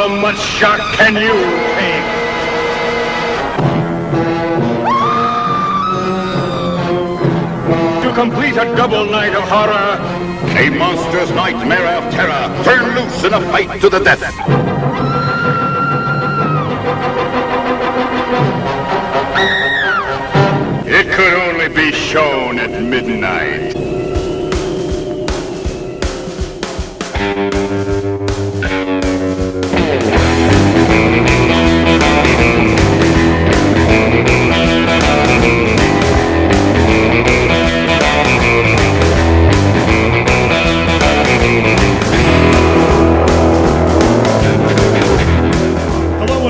How much shock can you take? To complete a double night of horror, a monster's nightmare of terror, turn loose in a fight to the death. It could only be shown at midnight.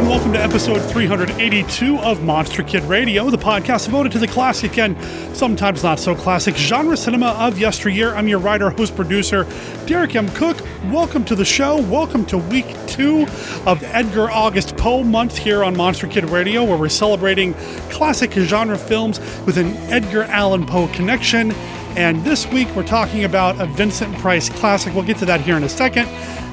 Welcome to episode 382 of Monster Kid Radio, the podcast devoted to the classic and sometimes not so classic genre cinema of yesteryear. I'm your writer, host, producer, Derek M. Cook. Welcome to the show. Welcome to week 2 of Edgar August Poe month here on Monster Kid Radio, where we're celebrating classic genre films with an Edgar Allan Poe connection. And this week we're talking about a Vincent Price classic. We'll get to that here in a second.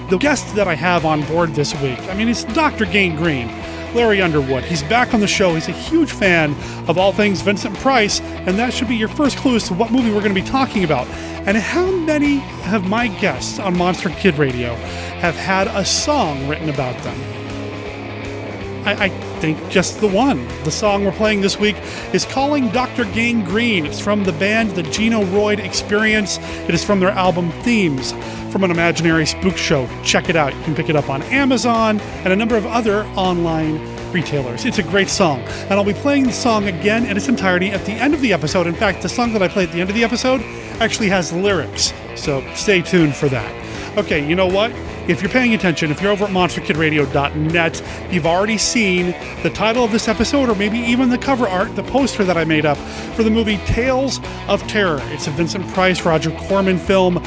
The guest that I have on board this week, it's Dr. Gangrene, Larry Underwood. He's back on the show. He's a huge fan of all things Vincent Price, and that should be your first clue as to what movie we're going to be talking about. And how many of my guests on Monster Kid Radio have had a song written about them? I think just the one. The song we're playing this week is Calling Dr. Gangrene. It's from the band the Jeano Roid Experience. It is from their album Themes from an Imaginary Spook Show. Check it out. You can pick it up on Amazon and a number of other online retailers. It's a great song. And I'll be playing the song again in its entirety at the end of the episode. In fact, the song that I play at the end of the episode actually has lyrics. So stay tuned for that. Okay, you know what? If you're paying attention, if you're over at monsterkidradio.net, you've already seen the title of this episode, or maybe even the cover art, the poster that I made up for the movie Tales of Terror. It's a Vincent Price, Roger Corman film,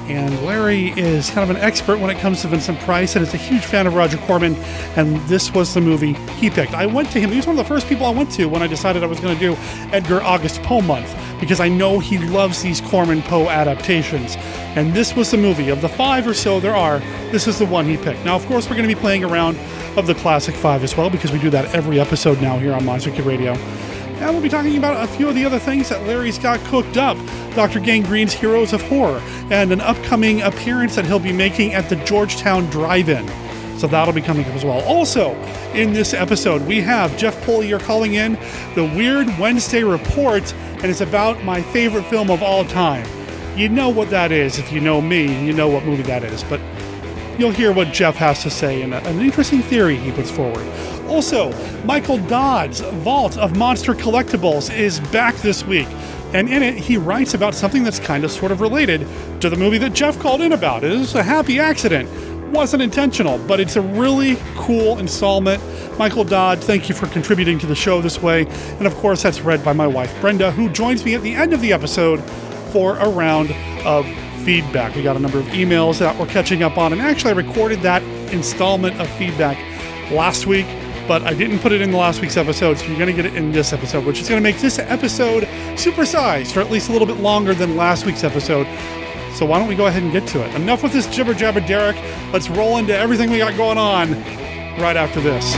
and Larry is kind of an expert when it comes to Vincent Price, and is a huge fan of Roger Corman, and this was the movie he picked. I went to him. He was one of the first people I went to when I decided I was going to do Edgar August Poe month, because I know he loves these Corman Poe adaptations. And this was the movie. Of the 5 or so there are, this is the one he picked. Now, of course, we're going to be playing a round of the Classic 5 as well, because we do that every episode now here on Monster Kid Radio. And we'll be talking about a few of the other things that Larry's got cooked up. Dr. Gangrene's Heroes of Horror, and an upcoming appearance that he'll be making at the Georgetown Drive-In. So that'll be coming up as well. Also, in this episode, we have Jeff Polier calling in the Weird Wednesday Report, and it's about my favorite film of all time. You know what that is. If you know me, you know what movie that is. But you'll hear what Jeff has to say, and an interesting theory he puts forward. Also, Michael Dodd's Vault of Monster Collectibles is back this week. And in it, he writes about something that's kind of sort of related to the movie that Jeff called in about. It is a happy accident. Wasn't intentional, but it's a really cool installment. Michael Dodd, thank you for contributing to the show this way. And of course, that's read by my wife, Brenda, who joins me at the end of the episode for a round of feedback. We got a number of emails that we're catching up on, and actually I recorded that installment of feedback last week, but I didn't put it in the last week's episode, so you're going to get it in this episode, which is going to make this episode supersized, or at least a little bit longer than last week's episode. So why don't we go ahead and get to it? Enough with this jibber jabber, Derek. Let's roll into everything we got going on right after this.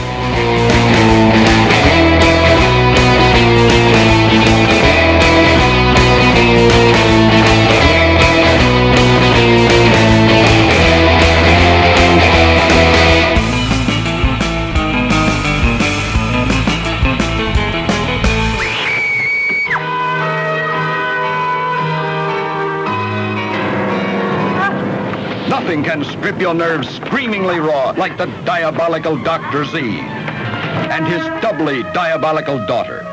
Nothing can strip your nerves screamingly raw like the diabolical Dr. Z and his doubly diabolical daughter.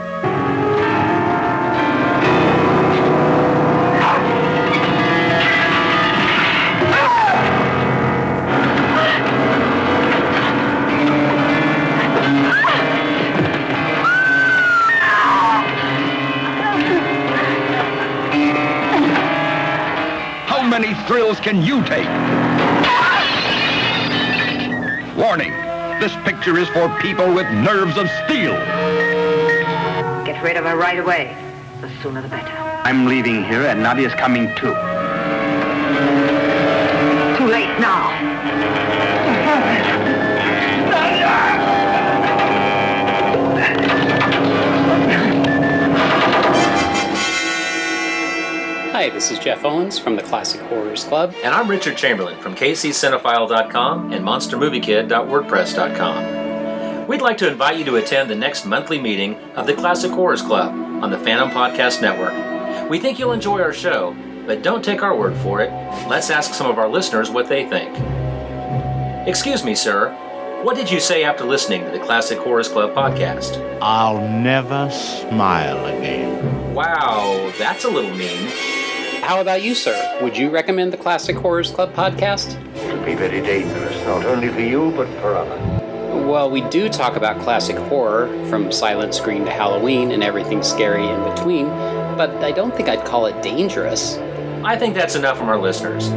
How many thrills can you take? Warning, this picture is for people with nerves of steel. Get rid of her right away. The sooner the better. I'm leaving here and Nadia's coming too. Too late now. Hi, this is Jeff Owens from the Classic Horrors Club. And I'm Richard Chamberlain from kccinephile.com and monstermoviekid.wordpress.com. We'd like to invite you to attend the next monthly meeting of the Classic Horrors Club on the Phantom Podcast Network. We think you'll enjoy our show, but don't take our word for it. Let's ask some of our listeners what they think. Excuse me, sir. What did you say after listening to the Classic Horrors Club podcast? I'll never smile again. Wow, that's a little mean. How about you, sir? Would you recommend the Classic Horrors Club podcast? It would be very dangerous, not only for you, but for others. Well, we do talk about classic horror, from Silent Scream to Halloween and everything scary in between, but I don't think I'd call it dangerous. I think that's enough from our listeners.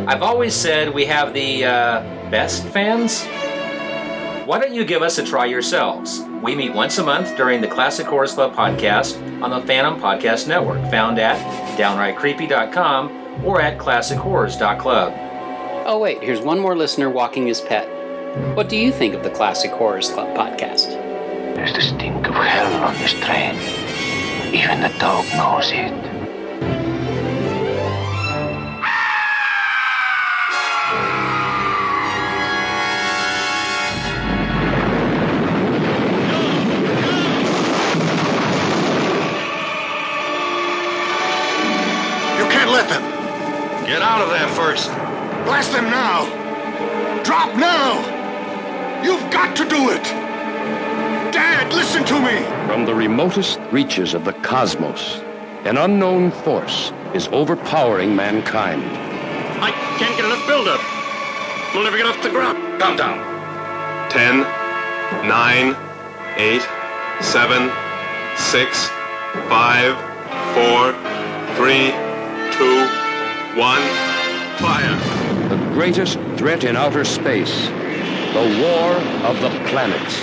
I've always said we have the, best fans. Why don't you give us a try yourselves? We meet once a month during the Classic Horrors Club podcast on the Phantom Podcast Network, found at downrightcreepy.com or at classichorrors.club. Oh wait, here's one more listener walking his pet. What do you think of the Classic Horrors Club podcast? There's the stink of hell on this train. Even the dog knows it. Let them. Get out of there first. Blast them now. Drop now. You've got to do it. Dad, listen to me. From the remotest reaches of the cosmos, an unknown force is overpowering mankind. I can't get enough buildup. We'll never get off the ground. Calm down. 10, 9, 8, 7, 6, 5, 4, 3, 2, 1, fire. The greatest threat in outer space, the war of the planets.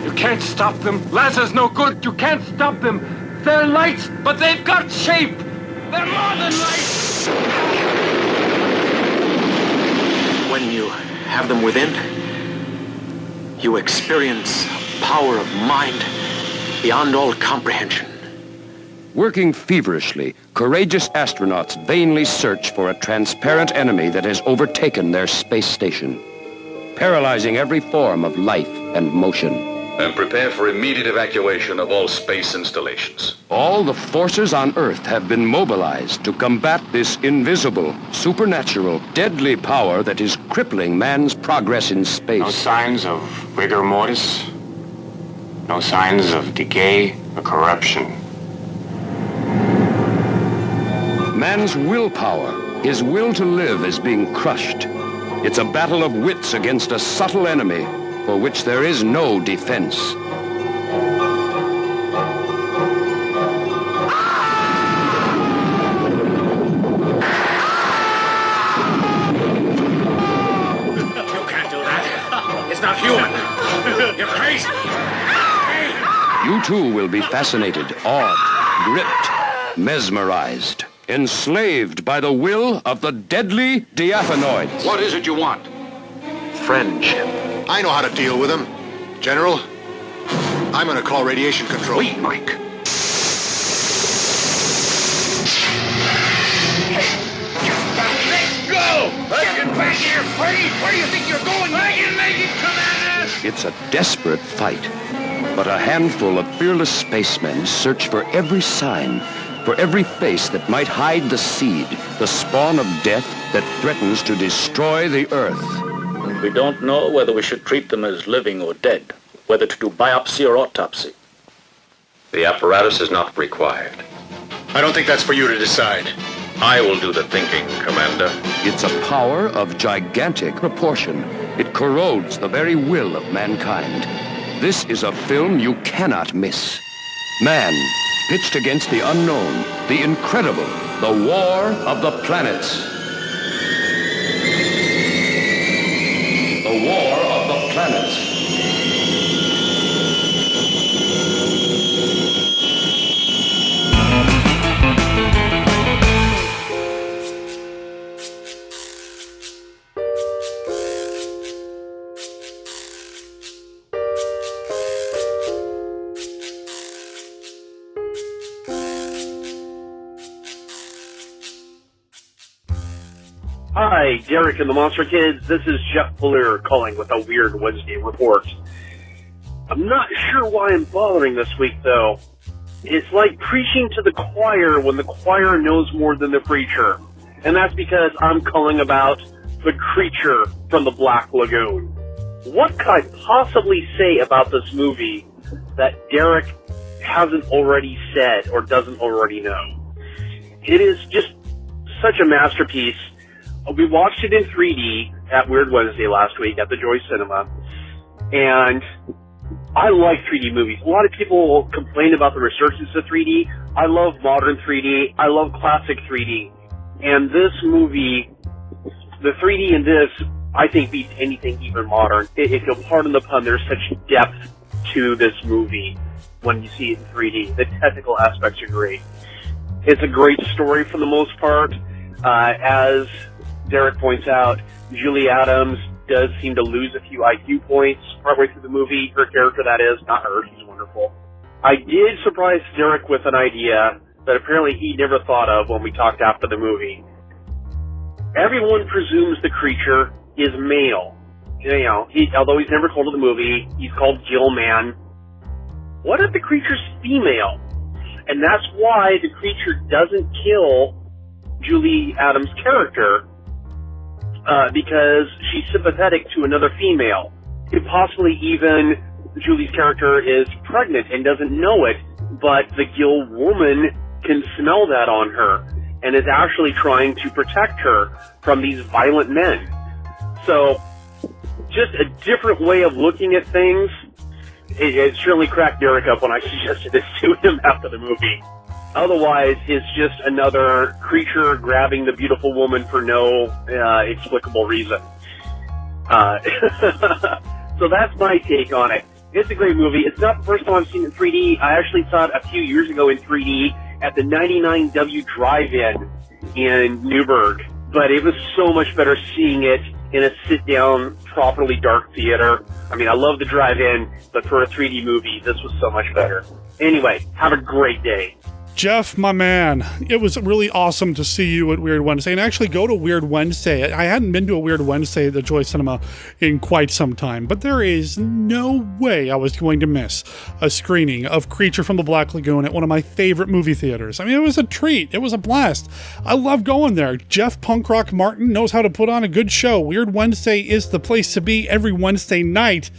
You can't stop them. Lasers no good. You can't stop them. They're lights, but they've got shape. They're more than lights. When you have them within, you experience power of mind beyond all comprehension. Working feverishly, courageous astronauts vainly search for a transparent enemy that has overtaken their space station, paralyzing every form of life and motion. And prepare for immediate evacuation of all space installations. All the forces on Earth have been mobilized to combat this invisible, supernatural, deadly power that is crippling man's progress in space. No signs of rigor mortis. No signs of decay or corruption. Man's willpower, his will to live, is being crushed. It's a battle of wits against a subtle enemy for which there is no defense. You can't do that. It's not human. You're crazy. You too will be fascinated, awed, gripped, mesmerized, enslaved by the will of the deadly diaphanoids. What is it you want? Friendship. I know how to deal with them. General, I'm gonna call radiation control. Wait, Mike. Let go! Get back here, Freddy! Where do you think you're going? I can make it, Commander! It's a desperate fight, but a handful of fearless spacemen search for every sign, for every face that might hide the seed, the spawn of death that threatens to destroy the Earth. We don't know whether we should treat them as living or dead, whether to do biopsy or autopsy. The apparatus is not required. I don't think that's for you to decide. I will do the thinking, Commander. It's a power of gigantic proportion. It corrodes the very will of mankind. This is a film you cannot miss. Man, pitched against the unknown, the incredible, the war of the planets. The war of the planets. Hi, Derek and the Monster Kids. This is Jeff Polier calling with a Weird Wednesday report. I'm not sure why I'm bothering this week, though. It's like preaching to the choir when the choir knows more than the preacher. And that's because I'm calling about the creature from the Black Lagoon. What could I possibly say about this movie that Derek hasn't already said or doesn't already know? It is just such a masterpiece. We watched it in 3D at Weird Wednesday last week at the Joy Cinema, and I like 3D movies. A lot of people complain about the resurgence of 3D. I love modern 3D. I love classic 3D. And this movie, the 3D in this, I think beats anything even modern. If you'll pardon the pun, there's such depth to this movie when you see it in 3D. The technical aspects are great. It's a great story for the most part. As Derek points out, Julie Adams does seem to lose a few IQ points partway through the movie. Her character, that is, not her. She's wonderful. I did surprise Derek with an idea that apparently he never thought of when we talked after the movie. Everyone presumes the creature is male. You know, although he's never told in the movie, he's called Gilman. What if the creature's female? And that's why the creature doesn't kill Julie Adams' character, because she's sympathetic to another female. If possibly even Julie's character is pregnant and doesn't know it, but the Gill woman can smell that on her and is actually trying to protect her from these violent men. So, just a different way of looking at things. It certainly cracked Derek up when I suggested this to him after the movie. Otherwise, it's just another creature grabbing the beautiful woman for no explicable reason. So that's my take on it. It's a great movie. It's not the first time I've seen it in 3D. I actually saw it a few years ago in 3D at the 99W Drive-In in Newburgh. But it was so much better seeing it in a sit-down, properly dark theater. I mean, I love the drive-in, but for a 3D movie, this was so much better. Anyway, have a great day. Jeff, my man, it was really awesome to see you at Weird Wednesday and actually go to Weird Wednesday. I hadn't been to a Weird Wednesday at the Joy Cinema in quite some time, but there is no way I was going to miss a screening of Creature from the Black Lagoon at one of my favorite movie theaters. I mean, it was a treat. It was a blast. I love going there. Jeff Punk Rock Martin knows how to put on a good show. Weird Wednesday is the place to be every Wednesday night.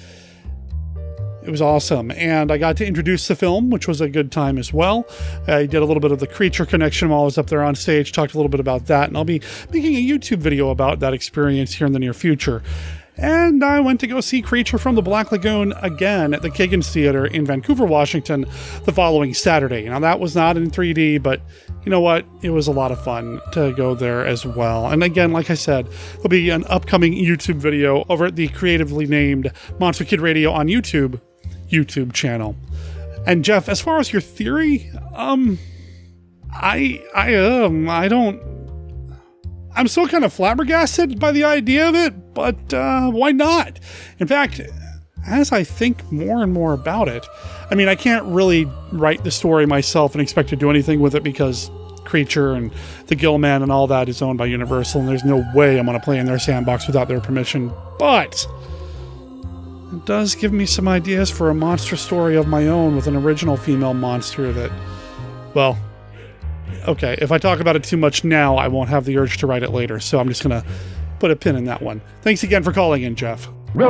It was awesome, and I got to introduce the film, which was a good time as well. I did a little bit of the creature connection while I was up there on stage, talked a little bit about that, and I'll be making a YouTube video about that experience here in the near future. And I went to go see Creature from the Black Lagoon again at the Kiggins Theater in Vancouver, Washington, the following Saturday. Now, that was not in 3D, but you know what? It was a lot of fun to go there as well. And again, like I said, there'll be an upcoming YouTube video over at the creatively named Monster Kid Radio on YouTube channel. And Jeff, as far as your theory, I'm still kind of flabbergasted by the idea of it, but why not? In fact, as I think more and more about it, I mean, I can't really write the story myself and expect to do anything with it because Creature and the Gill Man and all that is owned by Universal, and there's no way I'm going to play in their sandbox without their permission. But it does give me some ideas for a monster story of my own with an original female monster that, well, okay, if I talk about it too much now, I won't have the urge to write it later, so I'm just going to put a pin in that one. Thanks again for calling in, Jeff. No!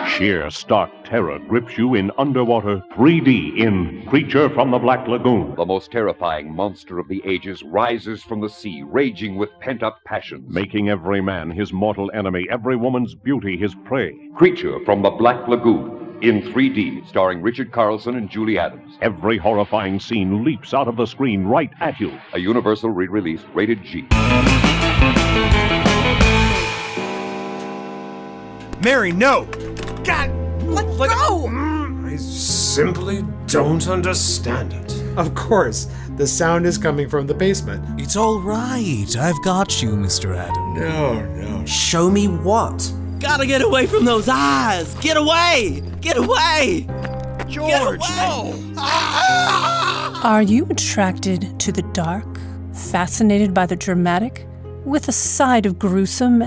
Sheer stark terror grips you in underwater 3D in Creature from the Black Lagoon. The most terrifying monster of the ages rises from the sea, raging with pent-up passions. Making every man his mortal enemy, every woman's beauty his prey. Creature from the Black Lagoon in 3D, starring Richard Carlson and Julie Adams. Every horrifying scene leaps out of the screen right at you. A Universal re-release, rated G. Mary, no! God, let go! I simply don't understand it. Of course, the sound is coming from the basement. It's all right. I've got you, Mr. Adam. No. Show me what? Gotta get away from those eyes! Get away! Get away! George, no! Are you attracted to the dark? Fascinated by the dramatic? with a side of gruesome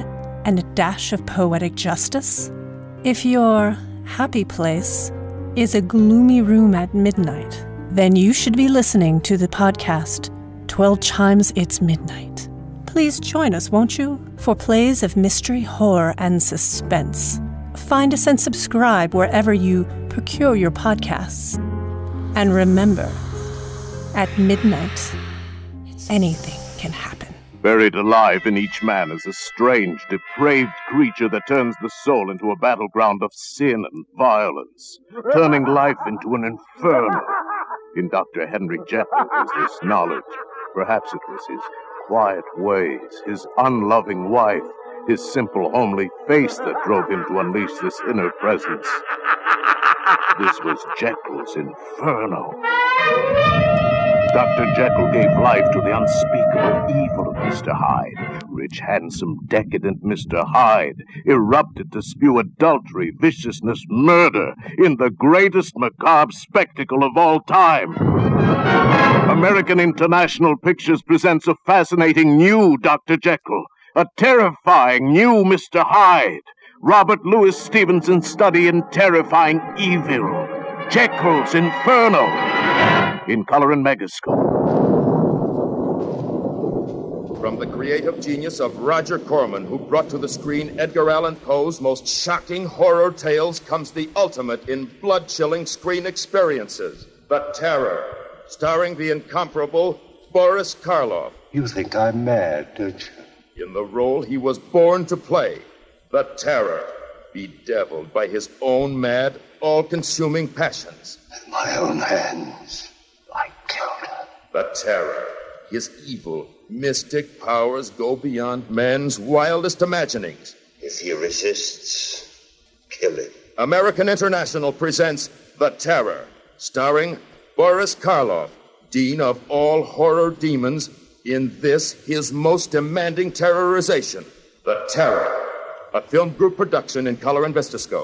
and a dash of poetic justice? If your happy place is a gloomy room at midnight, then you should be listening to the podcast 12 Chimes It's Midnight. Please join us, won't you, for plays of mystery, horror, and suspense. Find us and subscribe wherever you procure your podcasts. And remember, at midnight, anything can happen. Buried alive in each man is a strange, depraved creature that turns the soul into a battleground of sin and violence, turning life into an inferno. In Dr. Henry Jekyll was this knowledge. Perhaps it was his quiet ways, his unloving wife, his simple, homely face that drove him to unleash this inner presence. This was Jekyll's inferno. Dr. Jekyll gave life to the unspeakable evil of Mr. Hyde. Rich, handsome, decadent Mr. Hyde erupted to spew adultery, viciousness, murder in the greatest macabre spectacle of all time. American International Pictures presents a fascinating new Dr. Jekyll, a terrifying new Mr. Hyde. Robert Louis Stevenson's study in terrifying evil. Jekyll's Inferno. In color and megascope. From the creative genius of Roger Corman, who brought to the screen Edgar Allan Poe's most shocking horror tales, comes the ultimate in blood-chilling screen experiences. The Terror, starring the incomparable Boris Karloff. You think I'm mad, don't you? In the role he was born to play. The Terror, bedeviled by his own mad, all-consuming passions. With my own hands, I killed her. The Terror. His evil, mystic powers go beyond man's wildest imaginings. If he resists, kill him. American International presents The Terror, starring Boris Karloff, Dean of all horror demons, in this, his most demanding terrorization. The Terror, a film group production in color and Vestascope.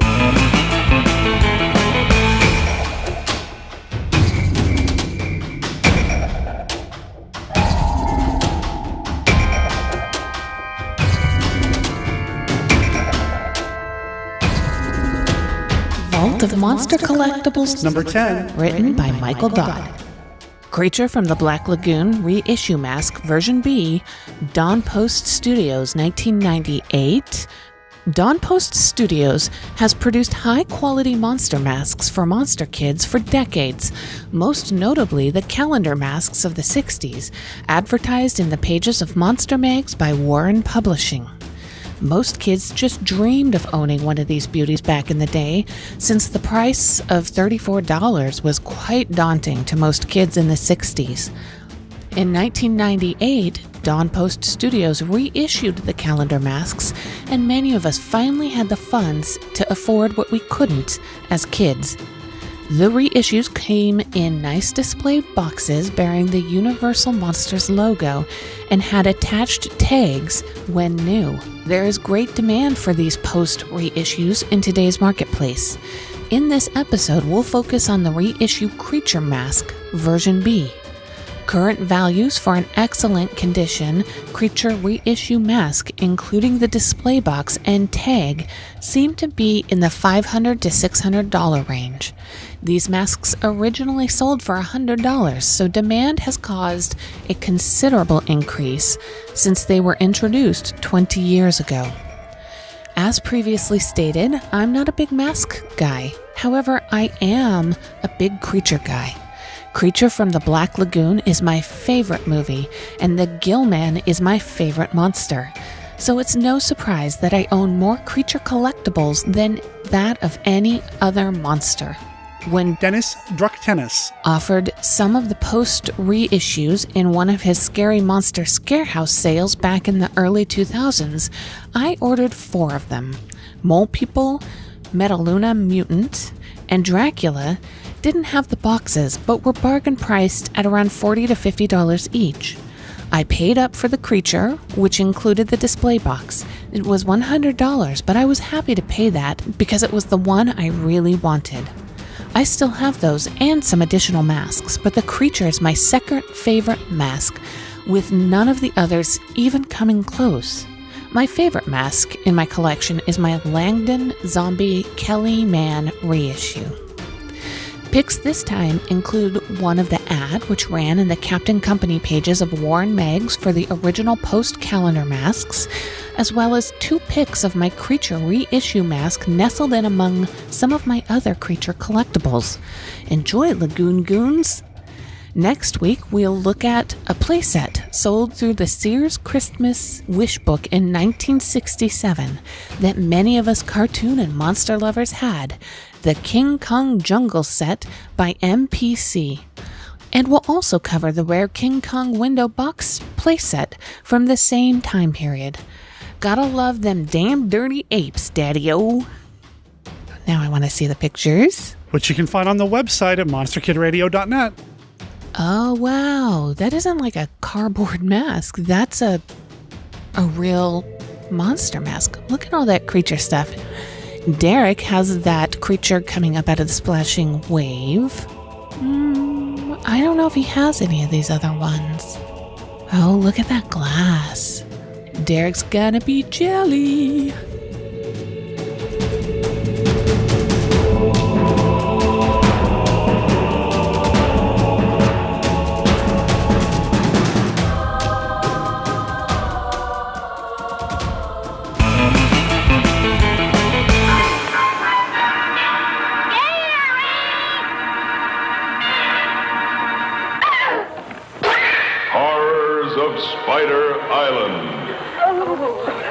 Vault of Monster Collectibles Number 10. Written by Michael Dodd. Creature from the Black Lagoon Reissue Mask Version B, Dawn Post Studios 1998. Dawn Post Studios has produced high-quality monster masks for monster kids for decades, most notably the calendar masks of the 60s, advertised in the pages of Monster Mags by Warren Publishing. Most kids just dreamed of owning one of these beauties back in the day, since the price of $34 was quite daunting to most kids in the 60s. In 1998, Dawn Post Studios reissued the calendar masks, and many of us finally had the funds to afford what we couldn't as kids. The reissues came in nice display boxes bearing the Universal Monsters logo and had attached tags when new. There is great demand for these post reissues in today's marketplace. In this episode, we'll focus on the reissue Creature Mask, Version B. Current values for an excellent condition Creature reissue mask, including the display box and tag, seem to be in the $500 to $600 range. These masks originally sold for $100, so demand has caused a considerable increase since they were introduced 20 years ago. As previously stated, I'm not a big mask guy. However, I am a big creature guy. Creature from the Black Lagoon is my favorite movie, and the Gillman is my favorite monster. So it's no surprise that I own more creature collectibles than that of any other monster. When Dennis Drucktennis offered some of the post reissues in one of his Scary Monster Scarehouse sales back in the early 2000s, I ordered 4 of them. Mole People, Metaluna Mutant, and Dracula didn't have the boxes, but were bargain priced at around $40 to $50 each. I paid up for the creature, which included the display box. It was $100, but I was happy to pay that because it was the one I really wanted. I still have those and some additional masks, but the creature is my second favorite mask, with none of the others even coming close. My favorite mask in my collection is my Langdon Zombie Kelly Man reissue. Picks this time include one of the ad, which ran in the Captain Company pages of Warren Mags for the original post-calendar masks, as well as 2 picks of my Creature reissue mask nestled in among some of my other Creature collectibles. Enjoy, Lagoon Goons! Next week, we'll look at a playset sold through the Sears Christmas Wish Book in 1967 that many of us cartoon and monster lovers had, the King Kong Jungle Set by MPC. And we'll also cover the rare King Kong Window Box playset from the same time period. Gotta love them damn dirty apes, Daddy-o. Now I want to see the pictures. Which you can find on the website at monsterkidradio.net. Oh, wow. That isn't like a cardboard mask. That's a real monster mask. Look at all that creature stuff. Derek has that creature coming up out of the splashing wave. I don't know if he has any of these other ones. Oh, look at that glass. Derek's gonna be jelly. Spider Island.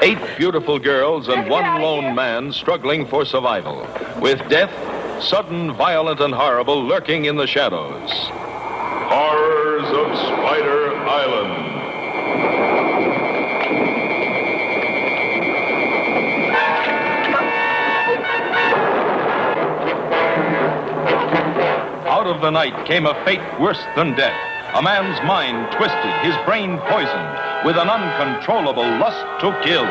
8 beautiful girls and 1 lone man struggling for survival, with death, sudden, violent, and horrible, lurking in the shadows. Horrors of Spider Island. Out of the night came a fate worse than death. A man's mind twisted, his brain poisoned, with an uncontrollable lust to kill.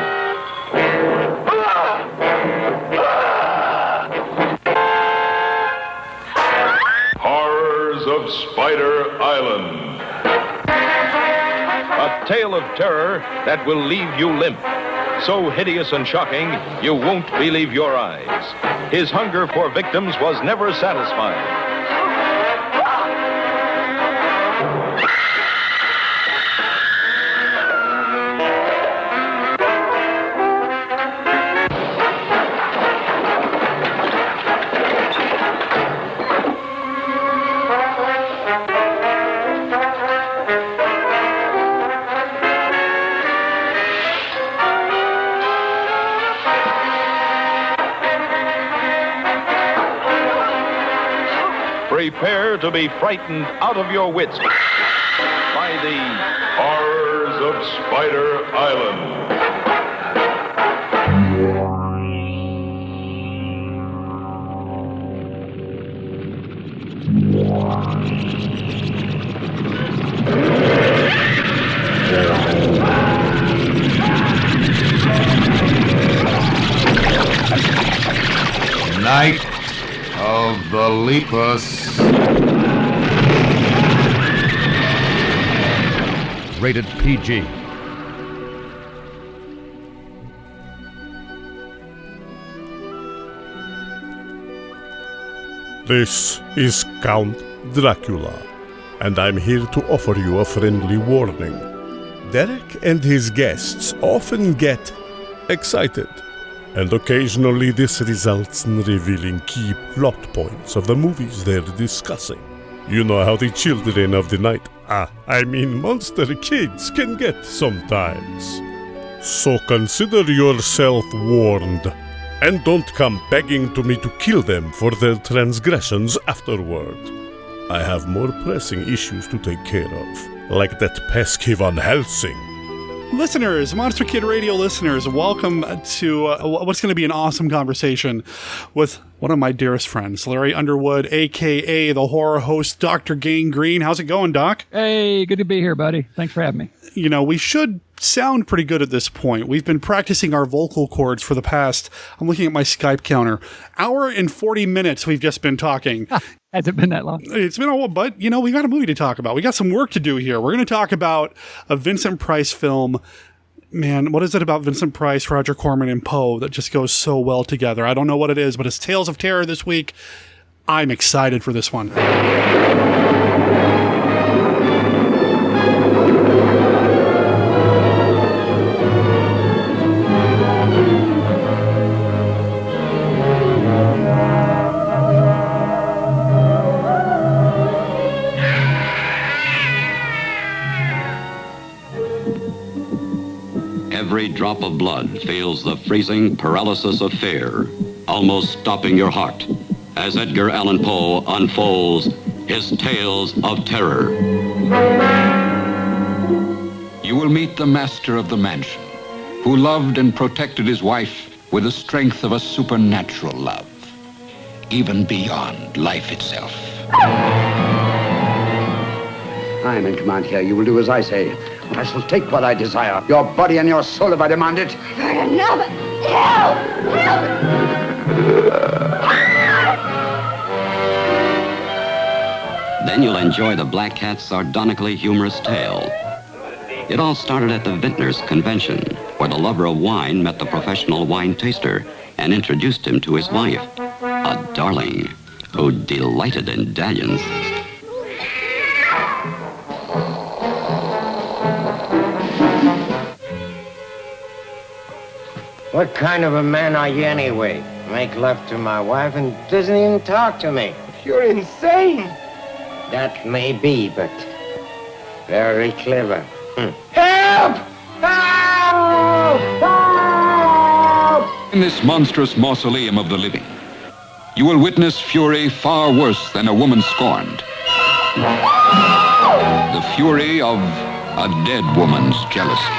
Horrors of Spider Island. A tale of terror that will leave you limp. So hideous and shocking, you won't believe your eyes. His hunger for victims was never satisfied. Prepare to be frightened out of your wits by the Horrors of Spider Island. Night of the Lepus. Rated PG. This is Count Dracula, and I'm here to offer you a friendly warning. Derek and his guests often get excited, and occasionally this results in revealing key plot points of the movies they're discussing. You know how the children of the night, monster kids, can get sometimes. So consider yourself warned, and don't come begging to me to kill them for their transgressions afterward. I have more pressing issues to take care of, like that pesky Van Helsing. Listeners, Monster Kid Radio listeners, welcome to what's going to be an awesome conversation with one of my dearest friends, Larry Underwood, a.k.a. the horror host, Dr. Gangrene. How's it going, Doc? Hey, good to be here, buddy. Thanks for having me. You know, we should sound pretty good at this point. We've been practicing our vocal cords for the past, I'm looking at my Skype counter, hour and 40 minutes we've just been talking. Has it been that long? It's been a while, but, you know, we got a movie to talk about. We got some work to do here. We're going to talk about a Vincent Price film. Man, what is it about Vincent Price, Roger Corman, and Poe that just goes so well together? I don't know what it is, but it's Tales of Terror this week. I'm excited for this one. Every drop of blood feels the freezing paralysis of fear, almost stopping your heart, as Edgar Allan Poe unfolds his tales of terror. You will meet the master of the mansion, who loved and protected his wife with the strength of a supernatural love, even beyond life itself. I am in command here. You will do as I say. I shall take what I desire. Your body and your soul if I demand it. Another! Help! Help! Then you'll enjoy the Black Cat's sardonically humorous tale. It all started at the Vintners Convention, where the lover of wine met the professional wine taster and introduced him to his wife, a darling who delighted in dalliance. What kind of a man are you anyway? Make love to my wife and doesn't even talk to me. You're insane! That may be, but very clever. Help! Help! Help! In this monstrous mausoleum of the living, you will witness fury far worse than a woman scorned. The fury of a dead woman's jealousy.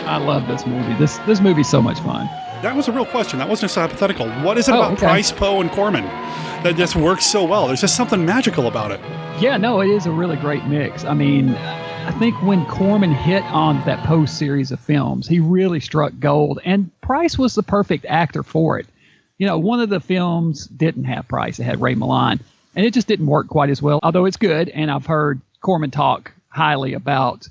I love this movie. This movie's so much fun. That was a real question. That wasn't just hypothetical. What is it about Price, Poe, and Corman that just works so well? There's just something magical about it. Yeah, no, it is a really great mix. I mean, I think when Corman hit on that Poe series of films, he really struck gold, and Price was the perfect actor for it. You know, one of the films didn't have Price. It had Ray Milland, and it just didn't work quite as well, although it's good, and I've heard Corman talk highly about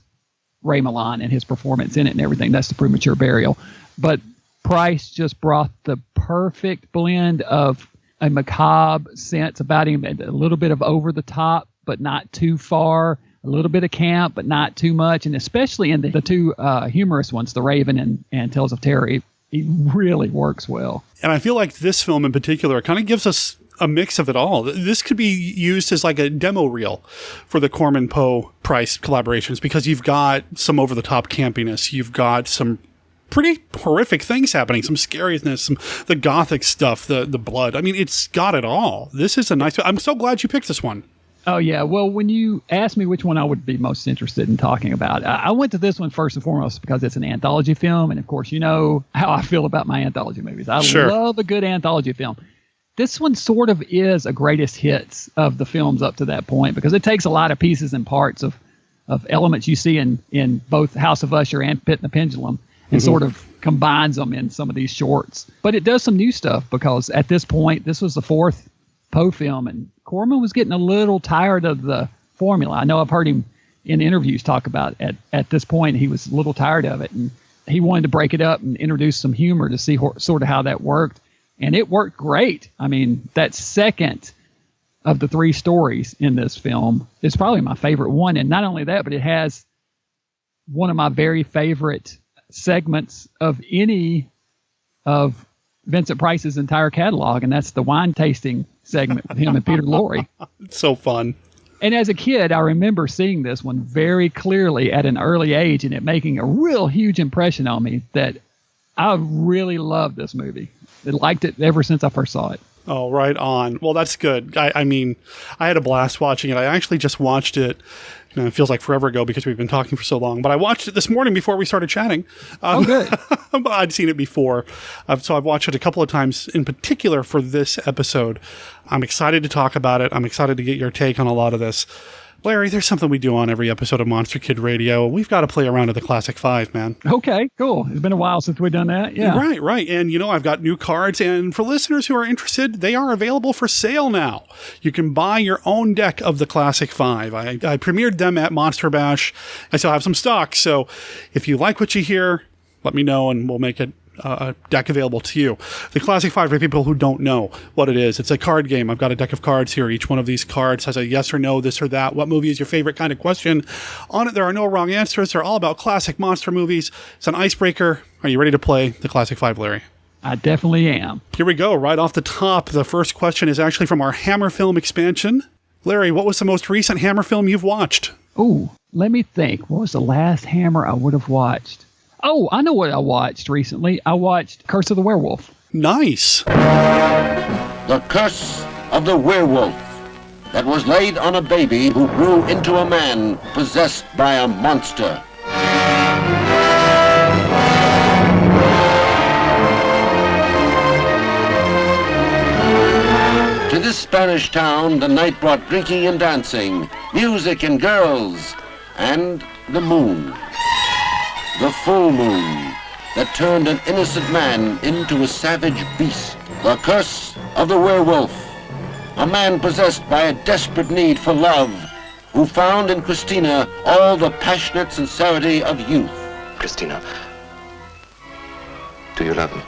Ray Milland and his performance in it and everything. That's The Premature Burial. But Price just brought the perfect blend of a macabre sense about him, a little bit of over the top, but not too far, a little bit of camp, but not too much. And especially in the two humorous ones, The Raven and Tales of Terror, it really works well. And I feel like this film in particular kind of gives us a mix of it all. This could be used as like a demo reel for the Corman Poe Price collaborations, because you've got some over the top campiness, you've got some pretty horrific things happening, some scariness, some the gothic stuff, the blood. I mean, it's got it all. This is a nice. I'm so glad you picked this one. Oh yeah, well, when you asked me which one I would be most interested in talking about, I went to this one first and foremost because it's an anthology film, and of course, you know how I feel about my anthology movies. I love a good anthology film. This one sort of is a greatest hits of the films up to that point, because it takes a lot of pieces and parts of elements you see in both House of Usher and Pit and the Pendulum, and sort of combines them in some of these shorts. But it does some new stuff, because at this point, this was the fourth Poe film, and Corman was getting a little tired of the formula. I know I've heard him in interviews talk about at this point he was a little tired of it, and he wanted to break it up and introduce some humor to see sort of how that worked. And it worked great. I mean, that second of the three stories in this film is probably my favorite one. And not only that, but it has one of my very favorite segments of any of Vincent Price's entire catalog, and that's the wine tasting segment with him and Peter Lorre. It's so fun. And as a kid, I remember seeing this one very clearly at an early age, and it making a real huge impression on me that I really loved this movie. I liked it ever since I first saw it. Oh, right on. Well, that's good. I mean, I had a blast watching it. I actually just watched it. You know, it feels like forever ago because we've been talking for so long. But I watched it this morning before we started chatting. Oh, good. I'd seen it before. So I've watched it a couple of times in particular for this episode. I'm excited to talk about it. I'm excited to get your take on a lot of this. Larry, there's something we do on every episode of Monster Kid Radio. We've got to play around at the Classic 5, man. Okay, cool. It's been a while since we've done that. Yeah. Right. And, I've got new cards. And for listeners who are interested, they are available for sale now. You can buy your own deck of the Classic 5. I premiered them at Monster Bash. I still have some stock. So if you like what you hear, let me know and we'll make it a deck available to you. The Classic 5, for people who don't know what it is, it's a card game. I've got a deck of cards here. Each one of these cards has a yes or no, this or that. What movie is your favorite kind of question? On it, there are no wrong answers. They're all about classic monster movies. It's an icebreaker. Are you ready to play the Classic 5, Larry? I definitely am. Here we go. Right off the top, the first question is actually from our Hammer film expansion. Larry, what was the most recent Hammer film you've watched? Oh, let me think. What was the last Hammer I would have watched? Oh, I know what I watched recently. I watched Curse of the Werewolf. Nice. The Curse of the Werewolf that was laid on a baby who grew into a man possessed by a monster. To this Spanish town, the night brought drinking and dancing, music and girls, and the moon. The full moon that turned an innocent man into a savage beast. The Curse of the Werewolf. A man possessed by a desperate need for love, who found in Christina all the passionate sincerity of youth. Christina, do you love me?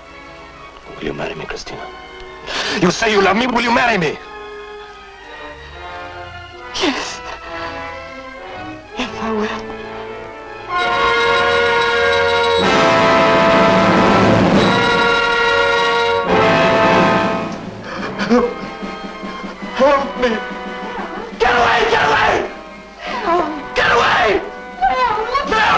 Will you marry me, Christina? You say you love me, will you marry me? Yes. Yes, I will. Help me! Get away! Get away! Get away! No!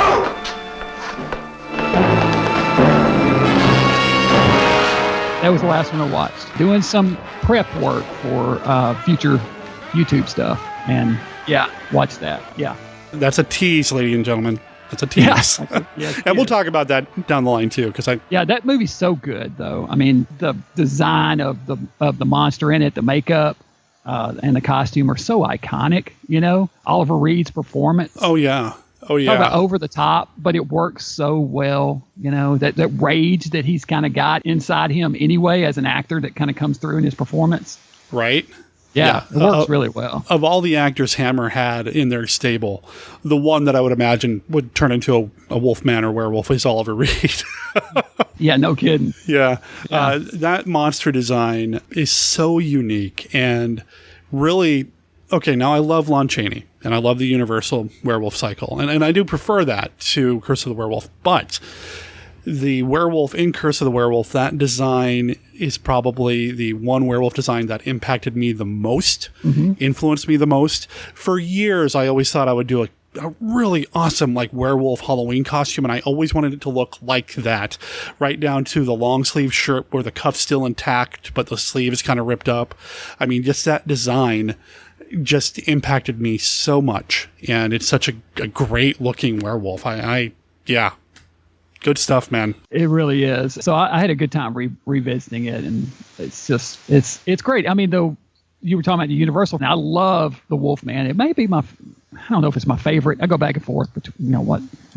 That was the last one I watched. Doing some prep work for future YouTube stuff. And yeah, watch that. Yeah. That's a tease, ladies and gentlemen. That's a tease. Yeah, and we'll talk about that down the line too, because yeah, that movie's so good though. I mean, the design of the monster in it, the makeup, and the costume are so iconic. Oliver Reed's performance. Oh yeah. Talk about over the top, but it works so well. That rage that he's kind of got inside him anyway as an actor that kind of comes through in his performance. Right. Yeah, it works really well. Of all the actors Hammer had in their stable, the one that I would imagine would turn into a wolfman or werewolf is Oliver Reed. Yeah, no kidding. Yeah. That monster design is so unique and really... Okay, now I love Lon Chaney, and I love the Universal werewolf cycle, and I do prefer that to Curse of the Werewolf, but... The werewolf in Curse of the Werewolf, that design is probably the one werewolf design that impacted me the most, influenced me the most. For years, I always thought I would do a really awesome werewolf Halloween costume, and I always wanted it to look like that, right down to the long sleeve shirt where the cuff's still intact, but the sleeve is kind of ripped up. I mean, just that design just impacted me so much, and it's such a great looking werewolf. Yeah. Good stuff, man. It really is. So I had a good time revisiting it, and it's just it's great. I mean, though you were talking about the Universal, and I love the Wolfman. It may be I don't know if it's my favorite. I go back and forth, but who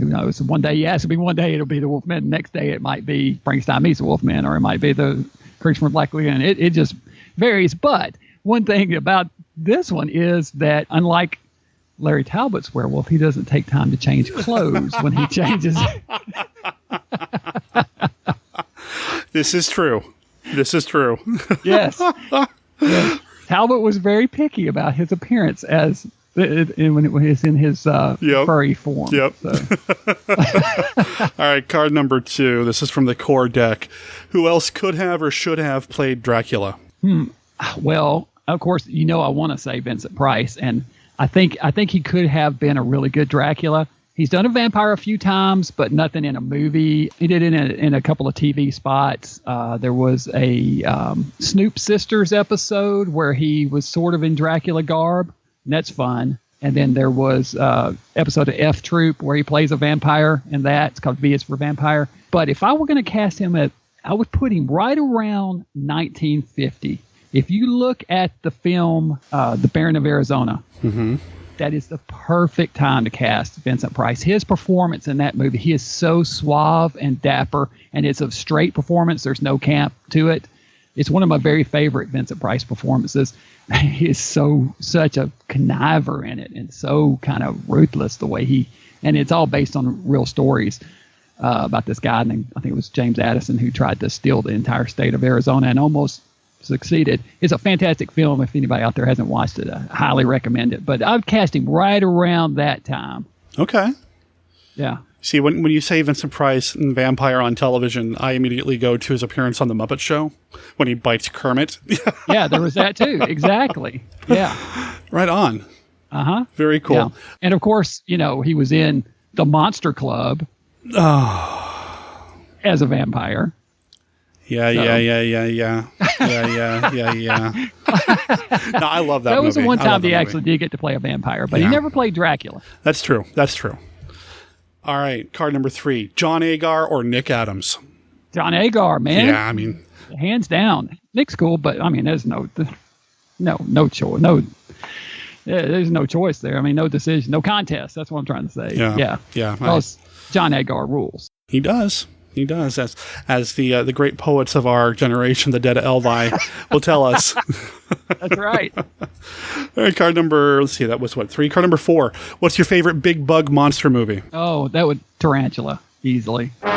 knows? One day you ask me, one day it'll be the Wolfman. The next day it might be Frankenstein meets the Wolfman, or it might be the Creature from the Black Lagoon. It just varies. But one thing about this one is that unlike Larry Talbot's werewolf, he doesn't take time to change clothes when he changes. This is true. Yes. Yeah. Talbot was very picky about his appearance when it was in his furry form. Yep. So. All right, card number 2. This is from the core deck. Who else could have or should have played Dracula? Well, of course, I want to say Vincent Price, and I think he could have been a really good Dracula. He's done a vampire a few times, but nothing in a movie. He did it in a couple of TV spots. There was a Snoop Sisters episode where he was sort of in Dracula garb, and that's fun. And then there was an episode of F Troop where he plays a vampire, and it's called V is for Vampire. But if I were going to cast him I would put him right around 1950. If you look at the film The Baron of Arizona, that is the perfect time to cast Vincent Price. His performance in that movie, he is so suave and dapper, and it's a straight performance. There's no camp to it. It's one of my very favorite Vincent Price performances. He is such a conniver in it, and so kind of ruthless the way and it's all based on real stories about this guy named, I think it was James Addison, who tried to steal the entire state of Arizona and almost succeeded. It's a fantastic film. If anybody out there hasn't watched it, I highly recommend it. But I'd cast him right around that time. Okay. Yeah. See, when you say Vincent Price and vampire on television, I immediately go to his appearance on The Muppet Show when he bites Kermit. Yeah, there was that too. Exactly. Yeah. Right on. Uh-huh. Very cool. Yeah. And of course, he was in The Monster Club as a vampire. Yeah. No, I love that movie. That was the one time he actually did get to play a vampire, but he never played Dracula. That's true. All right, card number 3, John Agar or Nick Adams? John Agar, man. Yeah, I mean, hands down. Nick's cool, but I mean, there's no choice. There's no choice there. I mean, no decision, no contest. That's what I'm trying to say. Yeah. Because John Agar rules. He does. As the great poets of our generation, the Dead Elvi, will tell us. That's right. All right, card number, let's see, that was what, 3? Card number 4. What's your favorite big bug monster movie? Oh, that would Tarantula, easily. But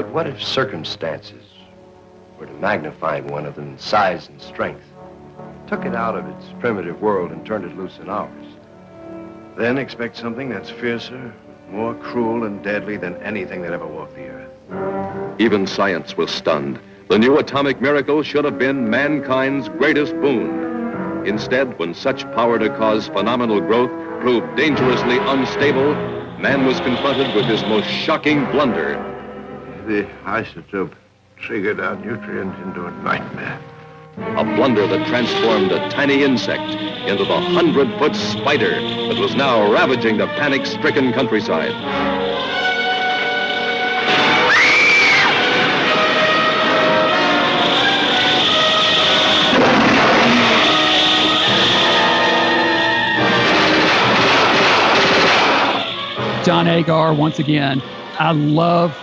what if circumstances were to magnify one of them in size and strength, took it out of its primitive world and turned it loose in ours? Then expect something that's fiercer, more cruel and deadly than anything that ever walked the earth. Even science was stunned. The new atomic miracle should have been mankind's greatest boon. Instead, when such power to cause phenomenal growth proved dangerously unstable, man was confronted with his most shocking blunder. The isotope triggered our nutrient into a nightmare. A blunder that transformed a tiny insect into the 100-foot spider that was now ravaging the panic-stricken countryside. John Agar, once again. I love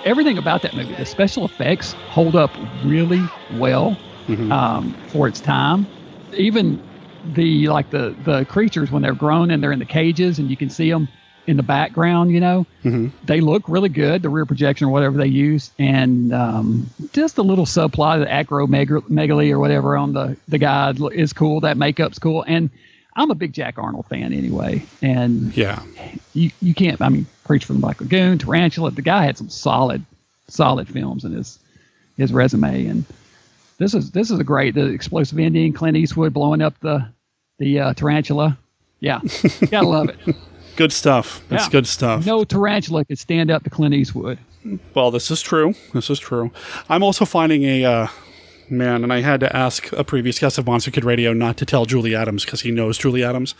everything about that movie. The special effects hold up really well. For its time. Even the creatures, when they're grown and they're in the cages and you can see them in the background, they look really good, the rear projection or whatever they use. And just a litlittle subplot of acromegaly or whatever on the guy is cool. That makeup's cool. And I'm a big Jack Arnold fan anyway. And you can't, I mean, Creature from the Black Lagoon, Tarantula, the guy had some solid films in his resume. And This is the explosive ending, Clint Eastwood blowing up the tarantula. Yeah, gotta love it. Good stuff. That's good stuff. No tarantula could stand up to Clint Eastwood. Well, this is true. I'm also finding and I had to ask a previous guest of Monster Kid Radio not to tell Julie Adams because he knows Julie Adams.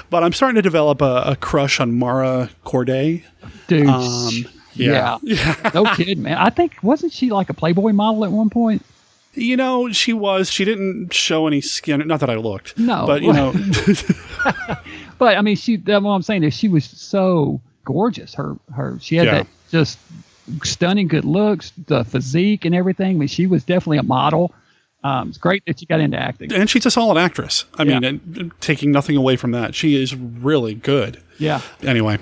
But I'm starting to develop a crush on Mara Corday. Dude. Yeah. No kidding, man. I think, wasn't she like a Playboy model at one point? She was. She didn't show any skin. Not that I looked. No. But, But, I mean, what I'm saying is she was so gorgeous. She had that just stunning good looks, the physique and everything. I mean, she was definitely a model. It's great that she got into acting. And she's a solid actress. I mean, taking nothing away from that. She is really good. Yeah. Anyway.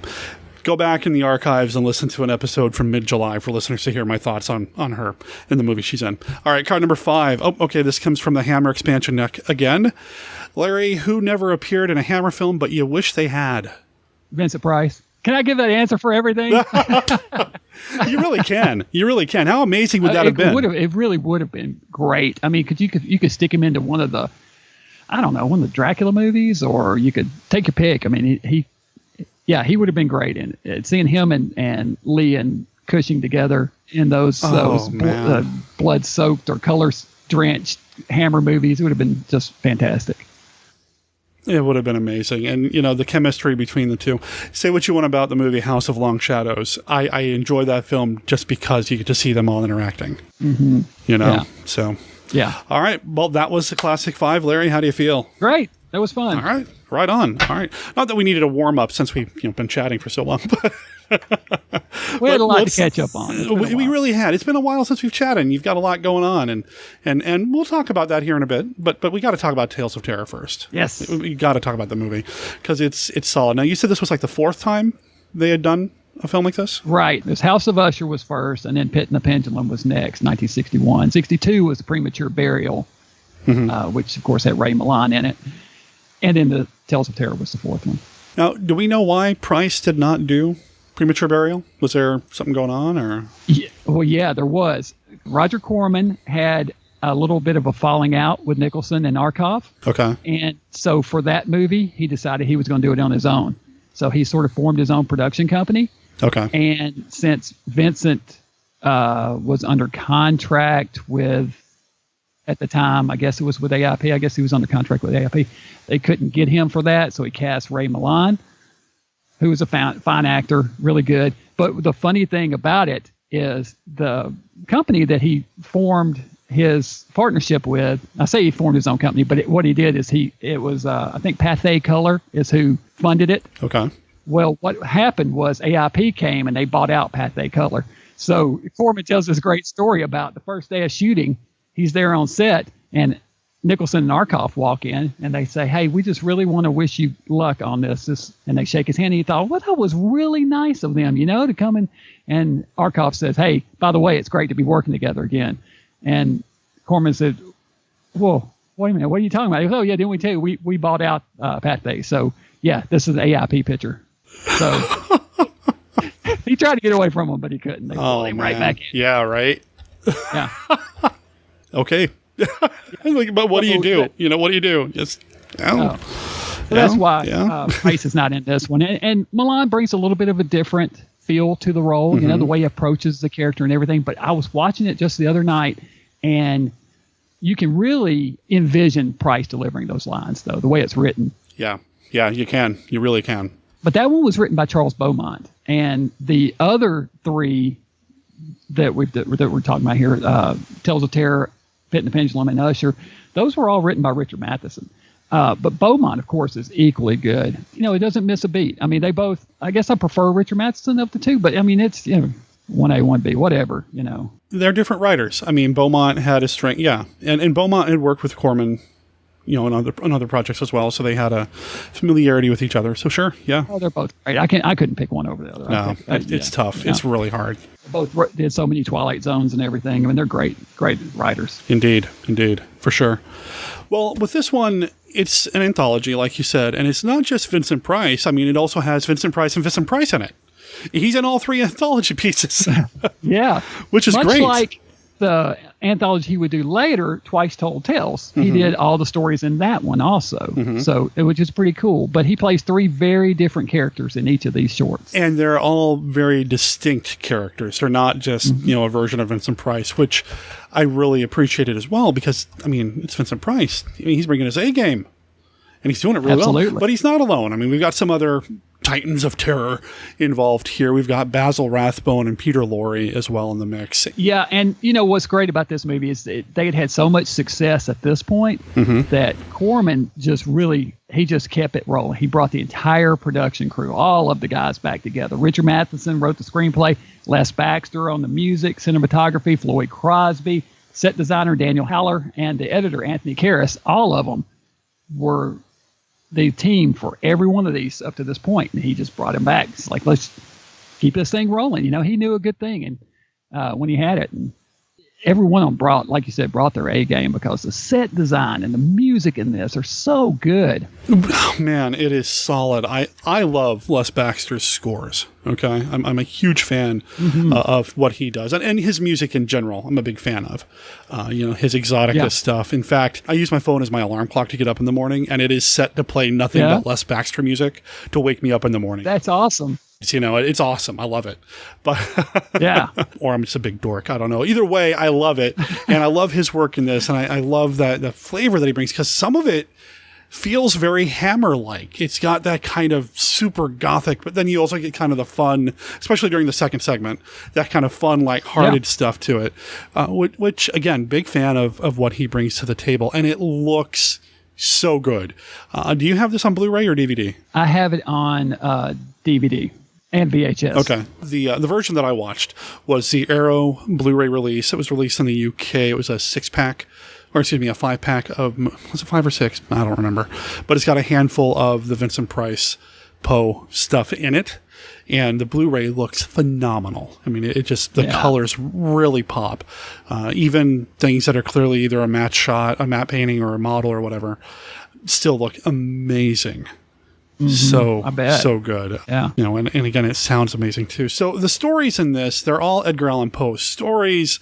Go back in the archives and listen to an episode from mid-July for listeners to hear my thoughts on her in the movie she's in. All right, card number 5. Oh, okay, this comes from the Hammer expansion deck again. Larry, who never appeared in a Hammer film, but you wish they had? Vincent Price. Can I give that answer for everything? You really can. How amazing would that have been? It really would have been great. I mean, you could stick him into one of the Dracula movies, or you could take your pick. I mean, he would have been great in it. Seeing him and Lee and Cushing together in those blood-soaked or color-drenched Hammer movies, it would have been just fantastic. It would have been amazing. And, the chemistry between the two. Say what you want about the movie House of Long Shadows. I enjoy that film just because you get to see them all interacting. Mm-hmm. So Yeah. All right. Well, that was the Classic 5. Larry, how do you feel? Great. That was fun. All right. Right on. All right. Not that we needed a warm-up since we've been chatting for so long. We had a lot to catch up on. We really had. It's been a while since we've chatted, and you've got a lot going on, and we'll talk about that here in a bit. But we got to talk about Tales of Terror first. Yes. We got to talk about the movie because it's solid. Now, you said this was like the 4th time they had done a film like this? Right. This House of Usher was first, and then Pit and the Pendulum was next, 1961. 62 was The Premature Burial, which, of course, had Ray Milland in it. And then the Tales of Terror was the 4th one. Now, do we know why Price did not do Premature Burial? Was there something going on, or? Yeah, well, yeah, there was. Roger Corman had a little bit of a falling out with Nicholson and Arkoff. Okay. And so for that movie, he decided he was going to do it on his own. So he sort of formed his own production company. Okay. And since Vincent was under contract with, at the time, I guess it was with AIP. I guess he was under contract with AIP. They couldn't get him for that, so he cast Ray Milland, who was a fine actor, really good. But the funny thing about it is the company that he formed his partnership with, I say he formed his own company, but what he did is it was I think Pathé Color is who funded it. Okay. Well, what happened was AIP came and they bought out Pathé Color. So Corman tells this great story about the first day of shooting. He's there on set, and Nicholson and Arkoff walk in, and they say, "Hey, we just really want to wish you luck on this." And they shake his hand, and he thought, well, that was really nice of them, to come in. And Arkoff says, "Hey, by the way, it's great to be working together again." And Corman said, "Whoa, wait a minute, what are you talking about?" He goes, "Oh, yeah, didn't we tell you we bought out Pathé? So, yeah, this is an AIP picture." So he tried to get away from him, but he couldn't. They pulled him right back in. Yeah, right? Yeah. Okay. But what do you do? What do you do? Just, so that's why Price is not in this one. And Milland brings a little bit of a different feel to the role, the way he approaches the character and everything. But I was watching it just the other night, and you can really envision Price delivering those lines, though, the way it's written. Yeah. Yeah, you can. You really can. But that one was written by Charles Beaumont. And the other 3 that we're talking about here, Tales of Terror, Pit and the Pendulum, and Usher, those were all written by Richard Matheson. But Beaumont, of course, is equally good. It doesn't miss a beat. I mean, they both, I guess I prefer Richard Matheson of the 2, but I mean, it's, 1A, 1B, whatever, They're different writers. I mean, Beaumont had a strength, yeah. And Beaumont had worked with Corman, on other projects as well, so they had a familiarity with each other. So sure, yeah. Oh, they're both great. I couldn't pick one over the other. No, it's tough. Yeah. It's really hard. Both did so many Twilight Zones and everything. I mean, they're great writers. Indeed, for sure. Well, with this one, it's an anthology, like you said, and it's not just Vincent Price. I mean, it also has Vincent Price and Vincent Price in it. He's in all 3 anthology pieces. Yeah. Which is Much great. Like the anthology he would do later, Twice Told Tales. He did all the stories in that one also. So it was just pretty cool. But he plays 3 very different characters in each of these shorts. And they're all very distinct characters. They're not just, a version of Vincent Price, which I really appreciated as well because, I mean, it's Vincent Price. I mean, he's bringing his A game. And he's doing it really well. But he's not alone. I mean, we've got some other titans of terror involved here. We've got Basil Rathbone and Peter Lorre as well in the mix. Yeah, and what's great about this movie is that they had so much success at this point that Corman just kept it rolling. He brought the entire production crew, all of the guys back together. Richard Matheson wrote the screenplay, Les Baxter on the music, cinematography, Floyd Crosby, set designer Daniel Haller, and the editor Anthony Karras. All of them were the team for every one of these up to this point, and he just brought him back. It's like, let's keep this thing rolling. He knew a good thing, and when he had it, and every one of them brought their A game because the set design and the music in this are so good. Man, it is solid. I love Les Baxter's scores. Okay, I'm a huge fan of what he does, and his music in general. I'm a big fan of, his Exotica stuff. In fact, I use my phone as my alarm clock to get up in the morning, and it is set to play nothing but Les Baxter music to wake me up in the morning. That's awesome. It's awesome. I love it. But yeah, or I'm just a big dork. I don't know. Either way, I love it, and I love his work in this, and I love the flavor that he brings because some of it feels very Hammer-like. It's got that kind of super gothic, but then you also get kind of the fun, especially during the second segment, that kind of fun, light-hearted stuff to it, which, again, big fan of what he brings to the table. And it looks so good. Do you have this on Blu-ray or DVD? I have it on DVD and VHS. Okay. The version that I watched was the Arrow Blu-ray release. It was released in the UK. It was a 6-pack. Or excuse me, a 5-pack of, was it 5 or 6? I don't remember. But it's got a handful of the Vincent Price Poe stuff in it. And the Blu-ray looks phenomenal. I mean, it just, the colors really pop. Even things that are clearly either a matte shot, a matte painting, or a model or whatever, still look amazing. I bet. So good. Yeah. You know, and again, it sounds amazing too. So the stories in this, they're all Edgar Allan Poe stories.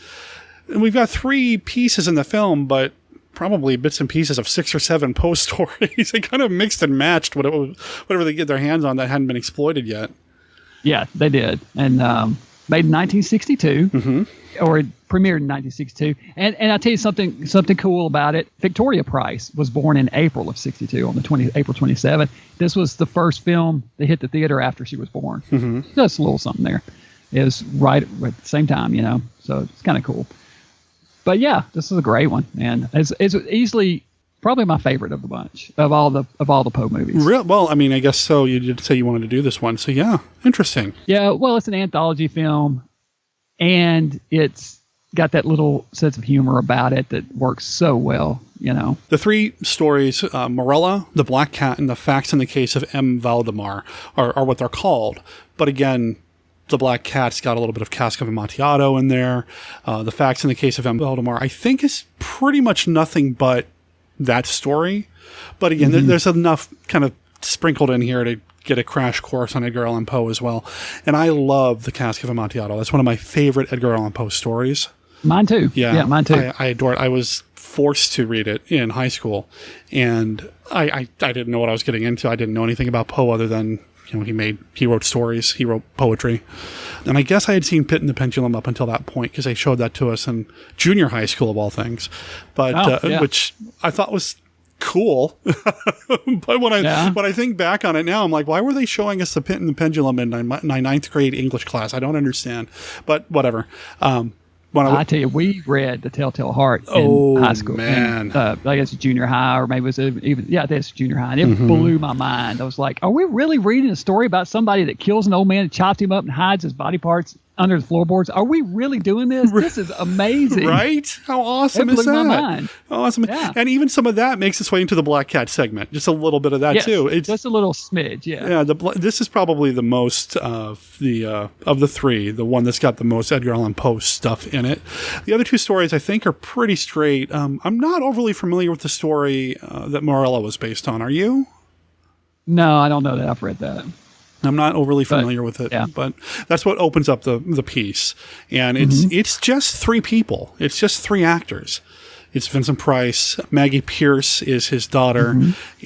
And we've got 3 pieces in the film, but probably bits and pieces of 6 or 7 Poe stories. They kind of mixed and matched whatever they get their hands on that hadn't been exploited yet. Yeah, they did. And made in 1962, or it premiered in 1962. And I'll tell you something cool about it. Victoria Price was born in April of 62, on April 27th. This was the first film that hit the theater after she was born. Just a little something there. It was right at the same time, you know, so it's kind of cool. But yeah, this is a great one, man. It's easily probably my favorite of the bunch of all the Poe movies. Well, I mean, I guess so. You did say you wanted to do this one, so yeah, interesting. Yeah, well, it's an anthology film, and it's got that little sense of humor about it that works so well. You know, the 3 stories, Morella, the Black Cat, and the Facts in the Case of M. Valdemar are what they're called. But again, the Black Cat's got a little bit of Cask of Amontillado in there. The Facts in the Case of M. Valdemar, I think, is pretty much nothing but that story. But again, there's enough kind of sprinkled in here to get a crash course on Edgar Allan Poe as well. And I love the Cask of Amontillado. That's one of my favorite Edgar Allan Poe stories. Mine too. Yeah, mine too. I adore it. I was forced to read it in high school, and I didn't know what I was getting into. I didn't know anything about Poe other than, you know, he wrote stories, he wrote poetry. And I guess I had seen Pit and the Pendulum up until that point because they showed that to us in junior high school of all things. But which I thought was cool. But when I think back on it now, I'm like, why were they showing us the Pit and the Pendulum in my 9th grade English class? I don't understand. But whatever. I tell you, we read The Telltale Heart in high school. Man. I guess junior high, or maybe it was I think it's junior high. And it blew my mind. I was like, are we really reading a story about somebody that kills an old man and chops him up and hides his body parts under the floorboards? Are we really doing this? This is amazing. Right? How awesome is that? It blew my mind. How awesome. Yeah. And even some of that makes its way into the Black Cat segment. Just a little bit of that too. It's just a little smidge, yeah. Yeah, this is probably the most of the 3, the one that's got the most Edgar Allan Poe stuff in it. The other 2 stories I think are pretty straight. I'm not overly familiar with the story that Morella was based on. Are you? No, I don't know that I've read that. I'm not overly familiar with it, but that's what opens up the piece. And it's just 3 people. It's just 3 actors. It's Vincent Price. Maggie Pierce is his daughter,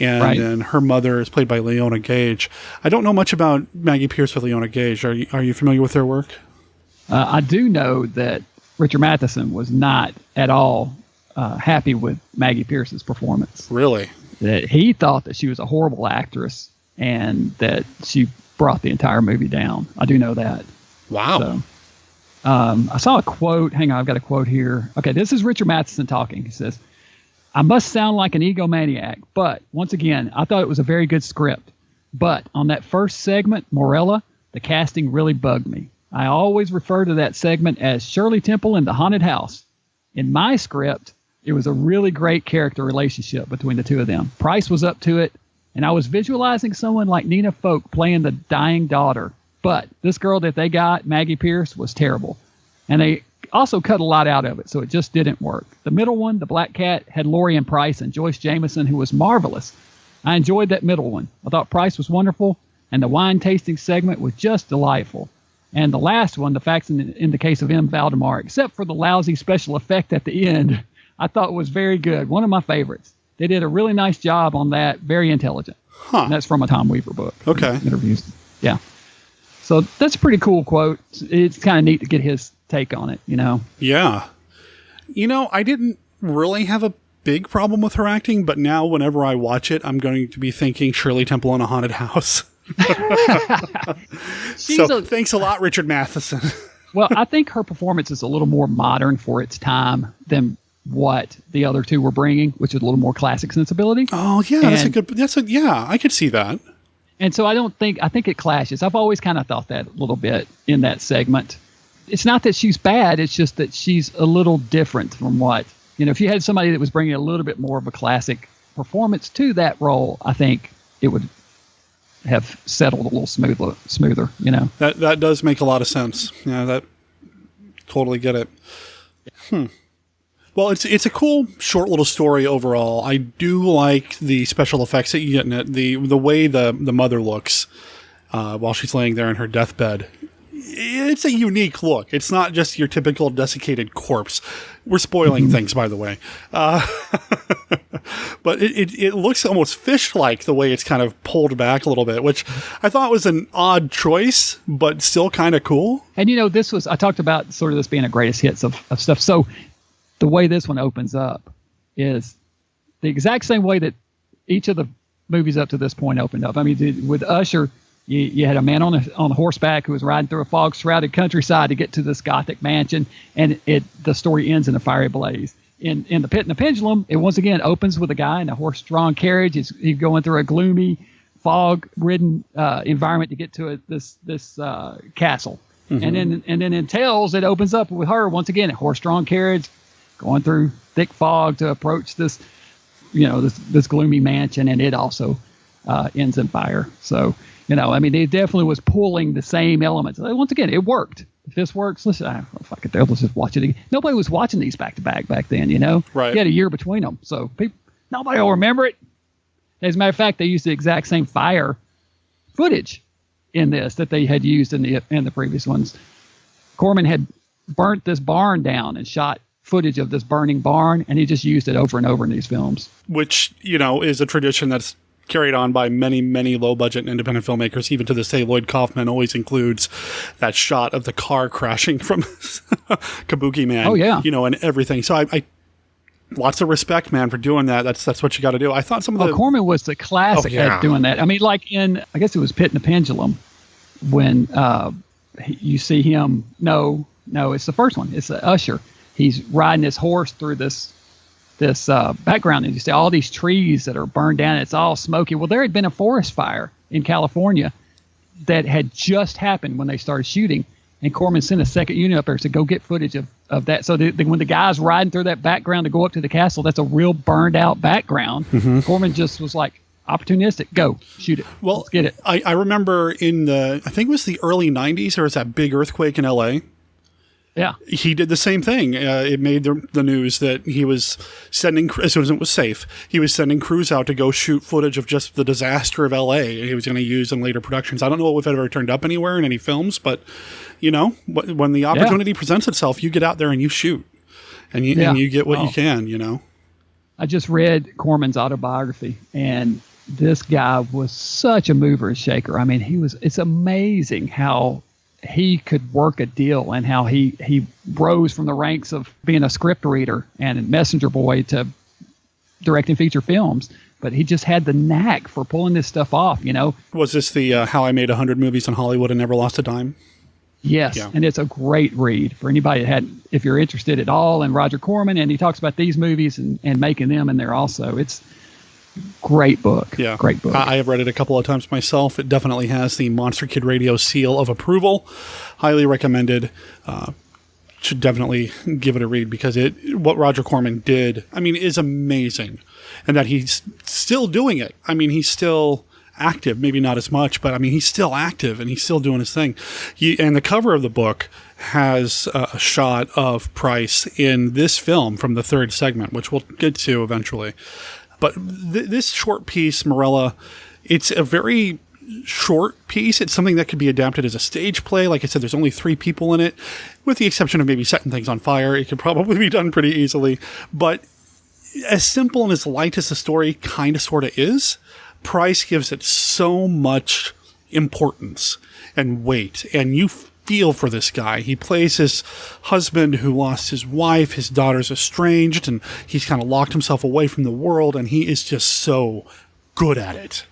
and then her mother is played by Leona Gage. I don't know much about Maggie Pierce with Leona Gage. Are you familiar with their work? I do know that Richard Matheson was not at all happy with Maggie Pierce's performance. Really? That he thought that she was a horrible actress and that she brought the entire movie down. I do know that. Wow. So, I saw a quote. Hang on, I've got a quote here. Okay, this is Richard Matheson talking. He says, "I must sound like an egomaniac, but once again, I thought it was a very good script. But on that first segment, Morella, the casting really bugged me. I always refer to that segment as Shirley Temple in the Haunted House. In my script, it was a really great character relationship between the 2 of them. Price was up to it, and I was visualizing someone like Nina Folk playing the dying daughter. But this girl that they got, Maggie Pierce, was terrible. And they also cut a lot out of it, so it just didn't work. The middle one, the Black Cat, had Lorien Price and Joyce Jameson, who was marvelous. I enjoyed that middle one. I thought Price was wonderful, and the wine tasting segment was just delightful. And the last one, the Facts in the Case of M. Valdemar, except for the lousy special effect at the end, I thought was very good. One of my favorites. They did a really nice job on that. Very intelligent." And that's from a Tom Weaver book. Okay. Interviews. Yeah. So that's a pretty cool quote. It's kind of neat to get his take on it, you know? Yeah. You know, I didn't really have a big problem with her acting, but now whenever I watch it, I'm going to be thinking Shirley Temple in a Haunted House. Thanks a lot, Richard Matheson. Well, I think her performance is a little more modern for its time than what the other two were bringing, which is a little more classic sensibility. Oh yeah, I could see that. And so I think it clashes. I've always kind of thought that a little bit in that segment. It's not that she's bad, it's just that she's a little different from what, if you had somebody that was bringing a little bit more of a classic performance to that role, I think it would have settled a little smoother. That does make a lot of sense. Yeah, that totally get it. Well, it's a cool short little story overall. I do like the special effects that you get in it. The way the mother looks while she's laying there in her deathbed. It's a unique look. It's not just your typical desiccated corpse. We're spoiling things, by the way. But it looks almost fish-like the way it's kind of pulled back a little bit, which I thought was an odd choice, but still kind of cool. And I talked about sort of this being a greatest hits of stuff. So the way this one opens up is the exact same way that each of the movies up to this point opened up. I mean, with Usher, you had a man on horseback who was riding through a fog-shrouded countryside to get to this Gothic mansion, and the story ends in a fiery blaze. In The Pit and the Pendulum, it once again opens with a guy in a horse-drawn carriage. He's going through a gloomy, fog-ridden environment to get to this castle. Mm-hmm. And then in Tales, it opens up with her once again, a horse-drawn carriage, going through thick fog to approach this gloomy mansion, and it also ends in fire. So, it definitely was pulling the same elements. Once again, it worked. If this works, listen, fuck it, let's just watch it again. Nobody was watching these back to back then, Right. You had a year between them, so nobody will remember it. As a matter of fact, they used the exact same fire footage in this that they had used in the previous ones. Corman had burnt this barn down and shot footage of this burning barn, and he just used it over and over in these films. Which, is a tradition that's carried on by many, many low-budget independent filmmakers. Even to this day, Lloyd Kaufman always includes that shot of the car crashing from Kabuki Man. Oh, yeah. And everything. So I lots of respect, man, for doing that. That's what you got to do. I thought some of the... Corman was the classic at doing that. I mean, like in, I guess it was Pit and the Pendulum, when you see him... No, it's the first one. It's Usher. He's riding his horse through this background, and you see all these trees that are burned down. It's all smoky. Well, there had been a forest fire in California that had just happened when they started shooting, and Corman sent a second unit up there to go get footage of that. So when the guy's riding through that background to go up to the castle, that's a real burned out background. Mm-hmm. Corman just was like, opportunistic, go shoot it. Well, let's get it. I remember I think it was the early 90s, there was that big earthquake in LA. Yeah, he did the same thing. It made the news that he was sending, as soon as it was safe, he was sending crews out to go shoot footage of just the disaster of L.A. he was going to use in later productions. I don't know if it ever turned up anywhere in any films, but, when the opportunity presents itself, you get out there and you shoot. And you get what you can, I just read Corman's autobiography, and this guy was such a mover and shaker. I mean, it's amazing how he could work a deal and how he rose from the ranks of being a script reader and a messenger boy to directing feature films. But he just had the knack for pulling this stuff off, Was this the How I Made 100 Movies in Hollywood and Never Lost a Dime? Yes, yeah. And it's a great read for anybody if you're interested at all in Roger Corman, and he talks about these movies and making them in there also. It's great book. Yeah. Great book. I have read it a couple of times myself. It definitely has the Monster Kid Radio seal of approval. Highly recommended. Should definitely give it a read because what Roger Corman did, is amazing. And that he's still doing it. He's still active, maybe not as much, but he's still active and he's still doing his thing. And the cover of the book has a shot of Price in this film from the third segment, which we'll get to eventually. But this short piece, Morella, it's a very short piece. It's something that could be adapted as a stage play. Like I said, there's only 3 people in it, with the exception of maybe setting things on fire. It could probably be done pretty easily. But as simple and as light as the story kind of sort of is, Price gives it so much importance and weight. And you feel for this guy. He plays his husband who lost his wife, his daughter's estranged, and he's kind of locked himself away from the world, and he is just so good at it.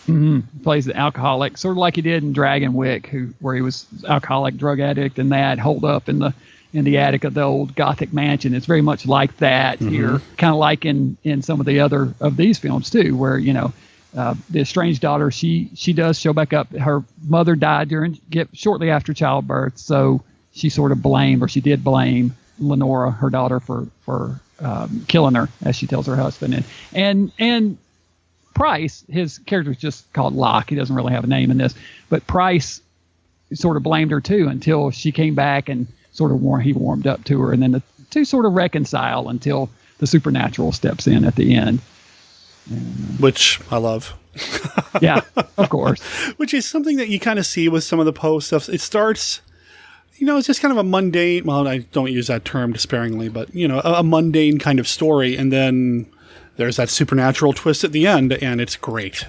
Mm-hmm. Plays the alcoholic, sort of like he did in Dragonwick, where he was alcoholic, drug addict, and that holed up in the attic of the old Gothic mansion. It's very much like that here, kind of like in some of the other of these films too, where the estranged daughter, she does show back up. Her mother died shortly after childbirth, so she sort of she did blame Lenora, her daughter, for killing her, as she tells her husband. And Price, his character is just called Locke. He doesn't really have a name in this, but Price sort of blamed her too until she came back and sort of he warmed up to her, and then the two sort of reconcile until the supernatural steps in at the end. Which I love. Yeah, of course. Which is something that you kind of see with some of the Poe stuff. It starts, it's just kind of a mundane, well, I don't use that term despairingly, but, a mundane kind of story. And then there's that supernatural twist at the end, and it's great.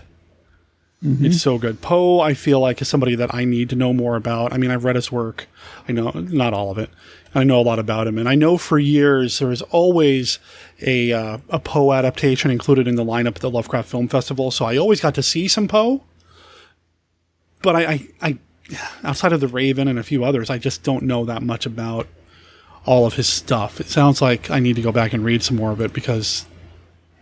Mm-hmm. It's so good. Poe, I feel like, is somebody that I need to know more about. I mean, I've read his work. I know not all of it. I know a lot about him. And I know for years there was always a Poe adaptation included in the lineup at the Lovecraft Film Festival. So I always got to see some Poe. But I outside of The Raven and a few others, I just don't know that much about all of his stuff. It sounds like I need to go back and read some more of it because,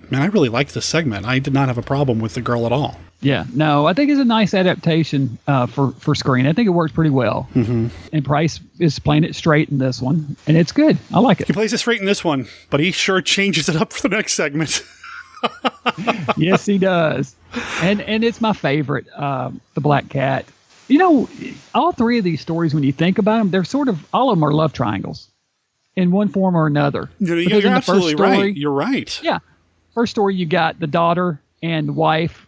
man, I really liked this segment. I did not have a problem with the girl at all. Yeah, no, I think it's a nice adaptation for screen. I think it works pretty well. Mm-hmm. And Price is playing it straight in this one, and it's good. I like it. He plays it straight in this one, but he sure changes it up for the next segment. Yes, he does. And it's my favorite, The Black Cat. All three of these stories, when you think about them, they're sort of, all of them are love triangles in one form or another. You're absolutely right. You're right. Yeah. First story, you got the daughter and wife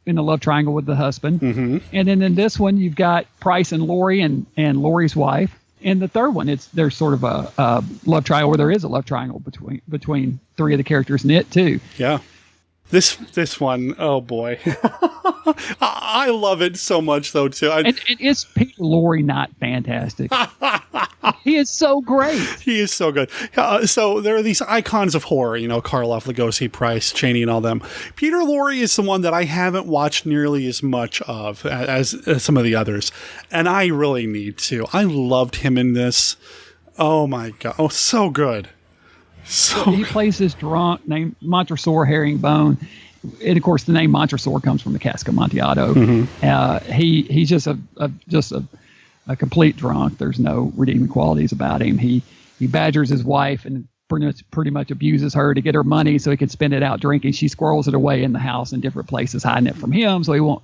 in the love triangle with the husband. Mm-hmm. And then in this one, you've got Price and Laurie and Laurie's wife. And the third one, there's sort of a love triangle where there is a love triangle between three of the characters in it too. Yeah. This one, oh boy. I love it so much though too. And is Peter Lorre not fantastic? He is so great. He is so good. So there are these icons of horror, Karloff, Lugosi, Price, Chaney, and all them. Peter Lorre is the one that I haven't watched nearly as much of as some of the others. And I really need to. I loved him in this. Oh my God. Oh, so good. So he plays this drunk named Montresor Herringbone. And of course, the name Montresor comes from the Cask of Amontillado. Mm-hmm. He's just a complete drunk. There's no redeeming qualities about him. He badgers his wife and pretty much abuses her to get her money so he can spend it out drinking. She squirrels it away in the house in different places, hiding it from him so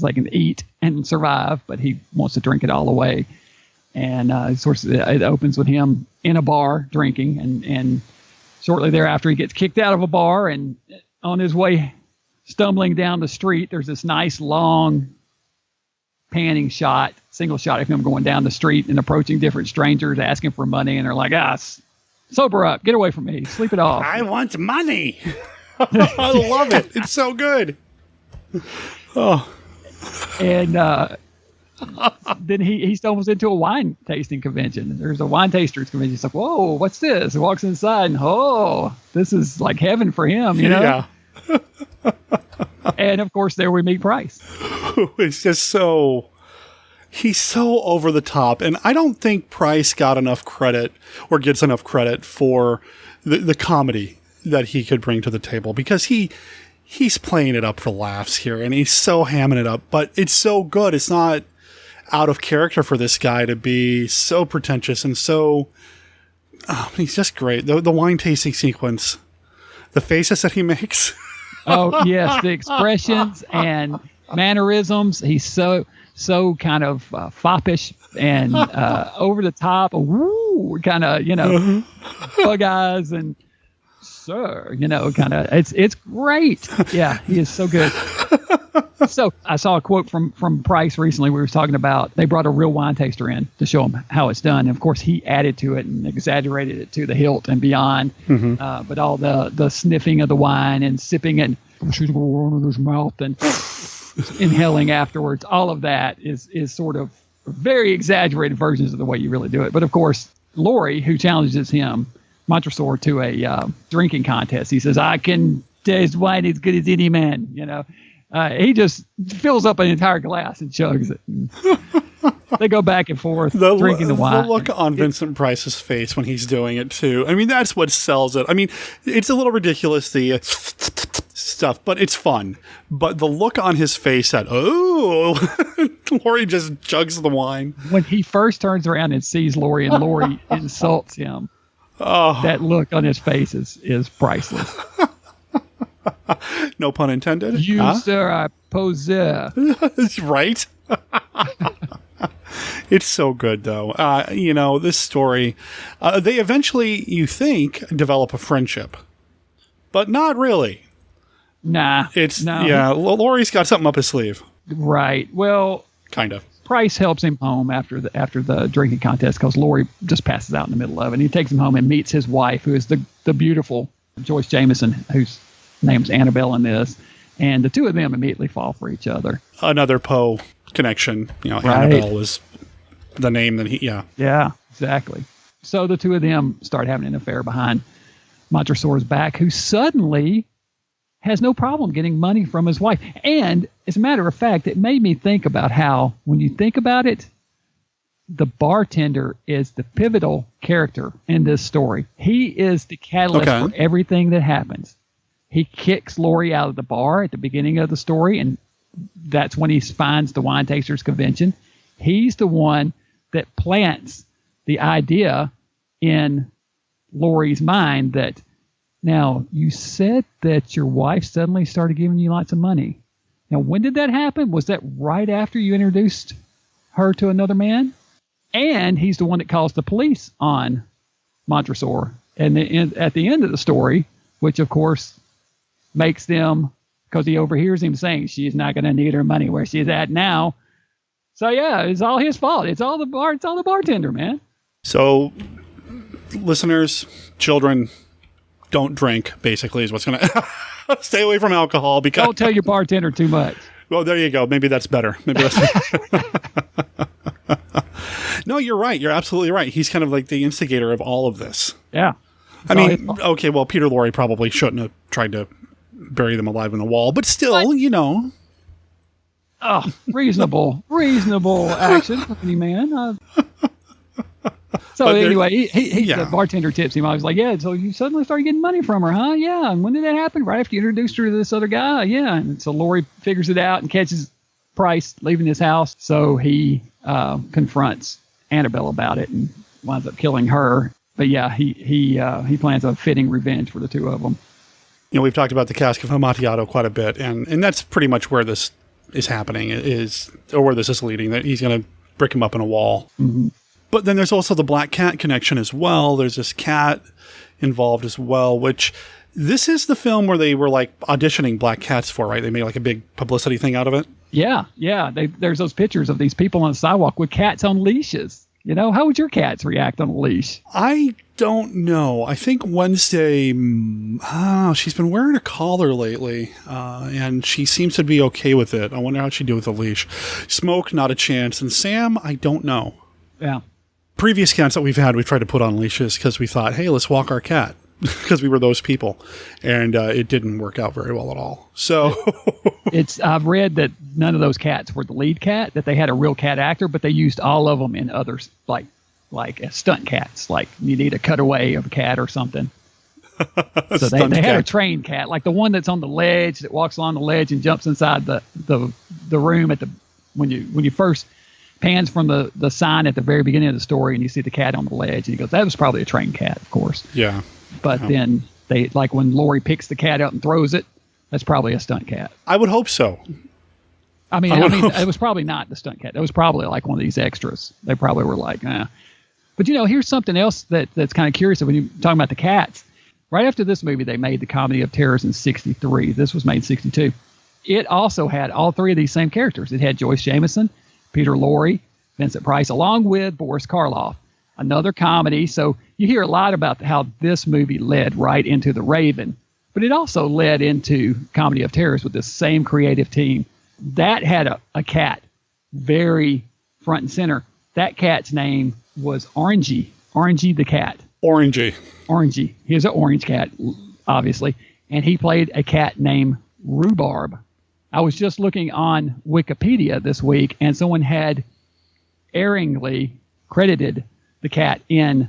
they can eat and survive, but he wants to drink it all away. And it opens with him in a bar drinking, and shortly thereafter he gets kicked out of a bar, and on his way stumbling down the street, there's this nice long panning single shot of him going down the street and approaching different strangers, asking for money, and they're like, sober up, get away from me, sleep it off. I want money. I love it. It's so good. Oh. And then he stumbles into a wine tasting convention. There's a wine tasters convention. He's like, whoa, what's this? He walks inside and, this is like heaven for him, Yeah. And of course, there we meet Price. It's just he's so over the top. And I don't think Price got enough credit or gets enough credit for the comedy that he could bring to the table, because he's playing it up for laughs here, and he's so hamming it up, but it's so good. It's not out of character for this guy to be so pretentious and so, he's just great. The wine tasting sequence, the faces that he makes. Oh yes. The expressions and mannerisms. He's so kind of foppish and over the top, kind of, bug eyes and sir, kind of, it's great. Yeah, he is so good. So I saw a quote from Price recently. We were talking about, they brought a real wine taster in to show him how it's done. And of course, he added to it and exaggerated it to the hilt and beyond. Mm-hmm. But all the sniffing of the wine and sipping it, shooting it into his mouth and inhaling afterwards, all of that is sort of very exaggerated versions of the way you really do it. But of course, Laurie, who challenges him, Montresor, to a drinking contest, he says, "I can taste wine as good as any man." He just fills up an entire glass and chugs it. They go back and forth drinking the wine. The look on Vincent Price's face when he's doing it too. I mean, that's what sells it. I mean, it's a little ridiculous, the stuff, but it's fun. But the look on his face that, Laurie just chugs the wine. When he first turns around and sees Laurie and Laurie insults him, that look on his face is priceless. No pun intended. You, sir, are poseur. Right? It's so good, though. This story, they eventually, you think, develop a friendship. But not really. Nah. Laurie's got something up his sleeve. Right. Well, kind of. Price helps him home after the drinking contest because Laurie just passes out in the middle of it. And he takes him home and meets his wife, who is the beautiful Joyce Jameson, whose name's Annabelle in this. And the two of them immediately fall for each other. Another Poe connection. Right. Annabelle was the name that Yeah, exactly. So the two of them start having an affair behind Montresor's back, who suddenly has no problem getting money from his wife. And as a matter of fact, it made me think about how, when you think about it, the bartender is the pivotal character in this story. He is the catalyst for everything that happens. He kicks Laurie out of the bar at the beginning of the story, and that's when he finds the Wine Tasters Convention. He's the one that plants the idea in Laurie's mind that, now, you said that your wife suddenly started giving you lots of money. Now, when did that happen? Was that right after you introduced her to another man? And he's the one that calls the police on Montresor. And at the end of the story, which, of course, makes them, because he overhears him saying she's not going to need her money where she's at now. So, yeah, it's all his fault. It's all the bartender, man. So, listeners, children, don't drink, basically, is what's going to stay away from alcohol. Because don't tell your bartender too much. Well, there you go. Maybe that's better. No, you're right. You're absolutely right. He's kind of like the instigator of all of this. Yeah. I mean, okay, well, Peter Lorre probably shouldn't have tried to bury them alive in the wall, but still, Oh, reasonable action, man. So anyway, the bartender tips him. I was like, yeah, so you suddenly started getting money from her, huh? Yeah. And when did that happen? Right after you introduced her to this other guy? Yeah. And so Laurie figures it out and catches Price leaving his house. So he confronts Annabelle about it and winds up killing her. But yeah, he plans a fitting revenge for the two of them. We've talked about the Cask of Amontillado quite a bit, and that's pretty much where this is happening, or where this is leading, that he's going to brick him up in a wall. Mm-hmm. But then there's also the Black Cat connection as well. There's this cat involved as well, which this is the film where they were like auditioning black cats for, right? They made like a big publicity thing out of it. Yeah. There's those pictures of these people on the sidewalk with cats on leashes. How would your cats react on a leash? I don't know. I think Wednesday, she's been wearing a collar lately, and she seems to be okay with it. I wonder how she'd do with a leash. Smoke, not a chance. And Sam, I don't know. Yeah. Previous cats that we've had, we've tried to put on leashes because we thought, hey, let's walk our cat, because we were those people. And it didn't work out very well at all. So I've read that none of those cats were the lead cat, that they had a real cat actor, but they used all of them in others, like stunt cats, like you need a cutaway of a cat or something. So they had a trained cat, like the one that's on the ledge, that walks along the ledge and jumps inside the room when you first pans from the sign at the very beginning of the story and you see the cat on the ledge, and he goes, that was probably a trained cat, of course. Yeah. But then they, like when Laurie picks the cat up and throws it, that's probably a stunt cat. I would hope so. I mean, it was probably not the stunt cat. It was probably like one of these extras. They probably were like, But here's something else that's kind of curious when you're talking about the cats. Right after this movie, they made the Comedy of Terrors in 1963. This was made in 1962. It also had all three of these same characters. It had Joyce Jameson, Peter Lorre, Vincent Price, along with Boris Karloff. Another comedy. So you hear a lot about how this movie led right into The Raven, but it also led into Comedy of Terrors with this same creative team. That had a cat very front and center. That cat's name was Orangey. Orangey the cat. Orangey. He's an orange cat, obviously. And he played a cat named Rhubarb. I was just looking on Wikipedia this week, and someone had erringly credited the cat in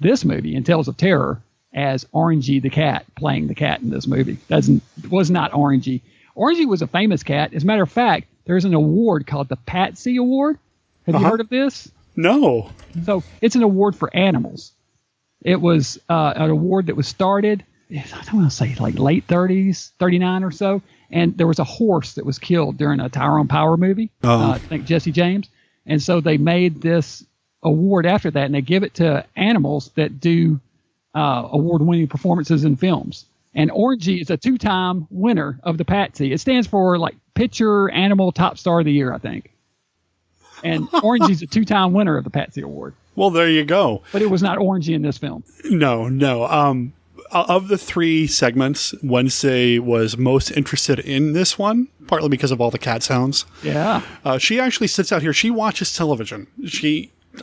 this movie, in Tales of Terror, as Orangey the cat, playing the cat in this movie. Was not Orangey. Orangey was a famous cat. As a matter of fact, there's an award called the Patsy Award. Have you heard of this? No. So it's an award for animals. It was an award that was started, I don't want to say like late 30s, 39 or so. And there was a horse that was killed during a Tyrone Power movie. I think Jesse James. And so they made this award after that, and they give it to animals that do award-winning performances in films. And Orangey is a 2-time winner of the Patsy. It stands for like Picture Animal Top Star of the Year, I think. And Orangey's a 2-time winner of the Patsy Award. Well, there you go. But it was not Orangey in this film. No. Of the 3 segments, Wednesday was most interested in this one, partly because of all the cat sounds. Yeah. She actually sits out here. She watches television.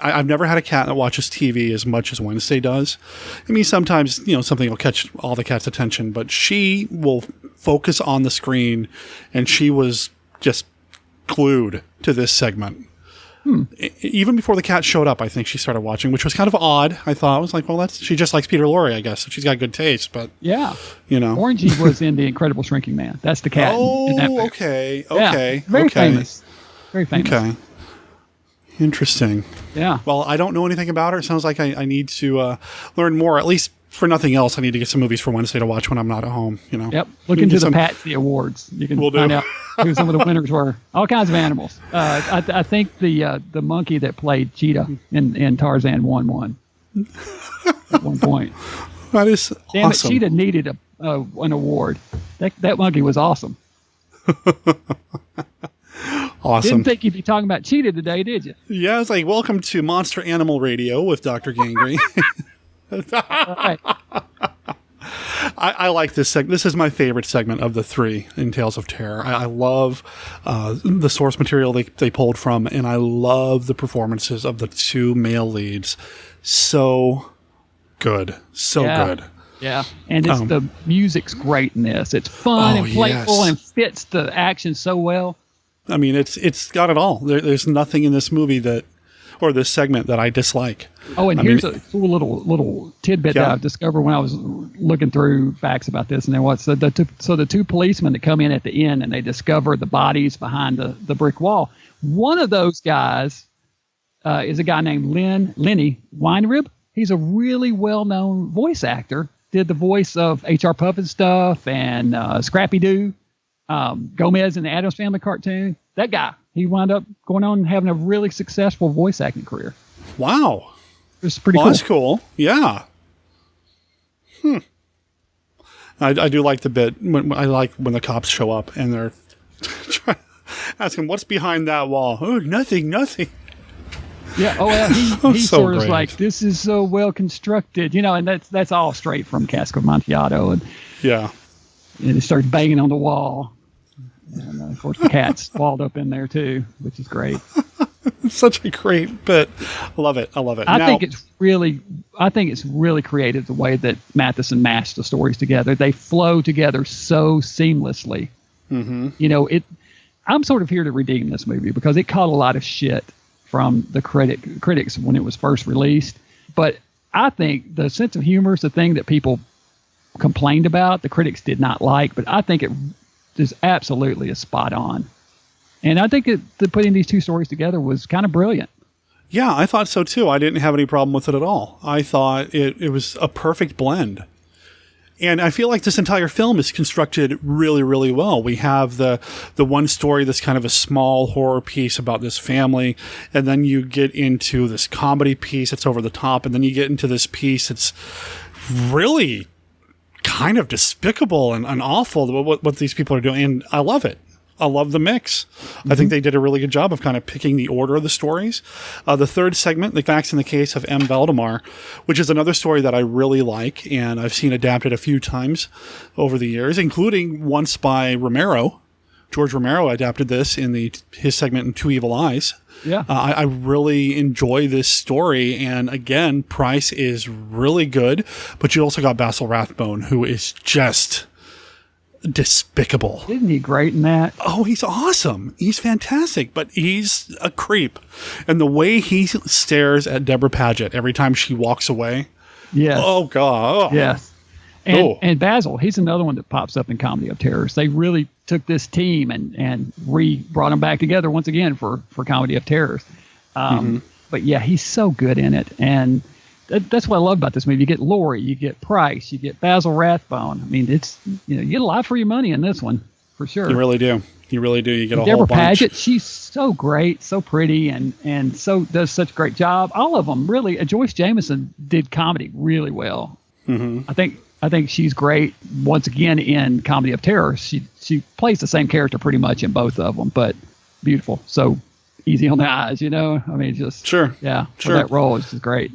I've never had a cat that watches TV as much as Wednesday does. I mean, sometimes, something will catch all the cat's attention, but she will focus on the screen, and she was just glued to this segment. Even before the cat showed up, I think she started watching, which was kind of odd. I thought, I was like, well, she just likes Peter Lorre, I guess. So she's got good taste, but yeah, Orangey was in The Incredible Shrinking Man. That's the cat. In that movie. Okay. Yeah, very famous. Very famous. Okay. Interesting. Yeah. Well, I don't know anything about her. It sounds like I need to learn more. At least for nothing else, I need to get some movies for Wednesday to watch when I'm not at home. Yep. Look into the Patsy Awards. You can find out who some of the winners were. All kinds of animals. I think the monkey that played Cheetah in Tarzan won at one point. That is Damn awesome. It, Cheetah needed an award. That monkey was awesome. Awesome. Didn't think you'd be talking about Cheetah today, did you? Yeah, it's like, welcome to Monster Animal Radio with Dr. Gangrene. Right. I like this segment. This is my favorite segment of the 3 in Tales of Terror. I love the source material they pulled from, and I love the performances of the 2 male leads. So good. Good. Yeah, and the music's great in this. It's fun and playful and fits the action so well. I mean, it's got it all. There's nothing in this movie or this segment that I dislike. Oh, and here's a cool little tidbit that I've discovered when I was looking through facts about this. And then so the 2 policemen that come in at the end and they discover the bodies behind the brick wall. One of those guys is a guy named Lenny Weinrib. He's a really well-known voice actor. Did the voice of H.R. Pufnstuf and Scrappy Doo. Gomez in the Addams Family cartoon. That guy, he wound up going on and having a really successful voice acting career. Wow. It's pretty cool. That's cool. Yeah. I do like the bit. I like when the cops show up and they're asking, what's behind that wall? Oh, nothing. Yeah. Oh, well, he so sort of like, this is so well constructed, and that's all straight from Cask of Amontillado. And yeah. And it starts banging on the wall. And of course, the cat's walled up in there too, which is great. It's such a great bit. I love it. I think it's really creative the way that Matheson mashed the stories together. They flow together so seamlessly. Mm-hmm. I'm sort of here to redeem this movie because it caught a lot of shit from the critics when it was first released. But I think the sense of humor is the thing that people complained about, the critics did not like, but I think it is absolutely a spot on. And I think putting these 2 stories together was kind of brilliant. Yeah, I thought so too. I didn't have any problem with it at all. I thought it was a perfect blend. And I feel like this entire film is constructed really, really well. We have the one story that's kind of a small horror piece about this family, and then you get into this comedy piece that's over the top, and then you get into this piece that's really kind of despicable and awful what these people are doing. And I love it. I love the mix. Mm-hmm. I think they did a really good job of kind of picking the order of the stories. The 3rd segment, The Facts in the Case of M. Valdemar, which is another story that I really like and I've seen adapted a few times over the years, including once by Romero, George Romero adapted this in his segment in Two Evil Eyes. Yeah. I really enjoy this story. And again, Price is really good, but you also got Basil Rathbone, who is just despicable. Isn't he great in that? Oh, he's awesome. He's fantastic, but he's a creep. And the way he stares at Deborah Paget every time she walks away. Yes. Oh, God. Oh. Yes. And Basil, he's another one that pops up in Comedy of Terrors. They really took this team and brought them back together once again for Comedy of Terrors. But yeah, he's so good in it. And that's what I love about this movie. You get Laurie, you get Price, you get Basil Rathbone. I mean, it's, you get a lot for your money in this one, for sure. You really do. You really do. You get a Deborah whole bunch. Paget, she's so great, so pretty, and so does such a great job. All of them, really. Joyce Jameson did comedy really well. I think she's great once again in Comedy of Terror. She plays the same character pretty much in both of them, but beautiful. So easy on the eyes, I mean, just for that role is just great.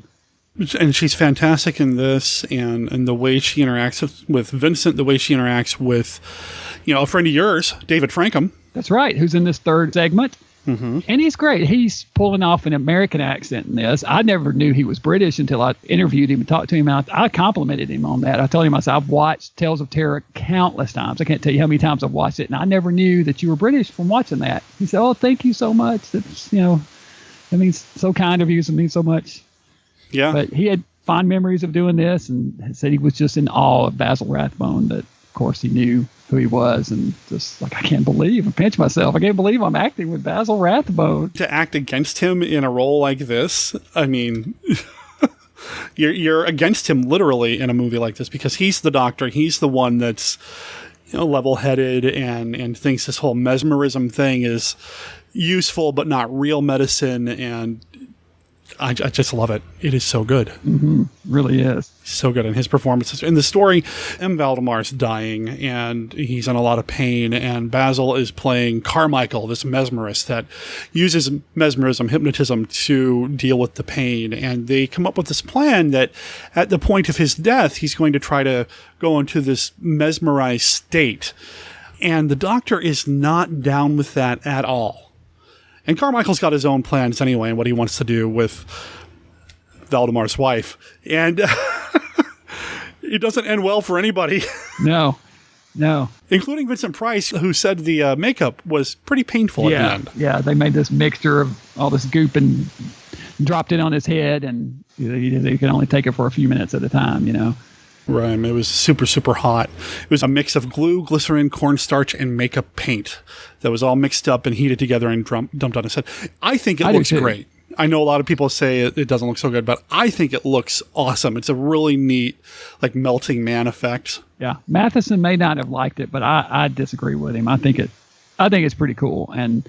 And she's fantastic in this, and the way she interacts with Vincent, the way she interacts with, a friend of yours, David Frankham. That's right, who's in this third segment. And he's great. He's pulling off an American accent in this. I never knew he was British until I interviewed him and talked to him. I complimented him on that. I told him, I said, I've watched Tales of Terror countless times. I can't tell you how many times I've watched it, and I never knew that you were British from watching that. He said, oh, thank you so much. That's, that means so kind of you. It means so much. Yeah. But he had fond memories of doing this and said he was just in awe of Basil Rathbone, that, of course, he knew who he was, and just like, I can't believe, I pinch myself, I can't believe I'm acting with Basil Rathbone. To act against him in a role like this, I mean, you're against him literally in a movie like this, because he's the doctor, he's the one that's level-headed and thinks this whole mesmerism thing is useful but not real medicine, and I just love it. It is so good. Really is. So good in his performances. In the story, M. Valdemar's dying, and he's in a lot of pain, and Basil is playing Carmichael, this mesmerist that uses mesmerism, hypnotism, to deal with the pain. And they come up with this plan that at the point of his death, he's going to try to go into this mesmerized state. And the doctor is not down with that at all. And Carmichael's got his own plans anyway, and what he wants to do with Valdemar's wife. And it doesn't end well for anybody. No. Including Vincent Price, who said the makeup was pretty painful at the end. Yeah, they made this mixture of all this goop and dropped it on his head, and he could only take it for a few minutes at a time, Right. It was super, super hot. It was a mix of glue, glycerin, cornstarch, and makeup paint that was all mixed up and heated together and dumped on his head. I think it looks great. I know a lot of people say it doesn't look so good, but I think it looks awesome. It's a really neat, melting man effect. Yeah. Matheson may not have liked it, but I disagree with him. I think it's pretty cool. And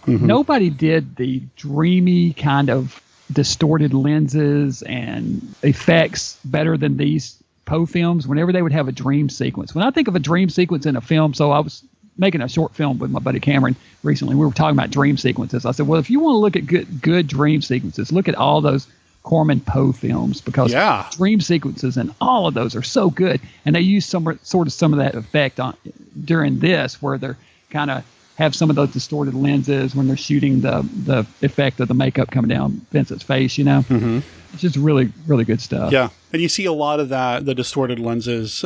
nobody did the dreamy kind of distorted lenses and effects better than these Poe films. Whenever they would have a dream sequence. When I think of a dream sequence in a film, so I was making a short film with my buddy Cameron recently. We were talking about dream sequences. I said, well, if you want to look at good dream sequences, look at all those Corman Poe films, because dream sequences and all of those are so good. And they use some of that effect during this, where they're kind of have some of those distorted lenses when they're shooting the effect of the makeup coming down Vincent's face, It's just really, really good stuff. Yeah. And you see a lot of the distorted lenses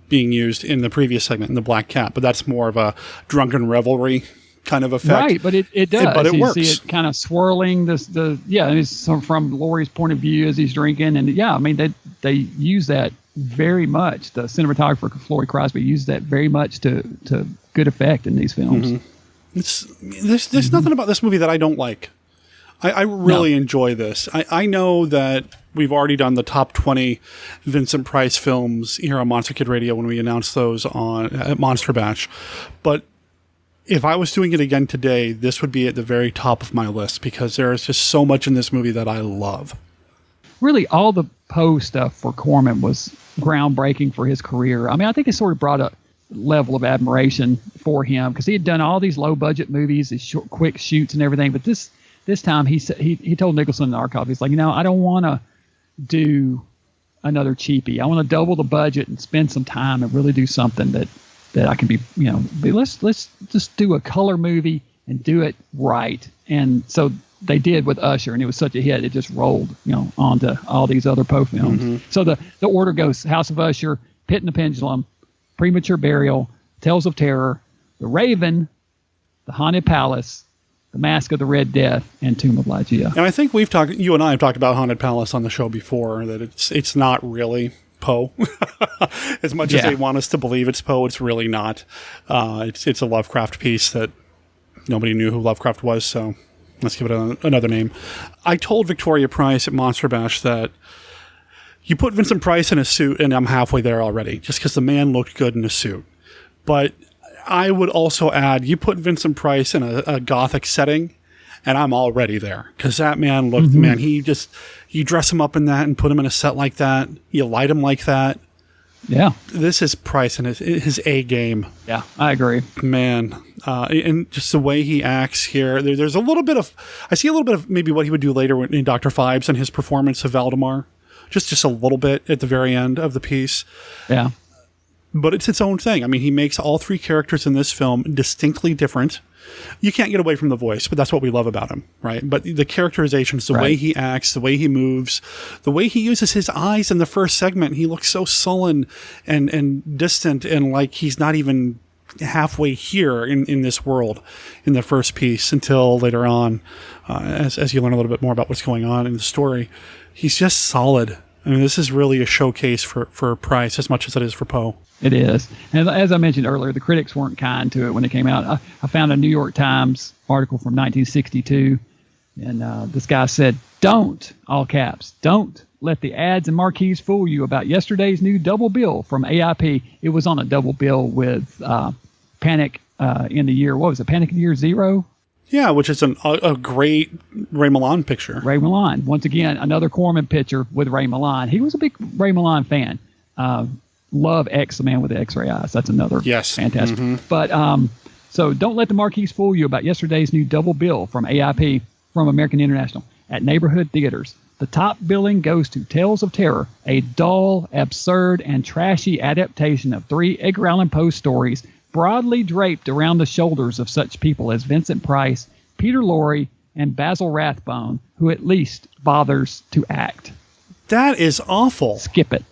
being used in the previous segment in the Black Cat, but that's more of a drunken revelry kind of effect. Right, but it does. But it works. You see it kind of swirling it's from Laurie's point of view as he's drinking. And I mean, they use that very much. The cinematographer, Flory Crosby, used that very much to good effect in these films. There's nothing about this movie that I don't like. I really enjoy this. I know that we've already done the top 20 Vincent Price films here on Monster Kid Radio when we announced those at Monster Bash. But if I was doing it again today, this would be at the very top of my list, because there is just so much in this movie that I love. Really, all the Poe stuff for Corman was groundbreaking for his career. I mean, I think it sort of brought a level of admiration for him, because he had done all these low-budget movies, these quick shoots and everything, but this time he told Nicholson in the archive, he's like, I don't want to do another cheapie. I want to double the budget and spend some time and really do something that that I can be, let's just do a color movie and do it right. And so they did with Usher, and it was such a hit. It just rolled, onto all these other Poe films. Mm-hmm. So the order goes: House of Usher, Pit and the Pendulum, Premature Burial, Tales of Terror, The Raven, The Haunted Palace, The Mask of the Red Death, and Tomb of Ligeia. And I think you and I have talked about Haunted Palace on the show before, that it's not really Poe. As much as they want us to believe it's Poe, it's really not. It's a Lovecraft piece that nobody knew who Lovecraft was, so let's give it another name. I told Victoria Price at Monster Bash that you put Vincent Price in a suit and I'm halfway there already, just because the man looked good in a suit. But I would also add, you put Vincent Price in a gothic setting and I'm already there, because that man looked, man, you dress him up in that and put him in a set like that, you light him like that. Yeah. This is Price and his A game. Yeah, I agree. Man. And just the way he acts here, there's a little bit of, I see a little bit of maybe what he would do later in Dr. Phibes and his performance of Valdemar. Just a little bit at the very end of the piece. Yeah. But it's its own thing. I mean, he makes all three characters in this film distinctly different. You can't get away from the voice, but that's what we love about him, right? But the characterizations, the way he acts, the way he moves, the way he uses his eyes in the first segment, he looks so sullen and distant and like he's not even halfway here in this world in the first piece until later on, as you learn a little bit more about what's going on in the story. He's just solid. I mean, this is really a showcase for Price as much as it is for Poe. It is. And as I mentioned earlier, the critics weren't kind to it when it came out. I found a New York Times article from 1962, and this guy said, "Don't," all caps, "don't let the ads and marquees fool you about yesterday's new double bill from AIP." It was on a double bill with Panic in the year, what was it, Panic in the Year Zero? Yeah, which is a great Ray Milland picture. Ray Milland. Once again, another Corman picture with Ray Milland. He was a big Ray Milland fan. Love X, the man with the X-ray eyes. That's another fantastic. Mm-hmm. But so don't let the marquees fool you about yesterday's new double bill from AIP from American International at neighborhood theaters. The top billing goes to Tales of Terror, a dull, absurd, and trashy adaptation of 3 Edgar Allan Poe stories broadly draped around the shoulders of such people as Vincent Price, Peter Lorre, and Basil Rathbone, who at least bothers to act. That is awful. Skip it.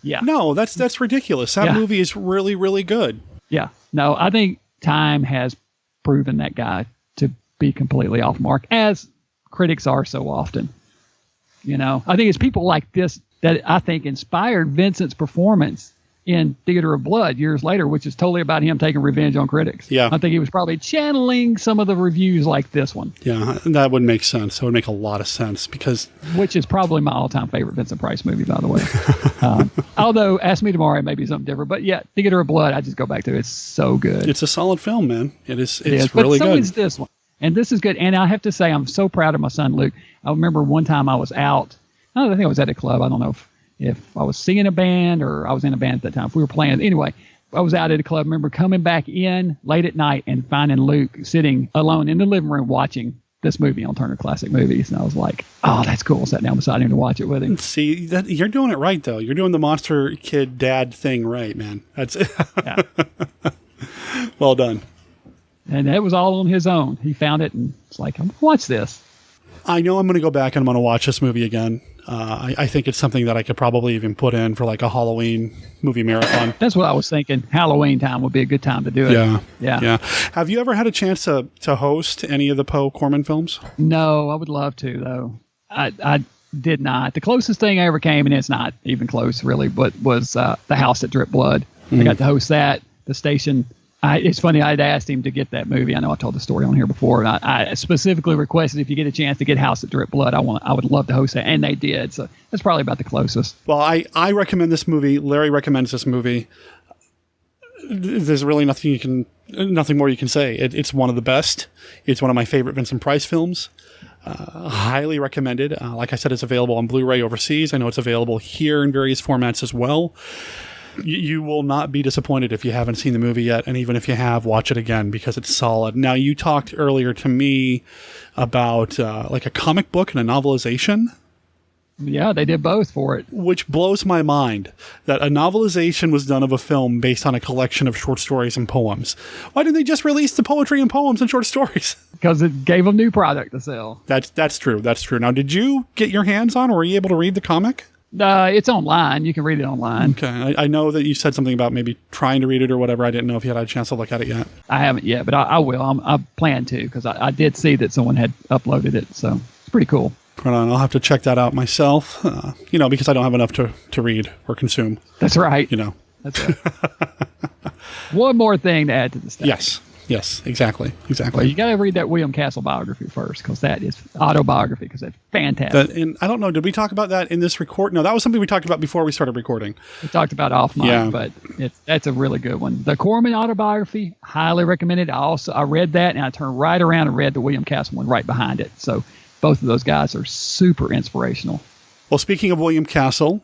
Yeah. No, that's ridiculous. That movie is really, really good. Yeah. No, I think time has proven that guy to be completely off mark, as critics are so often. I think it's people like this that I think inspired Vincent's performance in Theater of Blood years later, which is totally about him taking revenge on critics. Yeah. I think he was probably channeling some of the reviews like this one. Yeah, that would make sense. That would make a lot of sense because... Which is probably my all-time favorite Vincent Price movie, by the way. Although, Ask Me Tomorrow may be something different. But yeah, Theater of Blood, I just go back to it. It's so good. It's a solid film, man. It's really good. But so is this one. And this is good. And I have to say, I'm so proud of my son, Luke. I remember one time I was out. I think I was at a club. I don't know if I was singing a band or I was in a band at that time. If we were playing. Anyway, I was out at a club. I remember coming back in late at night and finding Luke sitting alone in the living room watching this movie on Turner Classic Movies. And I was like, oh, that's cool. Sat down beside him to watch it with him. See, you're doing it right, though. You're doing the Monster Kid dad thing right, man. That's well done. And that was all on his own. He found it and it's like, I'm going to watch this. I know I'm going to go back and I'm going to watch this movie again. I think it's something that I could probably even put in for like a Halloween movie marathon. That's what I was thinking. Halloween time would be a good time to do it. Yeah. Have you ever had a chance to host any of the Poe Corman films? No, I would love to, though. I did not. The closest thing I ever came, and it's not even close really, but was The House That Dripped Blood. I got to host that. The station... it's funny, I'd asked him to get that movie. I know I told the story on here before. And I specifically requested if you get a chance to get House That Dripped Blood, I would love to host that. And they did. So that's probably about the closest. Well, I recommend this movie. Larry recommends this movie. There's really nothing more you can say. It's one of the best. It's one of my favorite Vincent Price films. Highly recommended. Like I said, it's available on Blu-ray overseas. I know it's available here in various formats as well. You will not be disappointed if you haven't seen the movie yet, and even if you have, watch it again because it's solid. Now, you talked earlier to me about like a comic book and a novelization. Yeah, they did both for it. Which blows my mind that a novelization was done of a film based on a collection of short stories and poems. Why didn't they just release the poetry and poems and short stories? Because it gave them new product to sell. That's true. That's true. Now, did you get your hands on, or were you able to read the comic? It's online. You can read it online. Okay. I know that you said something about maybe trying to read it or whatever. I didn't know if you had a chance to look at it yet. I haven't yet, but I will. I plan to, because I did see that someone had uploaded it. So it's pretty cool. Right on. I'll have to check that out myself, because I don't have enough to read or consume. That's right. That's right. One more thing to add to the stack. Yes, exactly. Well, you got to read that William Castle biography first, because that is autobiography, because it's fantastic. And I don't know, did we talk about that in this record? No, that was something we talked about before we started recording. We talked about off mic, but that's a really good one. The Corman autobiography, highly recommended. I read that, and I turned right around and read the William Castle one right behind it. So both of those guys are super inspirational. Well, speaking of William Castle,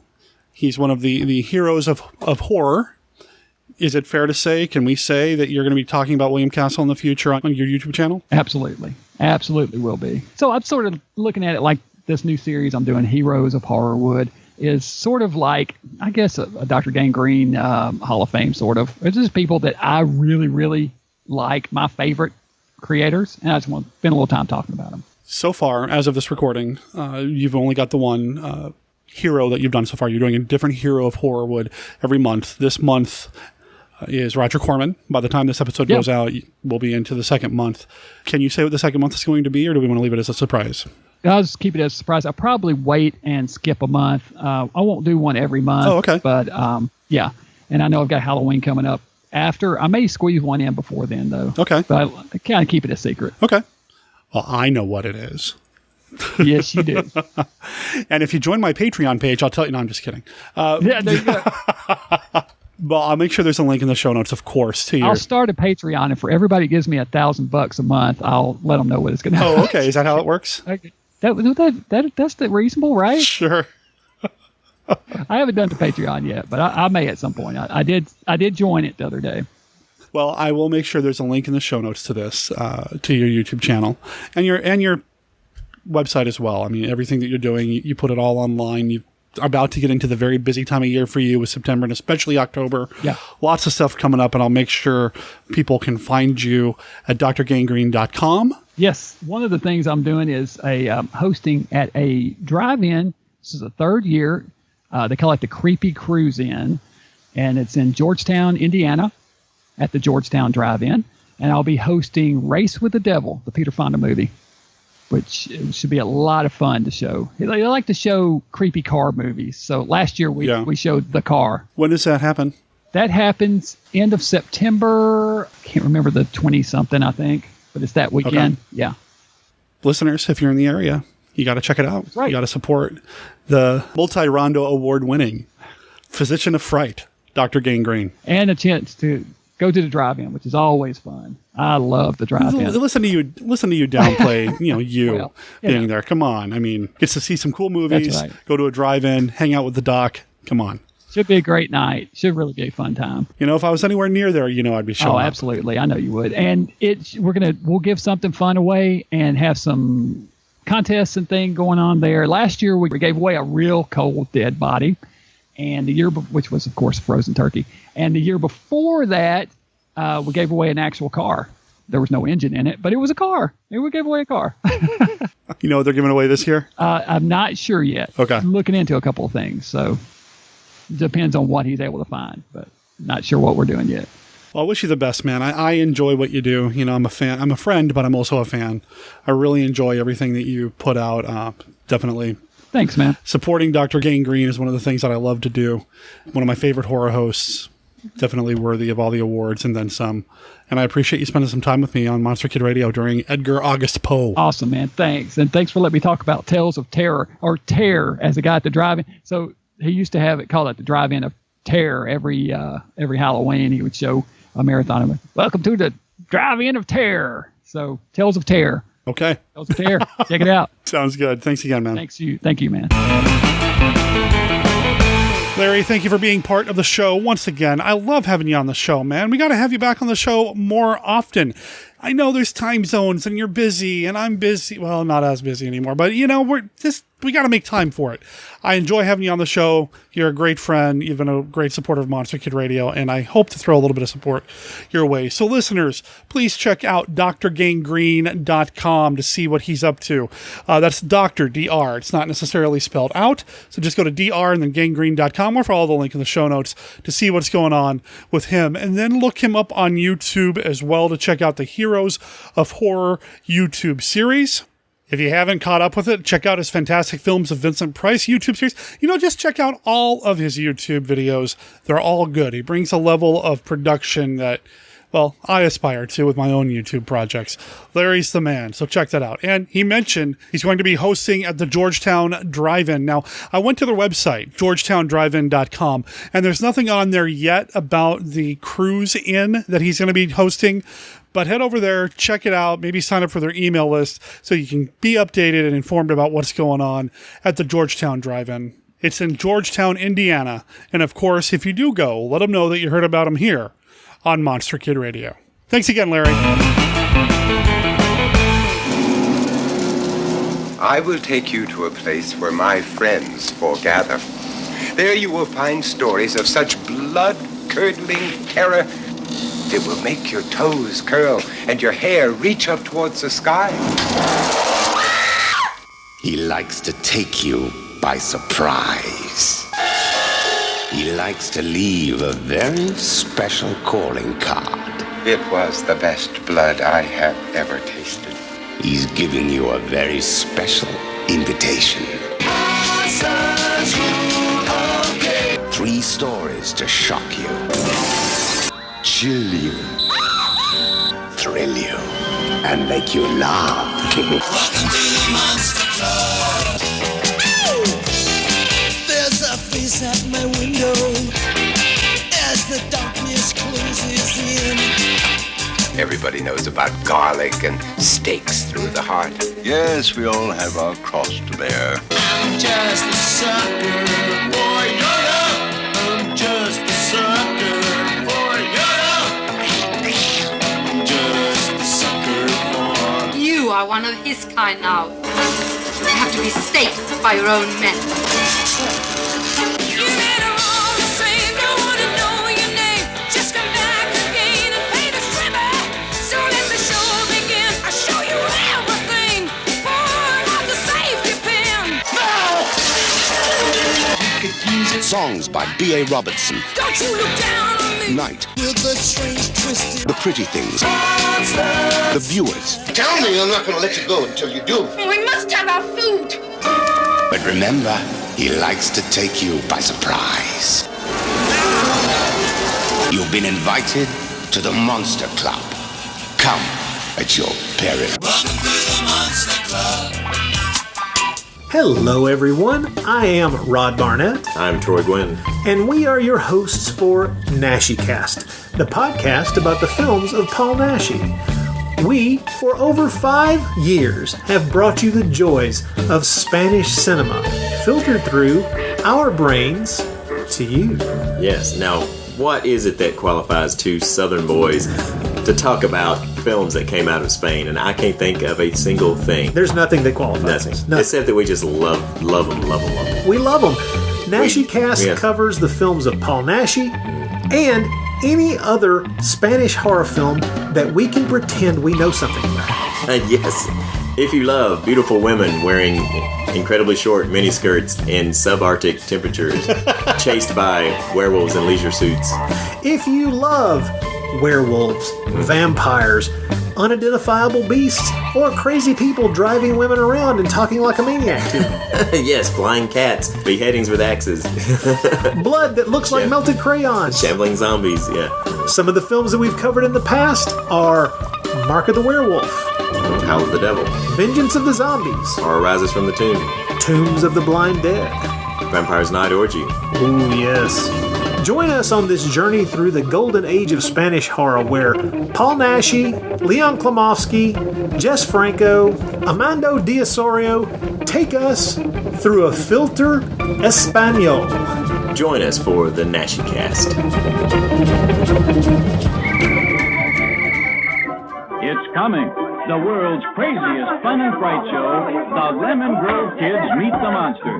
he's one of the heroes of horror. Is it fair to say, can we say that you're going to be talking about William Castle in the future on your YouTube channel? Absolutely. Absolutely will be. So I'm sort of looking at it like this new series I'm doing, Heroes of Horrorwood, is sort of like, I guess, a Dr. Gangrene Hall of Fame, sort of. It's just people that I really, really like, my favorite creators, and I just want to spend a little time talking about them. So far, as of this recording, you've only got the one hero that you've done so far. You're doing a different hero of Horrorwood every month. This month is Roger Corman. By the time this episode goes out, we'll be into the second month. Can you say what the second month is going to be, or do we want to leave it as a surprise? I'll just keep it as a surprise. I'll probably wait and skip a month. I won't do one every month. Oh, okay. But, yeah. And I know I've got Halloween coming up after. I may squeeze one in before then, though. Okay. But I kind of keep it a secret. Okay. Well, I know what it is. Yes, you do. And if you join my Patreon page, I'll tell you. No, I'm just kidding. Yeah, there you go. Well, I'll make sure there's a link in the show notes, of course. I'll start a Patreon, and for everybody that gives me $1,000 a month, I'll let them know what it's going to. Oh, okay. Is that how it works? That's reasonable, right? Sure. I haven't done the Patreon yet, but I may at some point. I did join it the other day. Well, I will make sure there's a link in the show notes to this, to your YouTube channel and your website as well. I mean, everything that you're doing, you put it all online. You're about to get into the very busy time of year for you with September and especially October. Yeah. Lots of stuff coming up, and I'll make sure people can find you at drgangrene.com. Yes. One of the things I'm doing is hosting at a drive-in. This is the third year. They call it the Creepy Cruise In, and it's in Georgetown, Indiana, at the Georgetown Drive-In. And I'll be hosting Race with the Devil, the Peter Fonda movie, which should be a lot of fun to show. They like to show creepy car movies. So last year we showed The Car. When does that happen? That happens end of September. I can't remember the 20-something, I think. But it's that weekend. Okay. Yeah. Listeners, if you're in the area, you got to check it out. Right. You got to support the multi-Rondo award-winning Physician of Fright, Dr. Gangrene. And a chance to go to the drive-in, which is always fun. I love the drive-in. Listen to you downplay, being there. Come on. I mean, gets to see some cool movies, That's right. Go to a drive-in, hang out with the doc. Come on. Should be a great night. Should really be a fun time. If I was anywhere near there, I'd be showing up. Oh, absolutely. I know you would. And we'll give something fun away and have some contests and things going on there. Last year, we gave away a real cold dead body. And the year, which was, of course, frozen turkey. And the year before that, we gave away an actual car. There was no engine in it, but it was a car. We gave away a car. You know what they're giving away this year? I'm not sure yet. Okay. I'm looking into a couple of things. So depends on what he's able to find, but not sure what we're doing yet. Well, I wish you the best, man. I enjoy what you do. I'm a fan. I'm a friend, but I'm also a fan. I really enjoy everything that you put out. Definitely. Thanks, man. Supporting Dr. Gangrene is one of the things that I love to do. One of my favorite horror hosts. Definitely worthy of all the awards and then some. And I appreciate you spending some time with me on Monster Kid Radio during Edgar August Poe. Awesome, man. Thanks. And thanks for letting me talk about Tales of Terror, or Terror, as a guy at the drive-in. So he used to have it called at the drive-in of Terror every Halloween. He would show a marathon of, welcome to the drive-in of Terror. So Tales of Terror. Okay. Tales of Terror. Check it out. Sounds good. Thanks again, man. Thank you, man. Larry, thank you for being part of the show once again. I love having you on the show, man. We got to have you back on the show more often. I know there's time zones and you're busy and I'm busy. Well, not as busy anymore, but we got to make time for it. I enjoy having you on the show. You're a great friend. You've been a great supporter of Monster Kid Radio, and I hope to throw a little bit of support your way. So listeners, please check out drgangrene.com to see what he's up to. That's Dr. DR. It's not necessarily spelled out. So just go to DR and then gangrene.com, or follow the link in the show notes to see what's going on with him. And then look him up on YouTube as well to check out the Heroes of Horror YouTube series. If you haven't caught up with it, check out his Fantastic Films of Vincent Price YouTube series. Just check out all of his YouTube videos. They're all good. He brings a level of production that, well, I aspire to with my own YouTube projects. Larry's the man, so check that out. And he mentioned he's going to be hosting at the Georgetown Drive-In. Now, I went to their website, georgetowndrivein.com, and there's nothing on there yet about the cruise in that he's going to be hosting. But head over there, check it out, maybe sign up for their email list so you can be updated and informed about what's going on at the Georgetown Drive-In. It's in Georgetown, Indiana. And of course, if you do go, let them know that you heard about them here on Monster Kid Radio. Thanks again, Larry. I will take you to a place where my friends foregather. There you will find stories of such blood-curdling terror it will make your toes curl and your hair reach up towards the sky. He likes to take you by surprise. He likes to leave a very special calling card. It was the best blood I have ever tasted. He's giving you a very special invitation. 3 stories to shock you, chill you, thrill you, and make you laugh. Welcome to the Monster Club. There's a face at my window as the darkness closes in. Everybody knows about garlic and stakes through the heart. Yes, we all have our cross to bear. I'm just a sucker for your love. I'm just a sucker for your love. I'm just a sucker for... You are one of his kind now. You have to be staked by your own men. You made them all the same. Don't want to know your name. Just come back again and pay the stripper. So let the show begin. I'll show you everything. Pull out the safety pin. Songs by B.A. Robertson. Don't you look down on me. Night. With the strange twisted. The Pretty Things. The Viewers. Tell me I'm not going to let you go until you do. We must have our food. But remember, he likes to take you by surprise. You've been invited to the Monster Club. Come at your peril. Welcome to the Monster Club. Hello, everyone. I am Rod Barnett. I'm Troy Gwynn. And we are your hosts for NashiCast, the podcast about the films of Paul Nashi. We, for over 5 years, have brought you the joys of Spanish cinema, filtered through our brains to you. Yes. Now, what is it that qualifies 2 Southern boys to talk about films that came out of Spain? And I can't think of a single thing. There's nothing that qualifies. Nothing. Except that we just love them. We love them. NashiCast covers the films of Paul Nashi and any other Spanish horror film that we can pretend we know something about. Yes. If you love beautiful women wearing incredibly short miniskirts in subarctic temperatures, chased by werewolves in leisure suits. If you love werewolves, vampires, unidentifiable beasts, or crazy people driving women around and talking like a maniac to them. Yes, flying cats, beheadings with axes. Blood that looks like melted crayons. Shambling zombies, yeah. Some of the films that we've covered in the past are Mark of the Werewolf, Howl of the Devil, Vengeance of the Zombies, Horror Rises from the Tomb, Tombs of the Blind Dead, Vampire's Night Orgy. Ooh, yes. Join us on this journey through the golden age of Spanish horror where Paul Nashi, Leon Klimovsky, Jess Franco, Amando D'Osorio take us through a filter Espanol. Join us for the NashiCast. It It's coming. The world's craziest fun and fright show, the Lemon Grove Kids Meet the Monster.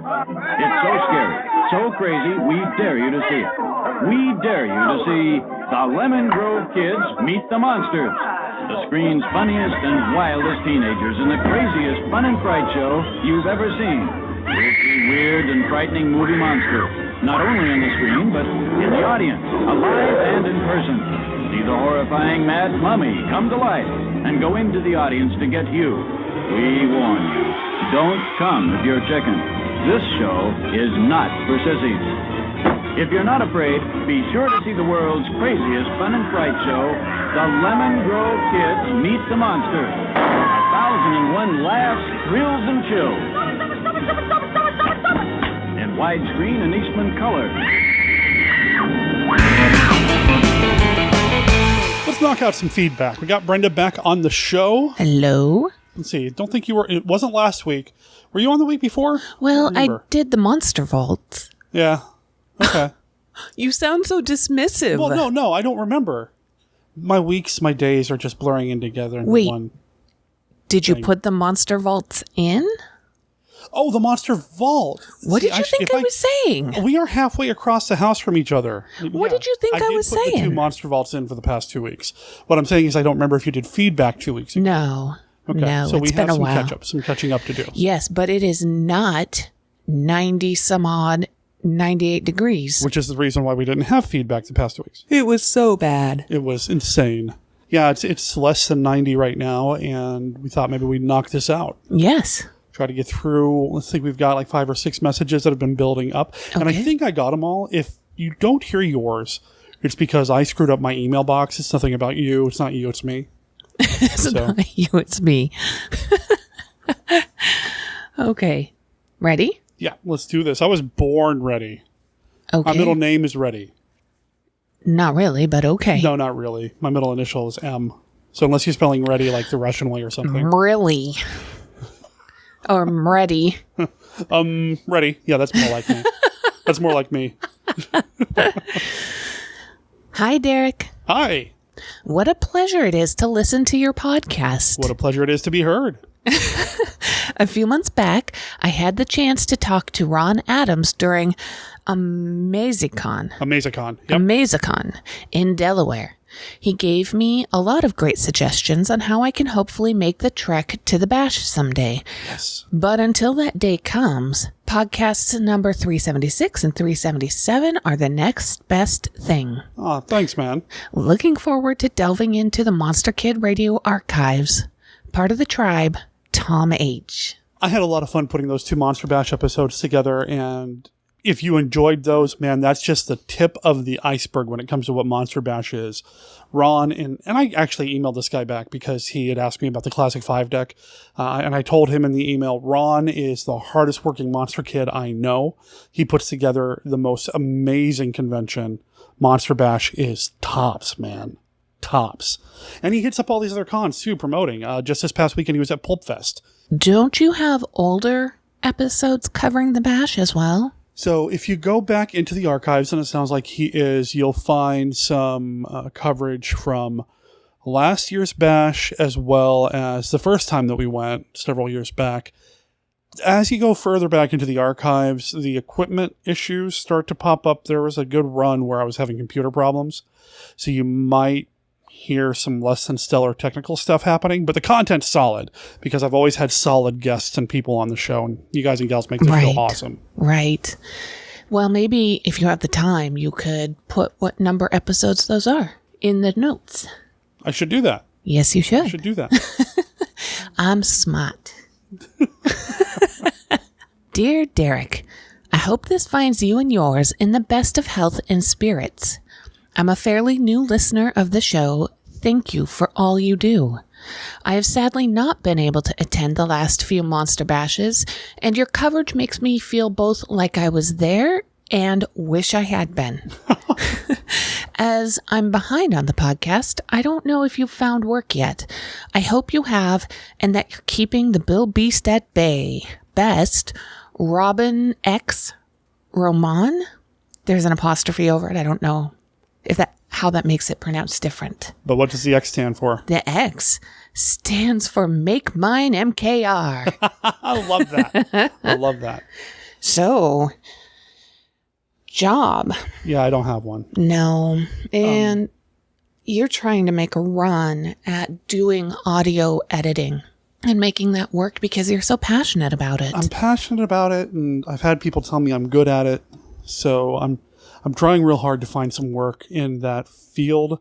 It's so scary, so crazy, we dare you to see it. We dare you to see the Lemon Grove Kids Meet the Monsters. The screen's funniest and wildest teenagers in the craziest fun and fright show you've ever seen. We'll see weird and frightening movie monsters, not only on the screen, but in the audience, alive and in person. See the horrifying Mad Mummy come to life and go into the audience to get you. We warn you, don't come if you're chicken. This show is not for sissies. If you're not afraid, be sure to see the world's craziest fun and fright show, the Lemon Grove Kids Meet the Monster. 1,001 laughs, thrills, and chills. In widescreen and Eastman color. Let's knock out some feedback. We got Brenda back on the show. Hello. Let's see. Don't think you were. It wasn't last week. Were you on the week before? Well, I did the Monster Vault. Yeah. Okay. You sound so dismissive. Well, no, I don't remember. My weeks, my days are just blurring in together. Wait. One Did you thing. put the Monster Vaults in? Oh, the Monster Vault. What did you think I was saying? We are halfway across the house from each other. What did you think I was did put the 2 saying? Monster Vaults in for the past 2 weeks. What I'm saying is I don't remember if you did feedback 2 weeks ago. No. Okay. No, so we it's have been a some while. some catching up to do. Yes, but it is not 90 some odd 98 degrees. Which is the reason why we didn't have feedback the past 2 weeks. It was so bad. It was insane. Yeah, it's less than 90 right now, and we thought maybe we'd knock this out. Yes. Try to get through. Let's think we've got like 5 or 6 messages that have been building up. Okay. And I think I got them all. If you don't hear yours, it's because I screwed up my email box. It's nothing about you. It's not you, it's me. It's not you, it's me. Okay. Ready? Yeah, let's do this. I was born ready. Okay. My middle name is Ready. Not really, but okay. No, not really. My middle initial is M. So unless you're spelling ready like the Russian way or something. Really? Or ready. Ready. Yeah, that's more like me. That's more like me. Hi, Derek. Hi. What a pleasure it is to listen to your podcast. What a pleasure it is to be heard. A few months back, I had the chance to talk to Ron Adams during Amazicon. Yep. Amazicon in Delaware. He gave me a lot of great suggestions on how I can hopefully make the trek to the Bash someday. Yes. But until that day comes, podcasts number 376 and 377 are the next best thing. Oh, thanks, man. Looking forward to delving into the Monster Kid Radio archives. Part of the tribe, Tom H. I had a lot of fun putting those 2 Monster Bash episodes together, and if you enjoyed those, man, that's just the tip of the iceberg when it comes to what Monster Bash is. Ron, and I actually emailed this guy back because he had asked me about the Classic 5 deck, and I told him in the email, Ron is the hardest working Monster Kid I know. He puts together the most amazing convention. Monster Bash is tops, man. Tops. And he hits up all these other cons too, promoting. Just this past weekend, he was at Pulp Fest. Don't you have older episodes covering the Bash as well? So if you go back into the archives, and it sounds like he is, you'll find some coverage from last year's Bash as well as the first time that we went several years back. As you go further back into the archives, the equipment issues start to pop up. There was a good run where I was having computer problems. So you might hear some less than stellar technical stuff happening, but the content's solid because I've always had solid guests and people on the show, and you guys and gals make this show awesome. Right. Well, maybe if you have the time, you could put what number episodes those are in the notes. I should do that. Yes, you should. I should do that. I'm smart. Dear Derek, I hope this finds you and yours in the best of health and spirits. I'm a fairly new listener of the show. Thank you for all you do. I have sadly not been able to attend the last few Monster Bashes, and your coverage makes me feel both like I was there and wish I had been. As I'm behind on the podcast, I don't know if you've found work yet. I hope you have, and that you're keeping the Bill Beast at bay. Best, Robin X. Roman? There's an apostrophe over it. I don't know if that... how that makes it pronounced different. But what does the X stand for? The X stands for Make Mine MKR. I love that. I love that. So, job. Yeah, I don't have one. No. And you're trying to make a run at doing audio editing and making that work because you're so passionate about it. I'm passionate about it, and I've had people tell me I'm good at it. So I'm trying real hard to find some work in that field.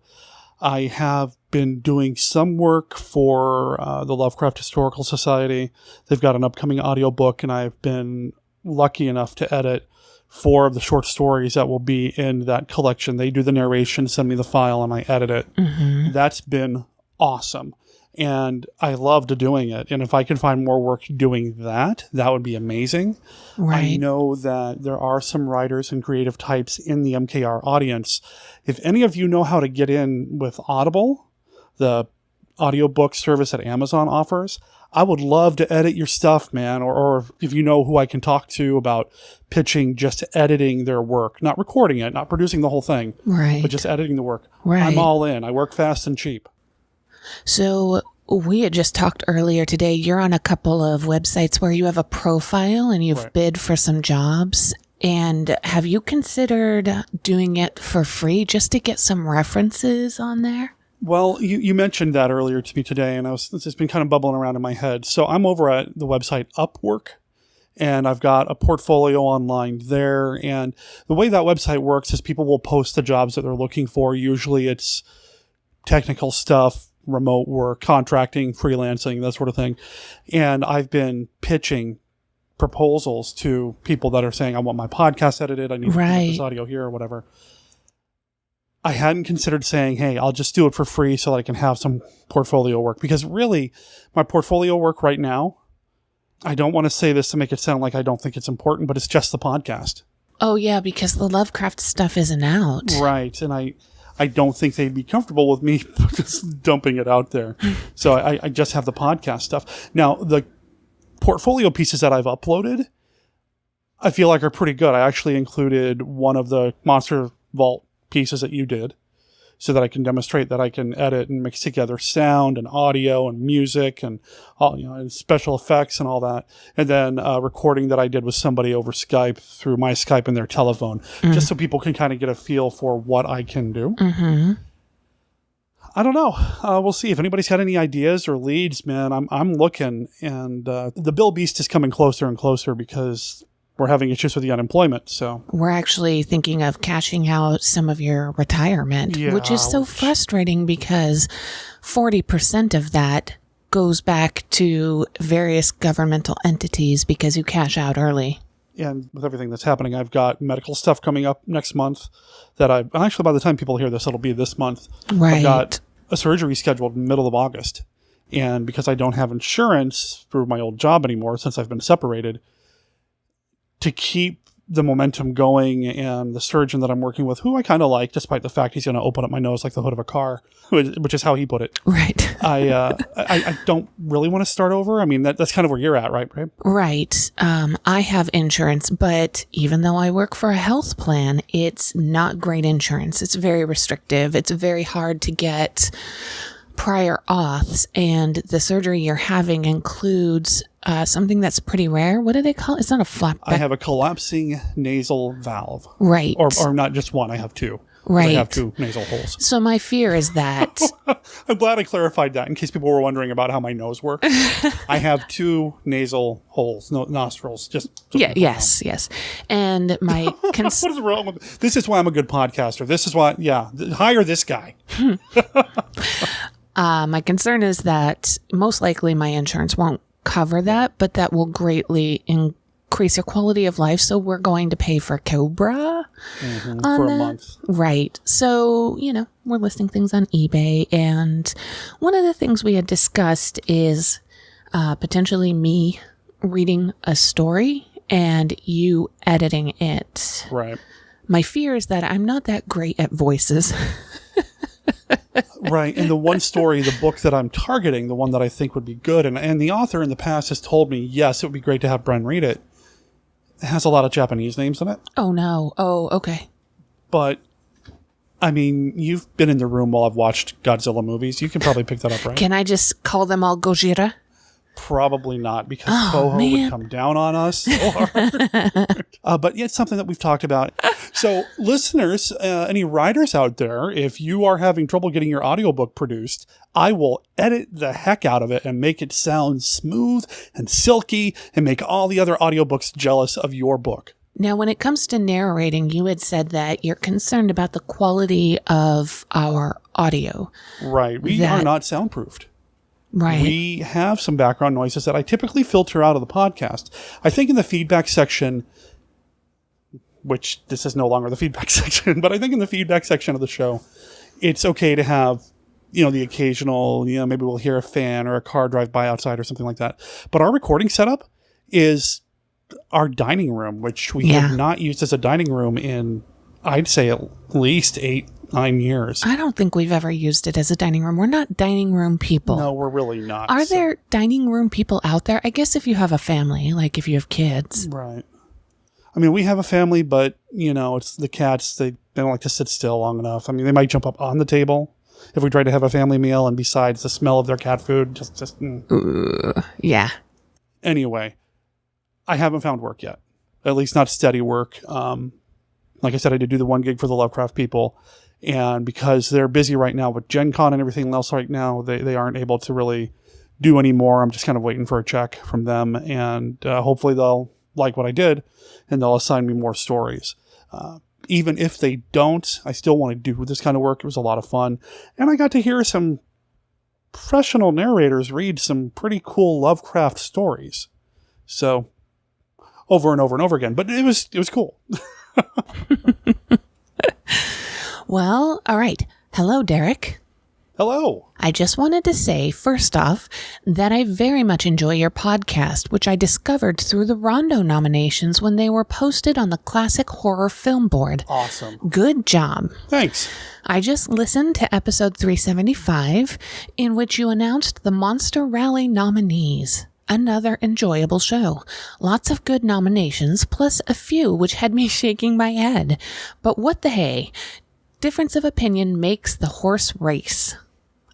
I have been doing some work for the Lovecraft Historical Society. They've got an upcoming audiobook, and I've been lucky enough to edit 4 of the short stories that will be in that collection. They do the narration, send me the file, and I edit it. Mm-hmm. That's been awesome. And I loved doing it. And if I can find more work doing that, that would be amazing. Right. I know that there are some writers and creative types in the MKR audience. If any of you know how to get in with Audible, the audiobook service that Amazon offers, I would love to edit your stuff, man. Or if you know who I can talk to about pitching just editing their work, not recording it, not producing the whole thing, right, but just editing the work. Right. I'm all in. I work fast and cheap. So we had just talked earlier today. You're on a couple of websites where you have a profile and you've bid for some jobs. And have you considered doing it for free just to get some references on there? Well, you mentioned that earlier to me today, and it's just been kind of bubbling around in my head. So I'm over at the website Upwork, and I've got a portfolio online there. And the way that website works is people will post the jobs that they're looking for. Usually it's technical stuff, remote work, contracting, freelancing, that sort of thing. And I've been pitching proposals to people that are saying, I want my podcast edited, I need to put this audio here or whatever. I hadn't considered saying, hey, I'll just do it for free so that I can have some portfolio work. Because really, my portfolio work right now, I don't want to say this to make it sound like I don't think it's important, but it's just the podcast. Oh, yeah, because the Lovecraft stuff isn't out. Right, and I don't think they'd be comfortable with me just dumping it out there. So I just have the podcast stuff. Now, the portfolio pieces that I've uploaded, I feel like are pretty good. I actually included one of the Monster Vault pieces that you did so that I can demonstrate that I can edit and mix together sound and audio and music and all, and special effects and all that. And then a recording that I did with somebody over Skype through my Skype and their telephone, just so people can kind of get a feel for what I can do. Mm-hmm. I don't know. We'll see. If anybody's had any ideas or leads, man, I'm looking. And the Bill Beast is coming closer and closer because we're having issues with the unemployment. So we're actually thinking of cashing out some of your retirement, which is so frustrating because 40% of that goes back to various governmental entities because you cash out early. And with everything that's happening, I've got medical stuff coming up next month that actually, by the time people hear this, it'll be this month. Right. I've got a surgery scheduled in the middle of August. And because I don't have insurance through my old job anymore since I've been separated, to keep the momentum going, and the surgeon that I'm working with, who I kind of like, despite the fact he's going to open up my nose like the hood of a car, which is how he put it. Right. I don't really want to start over. I mean, that's kind of where you're at, right, babe? Right. I have insurance, but even though I work for a health plan, it's not great insurance. It's very restrictive. It's very hard to get prior auths, and the surgery you're having includes something that's pretty rare. What do they call it? It's not a flap. I have a collapsing nasal valve. Right. Or not just one. I have two. Right. I have 2 nasal holes. So my fear is that... I'm glad I clarified that in case people were wondering about how my nose works. I have 2 nasal holes, nostrils. Yes. And my... What is wrong with this? Is why I'm a good podcaster. This is why, hire this guy. My concern is that most likely my insurance won't cover that, but that will greatly increase your quality of life. So we're going to pay for Cobra for a month. Right. So, we're listing things on eBay. And one of the things we had discussed is potentially me reading a story and you editing it. Right. My fear is that I'm not that great at voices. Right. And the one story, the book that I'm targeting, the one that I think would be good, and the author in the past has told me, yes, it would be great to have Bren read it. It has a lot of Japanese names in it. Oh, no. Oh, okay. But I mean, you've been in the room while I've watched Godzilla movies. You can probably pick that up, right? Can I just call them all Gojira? Probably not, because Toho would come down on us so hard. But yeah, it's something that we've talked about. So listeners, any writers out there, if you are having trouble getting your audiobook produced, I will edit the heck out of it and make it sound smooth and silky and make all the other audiobooks jealous of your book. Now, when it comes to narrating, you had said that you're concerned about the quality of our audio. Right. We are not soundproofed. Right. We have some background noises that I typically filter out of the podcast. I think in the feedback section, which this is no longer the feedback section, but I think in the feedback section of the show, it's okay to have, the occasional, maybe we'll hear a fan or a car drive by outside or something like that. But our recording setup is our dining room, which we have not used as a dining room in, I'd say, at least 8-9 years. I don't think we've ever used it as a dining room. We're not dining room people. No, we're really not. Are there dining room people out there? I guess if you have a family, like if you have kids. Right. I mean, we have a family, but, it's the cats. They don't like to sit still long enough. I mean, they might jump up on the table if we try to have a family meal, and besides the smell of their cat food, yeah. Anyway, I haven't found work yet. At least not steady work. Like I said, I did do the 1 gig for the Lovecraft people. And because they're busy right now with Gen Con and everything else right now, they aren't able to really do any more. I'm just kind of waiting for a check from them. And hopefully they'll like what I did and they'll assign me more stories. Even if they don't, I still want to do this kind of work. It was a lot of fun. And I got to hear some professional narrators read some pretty cool Lovecraft stories. So over and over and over again. But it was cool. Well, all right. Hello, Derek. Hello. I just wanted to say, first off, that I very much enjoy your podcast, which I discovered through the Rondo nominations when they were posted on the Classic Horror Film Board. Awesome. Good job. Thanks. I just listened to episode 375, in which you announced the Monster Rally nominees. Another enjoyable show. Lots of good nominations, plus a few which had me shaking my head. But what the hey? Difference of opinion makes the horse race.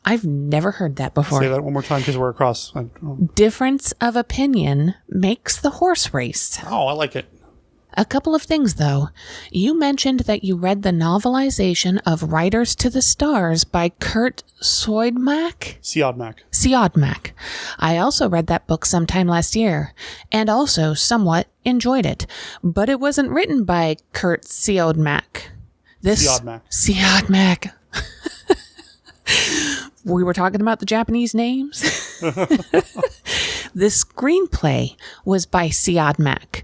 I've never heard that before. Say that one more time because we're across. Difference of opinion makes the horse race. Oh, I like it. A couple of things, though. You mentioned that you read the novelization of Riders to the Stars by Kurt Siodmak? Siodmak. I also read that book sometime last year, and also somewhat enjoyed it. But it wasn't written by Kurt Siodmak. Siodmak. We were talking about the Japanese names. The screenplay was by Siodmak.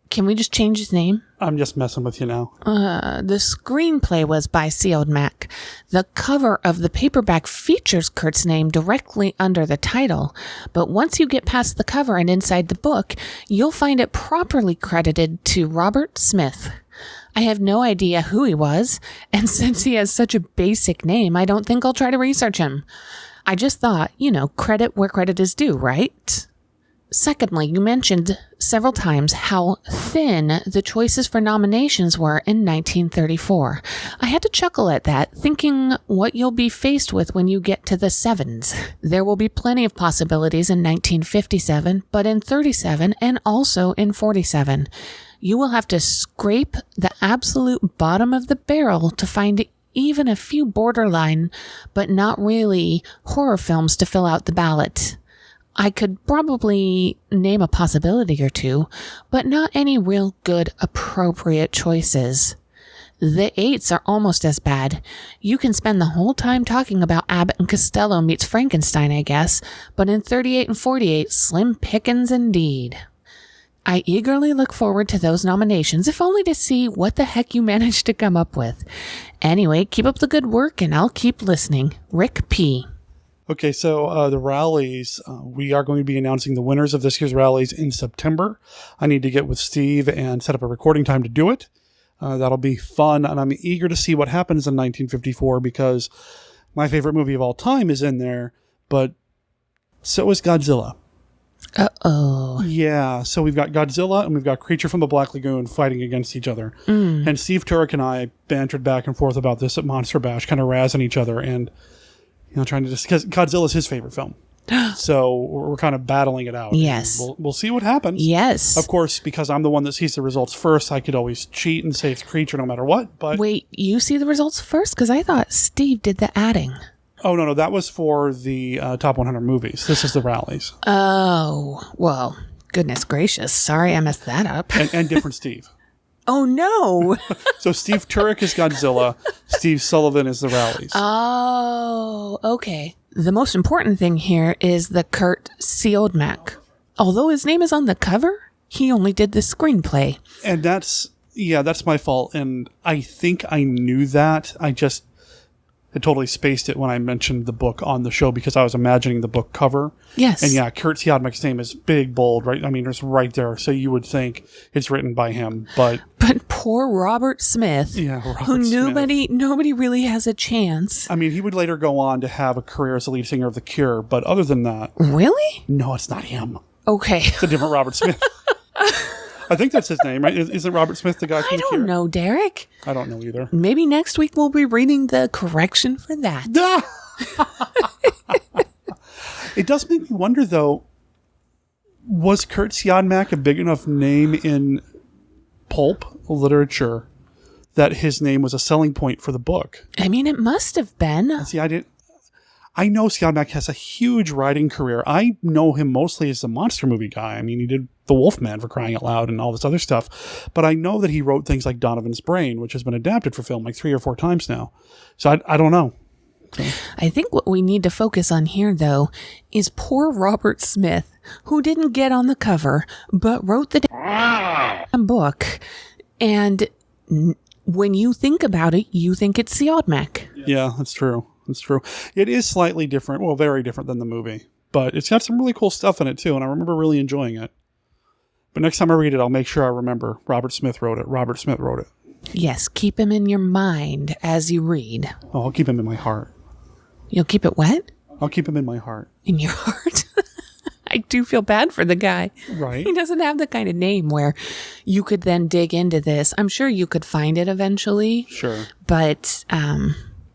Can we just change his name? I'm just messing with you now. The screenplay was by Siodmak. The cover of the paperback features Kurt's name directly under the title, but once you get past the cover and inside the book, you'll find it properly credited to Robert Smith. I have no idea who he was, and since he has such a basic name, I don't think I'll try to research him. I just thought, credit where credit is due, right? Secondly, you mentioned several times how thin the choices for nominations were in 1934. I had to chuckle at that, thinking what you'll be faced with when you get to the sevens. There will be plenty of possibilities in 1957, but in 37 and also in 47. You will have to scrape the absolute bottom of the barrel to find even a few borderline, but not really, horror films to fill out the ballot. I could probably name a possibility or two, but not any real good, appropriate choices. The 8s are almost as bad. You can spend the whole time talking about Abbott and Costello meets Frankenstein, I guess, but in 38 and 48, slim pickings indeed. I eagerly look forward to those nominations, if only to see what the heck you managed to come up with. Anyway, keep up the good work, and I'll keep listening. Rick P. Okay, so the rallies, we are going to be announcing the winners of this year's rallies in September. I need to get with Steve and set up a recording time to do it. That'll be fun, and I'm eager to see what happens in 1954 because my favorite movie of all time is in there, but so is Godzilla. Uh-oh. Yeah, so we've got Godzilla and we've got Creature from the Black Lagoon fighting against each other. And Steve Turek and I bantered back and forth about this at Monster Bash, kind of razzing each other and, trying to discuss. Godzilla's his favorite film. So we're kind of battling it out. Yes. We'll see what happens. Yes. Of course, because I'm the one that sees the results first, I could always cheat and say it's Creature no matter what. But wait, you see the results first? Because I thought Steve did the adding. Oh, no, that was for the top 100 movies. This is the rallies. Oh, well, goodness gracious. Sorry I messed that up. And different Steve. Oh, no. So Steve Turek is Godzilla. Steve Sullivan is the rallies. Oh, okay. The most important thing here is the Kurt Siodmak. Although his name is on the cover, he only did the screenplay. And that's my fault. And I think I knew that. I totally spaced it when I mentioned the book on the show because I was imagining the book cover. Yes. And yeah, Kurt Siodmak's name is big, bold, right? I mean, it's right there. So you would think it's written by him, but poor Robert Smith, who nobody really has a chance. I mean, he would later go on to have a career as the lead singer of The Cure, but other than that... Really? No, it's not him. Okay. It's a different Robert Smith. I think that's his name, right? Isn't Robert Smith the guy from The Cure? I don't know, Derek. I don't know either. Maybe next week we'll be reading the correction for that. It does make me wonder, though, was Kurt Siodmak a big enough name in pulp literature that his name was a selling point for the book? I mean, it must have been. See, I know Siodmak has a huge writing career. I know him mostly as the monster movie guy. I mean, he did The Wolfman, for crying out loud, and all this other stuff. But I know that he wrote things like Donovan's Brain, which has been adapted for film like 3 or 4 times now. So I don't know. Okay. I think what we need to focus on here, though, is poor Robert Smith, who didn't get on the cover, but wrote the damn book. And when you think about it, you think it's Siodmak. Yeah, that's true. That's true. It is slightly different, well, very different than the movie. But it's got some really cool stuff in it, too, and I remember really enjoying it. But next time I read it, I'll make sure I remember Robert Smith wrote it. Robert Smith wrote it. Yes, keep him in your mind as you read. Oh, I'll keep him in my heart. You'll keep it what? I'll keep him in my heart. In your heart? I do feel bad for the guy. Right. He doesn't have the kind of name where you could then dig into this. I'm sure you could find it eventually. Sure. But,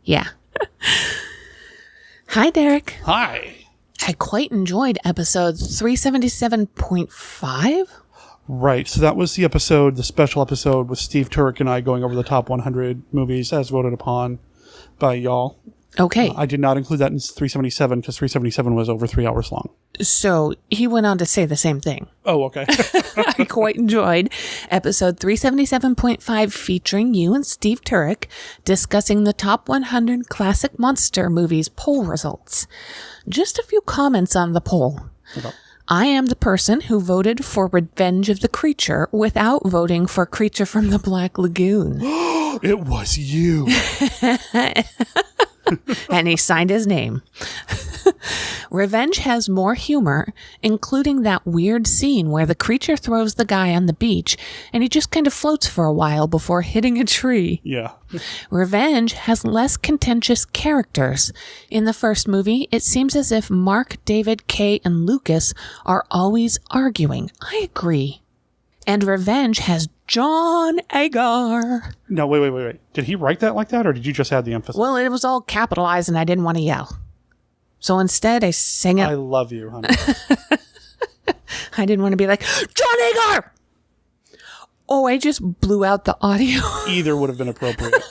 yeah. Hi, Derek. Hi. I quite enjoyed episode 377.5. Right. So that was the special episode with Steve Turek and I going over the top 100 movies as voted upon by y'all. Okay. I did not include that in 377 because 377 was over 3 hours long. So he went on to say the same thing. Oh, okay. I quite enjoyed episode 377.5 featuring you and Steve Turek discussing the top 100 classic monster movies poll results. Just a few comments on the poll. Okay. I am the person who voted for Revenge of the Creature without voting for Creature from the Black Lagoon. It was you. And he signed his name. Revenge has more humor, including that weird scene where the creature throws the guy on the beach and he just kind of floats for a while before hitting a tree. Yeah. Revenge has less contentious characters. In the first movie, it seems as if Mark, David, Kay, and Lucas are always arguing. I agree. And Revenge has John Agar. No, wait. Did he write that like that, or did you just add the emphasis? Well, it was all capitalized, and I didn't want to yell. So instead, I sang it. I love you, honey. I didn't want to be like, John Agar! Oh, I just blew out the audio. Either would have been appropriate.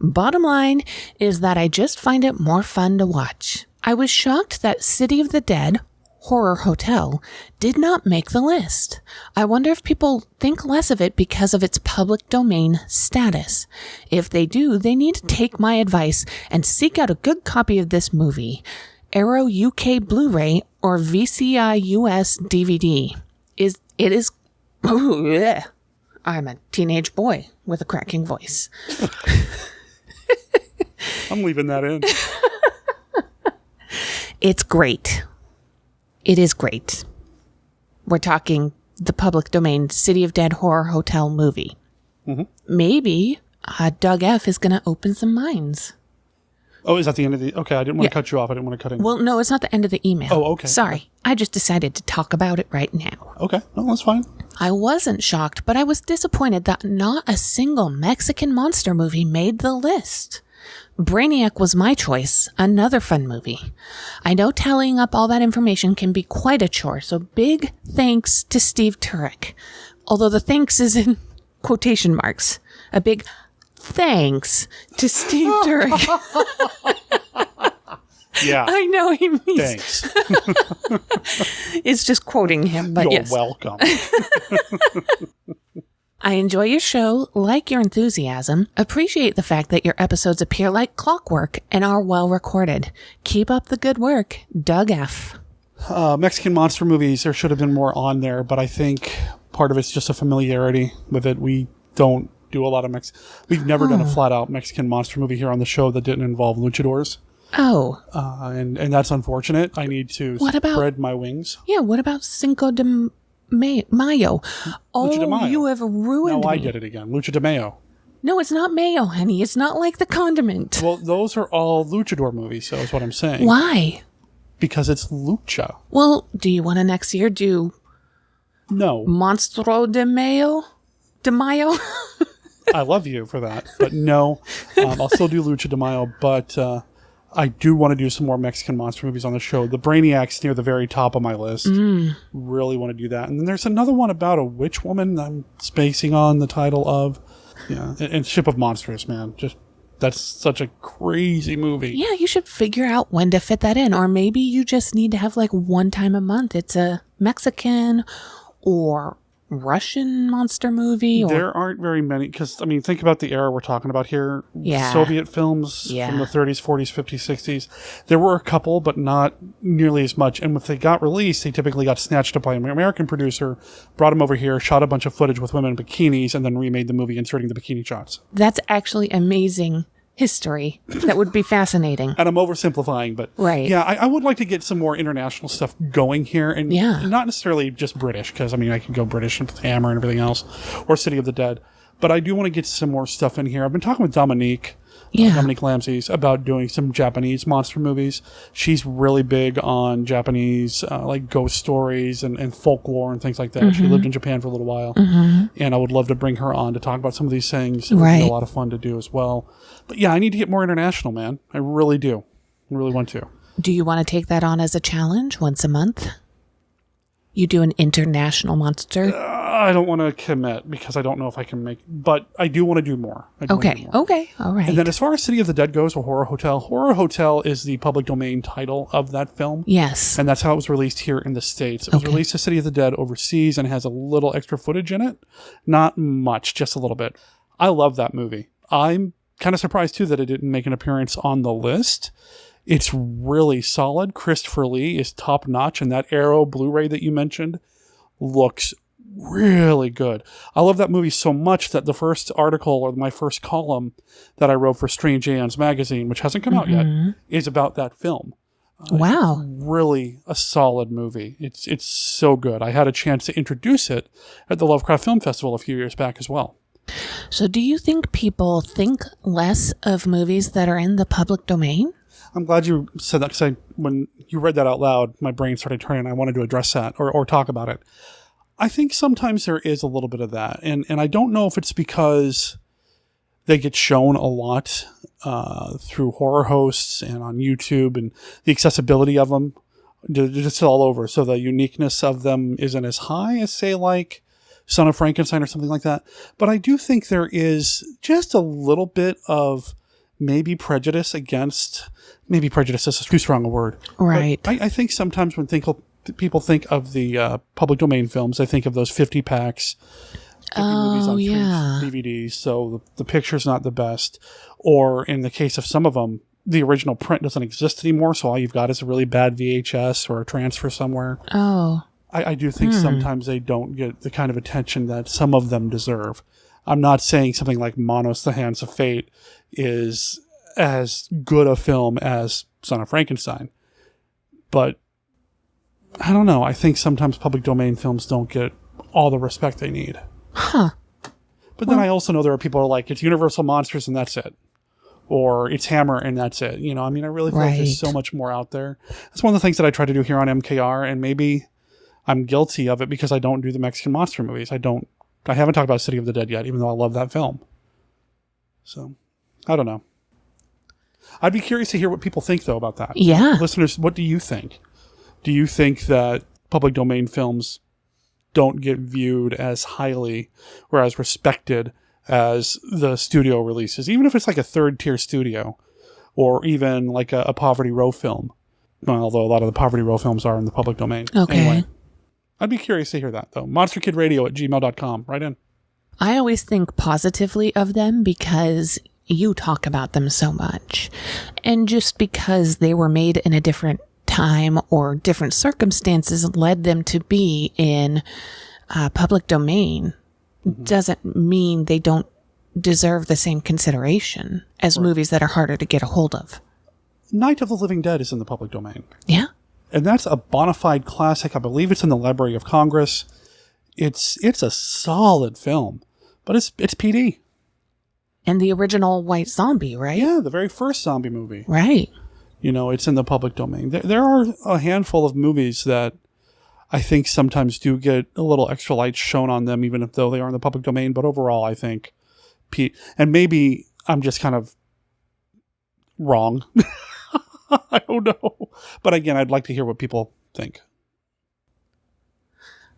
Bottom line is that I just find it more fun to watch. I was shocked that City of the Dead, Horror Hotel, did not make the list. I wonder if people think less of it because of its public domain status. If they do, they need to take my advice and seek out a good copy of this movie. Arrow UK Blu-ray or VCI US DVD. Oh, yeah. I'm a teenage boy with a cracking voice. I'm leaving that in. It's great. It is great. We're talking the public domain City of Dead Horror Hotel movie. Mm-hmm. Maybe Doug F. is going to open some minds. Oh, is that the end of the... Okay, I didn't want to cut you off. I didn't want to cut in. Well, no, it's not the end of the email. Oh, okay. Sorry. I just decided to talk about it right now. Okay. No, that's fine. I wasn't shocked, but I was disappointed that not a single Mexican monster movie made the list. Brainiac was my choice, another fun movie. I know tallying up all that information can be quite a chore, so big thanks to Steve Turek. Although the thanks is in quotation marks. A big thanks to Steve Turek. Yeah. I know he means... Thanks. It's just quoting him, but You're yes. welcome. I enjoy your show, like your enthusiasm, appreciate the fact that your episodes appear like clockwork and are well recorded. Keep up the good work. Doug F. Mexican monster movies, there should have been more on there, but I think part of it's just a familiarity with it. We don't do a lot of We've never done a flat-out Mexican monster movie here on the show that didn't involve luchadors. Oh. And that's unfortunate. I need to spread my wings. Yeah, what about Cinco de Mayo? Oh, Lucha de Mayo. You have ruined No, I me. did it again. Lucha de Mayo. No, it's not mayo, honey. It's not like the condiment. Well, those are all luchador movies, so is what I'm saying. Why? Because it's lucha. Well, do you want to next year do... No. Monstro de Mayo? De Mayo? I love you for that, but no. I'll still do Lucha de Mayo, but I do want to do some more Mexican monster movies on the show. The Brainiac's near the very top of my list. Really want to do that. And then there's another one about a witch woman I'm spacing on the title of. Yeah, and Ship of Monsters, man. Just that's such a crazy movie. Yeah, you should figure out when to fit that in. Or maybe you just need to have like one time a month. It's a Mexican or Russian monster movie. Or... There aren't very many, because, I mean, think about the era we're talking about here. Yeah. Soviet films from the 30s, 40s, 50s, 60s. There were a couple, but not nearly as much. And if they got released, they typically got snatched up by an American producer, brought them over here, shot a bunch of footage with women in bikinis, and then remade the movie inserting the bikini shots. That's actually amazing history. That would be fascinating. And I'm oversimplifying, but right. Yeah, I would like to get some more international stuff going here, and not necessarily just British, because I mean I could go British with Hammer and everything else, or City of the Dead, but I do want to get some more stuff in here. I've been talking with Dominique Lamses about doing some Japanese monster movies. She's really big on Japanese like ghost stories and folklore and things like that. She lived in Japan for a little while, and I would love to bring her on to talk about some of these things. It would be a lot of fun to do as well. But yeah, I need to get more international, man. I really do. I really want to. Do you want to take that on as a challenge once a month? You do an international monster? I don't want to commit because I don't know if I can make, but I do want to do more. Okay, all right. And then as far as City of the Dead goes, or Horror Hotel is the public domain title of that film. Yes. And that's how it was released here in the States. It was released to City of the Dead overseas and has a little extra footage in it. Not much, just a little bit. I love that movie. I'm kind of surprised too that it didn't make an appearance on the list. It's really solid. Christopher Lee is top notch, and that Arrow Blu-ray that you mentioned looks really good. I love that movie so much that the first article, or my first column that I wrote for Strange Aeons magazine, which hasn't come out yet, is about that film. Wow. It's really a solid movie. It's so good. I had a chance to introduce it at the Lovecraft Film Festival a few years back as well. So do you think people think less of movies that are in the public domain? I'm glad you said that, because when you read that out loud, my brain started turning. I wanted to address that or talk about it. I think sometimes there is a little bit of that. And I don't know if it's because they get shown a lot through horror hosts and on YouTube, and the accessibility of them, they're just all over. So the uniqueness of them isn't as high as, say, like Son of Frankenstein or something like that. But I do think there is just a little bit of maybe prejudice against, maybe prejudice is too strong a word. Right. But I think sometimes when people think of the public domain films, they think of those 50 packs, 50 movies on 3 DVDs, so the picture's not the best. Or in the case of some of them, the original print doesn't exist anymore, so all you've got is a really bad VHS or a transfer somewhere. Oh. I do think sometimes they don't get the kind of attention that some of them deserve. I'm not saying something like Manos, The Hands of Fate is as good a film as Son of Frankenstein. But I don't know. I think sometimes public domain films don't get all the respect they need. Huh. But then I also know there are people who are like, it's Universal Monsters and that's it. or it's Hammer and that's it. You know, I mean, I really feel like there's so much more out there. That's one of the things that I try to do here on MKR, and maybe I'm guilty of it because I don't do the Mexican monster movies. I haven't talked about City of the Dead yet, even though I love that film. So, I don't know. I'd be curious to hear what people think, though, about that. Yeah. Listeners, what do you think? Do you think that public domain films don't get viewed as highly or as respected as the studio releases, even if it's like a third-tier studio or even like a Poverty Row film? Well, although a lot of the Poverty Row films are in the public domain. Okay. Anyway, I'd be curious to hear that, though. monsterkidradio@gmail.com. Right in. I always think positively of them because you talk about them so much. And just because they were made in a different time or different circumstances led them to be in public domain doesn't mean they don't deserve the same consideration as movies that are harder to get a hold of. Night of the Living Dead is in the public domain. Yeah. And that's a bona fide classic. I believe it's in the Library of Congress. It's a solid film, but it's PD. And the original White Zombie, right? Yeah, the very first zombie movie. Right. You know, it's in the public domain. There are a handful of movies that I think sometimes do get a little extra light shown on them, even though they are in the public domain. But overall, I think, and maybe I'm just kind of wrong. I don't know. But again, I'd like to hear what people think.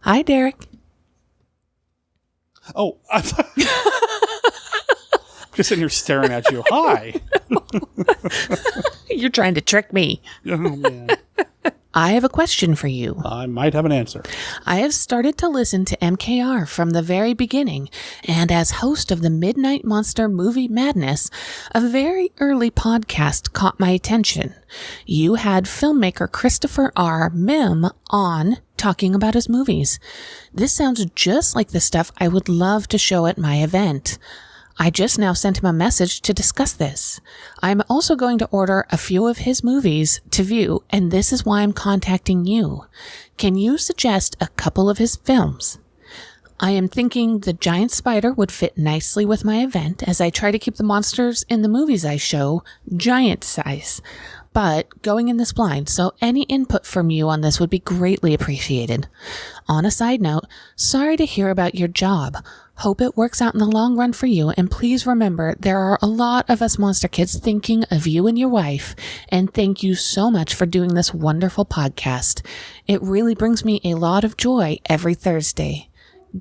Hi, Derek. Oh, I'm just sitting here staring at you. Hi. You're trying to trick me. Oh, man. I have a question for you. I might have an answer. I have started to listen to MKR from the very beginning, and as host of the Midnight Monster Movie Madness, a very early podcast caught my attention. You had filmmaker Christopher R. Mim on talking about his movies. This sounds just like the stuff I would love to show at my event. I just now sent him a message to discuss this. I'm also going to order a few of his movies to view, and this is why I'm contacting you. Can you suggest a couple of his films? I am thinking The Giant Spider would fit nicely with my event, as I try to keep the monsters in the movies I show giant size. But going in this blind, so any input from you on this would be greatly appreciated. On a side note, sorry to hear about your job. Hope it works out in the long run for you, and please remember there are a lot of us monster kids thinking of you and your wife, and thank you so much for doing this wonderful podcast. It really brings me a lot of joy every Thursday.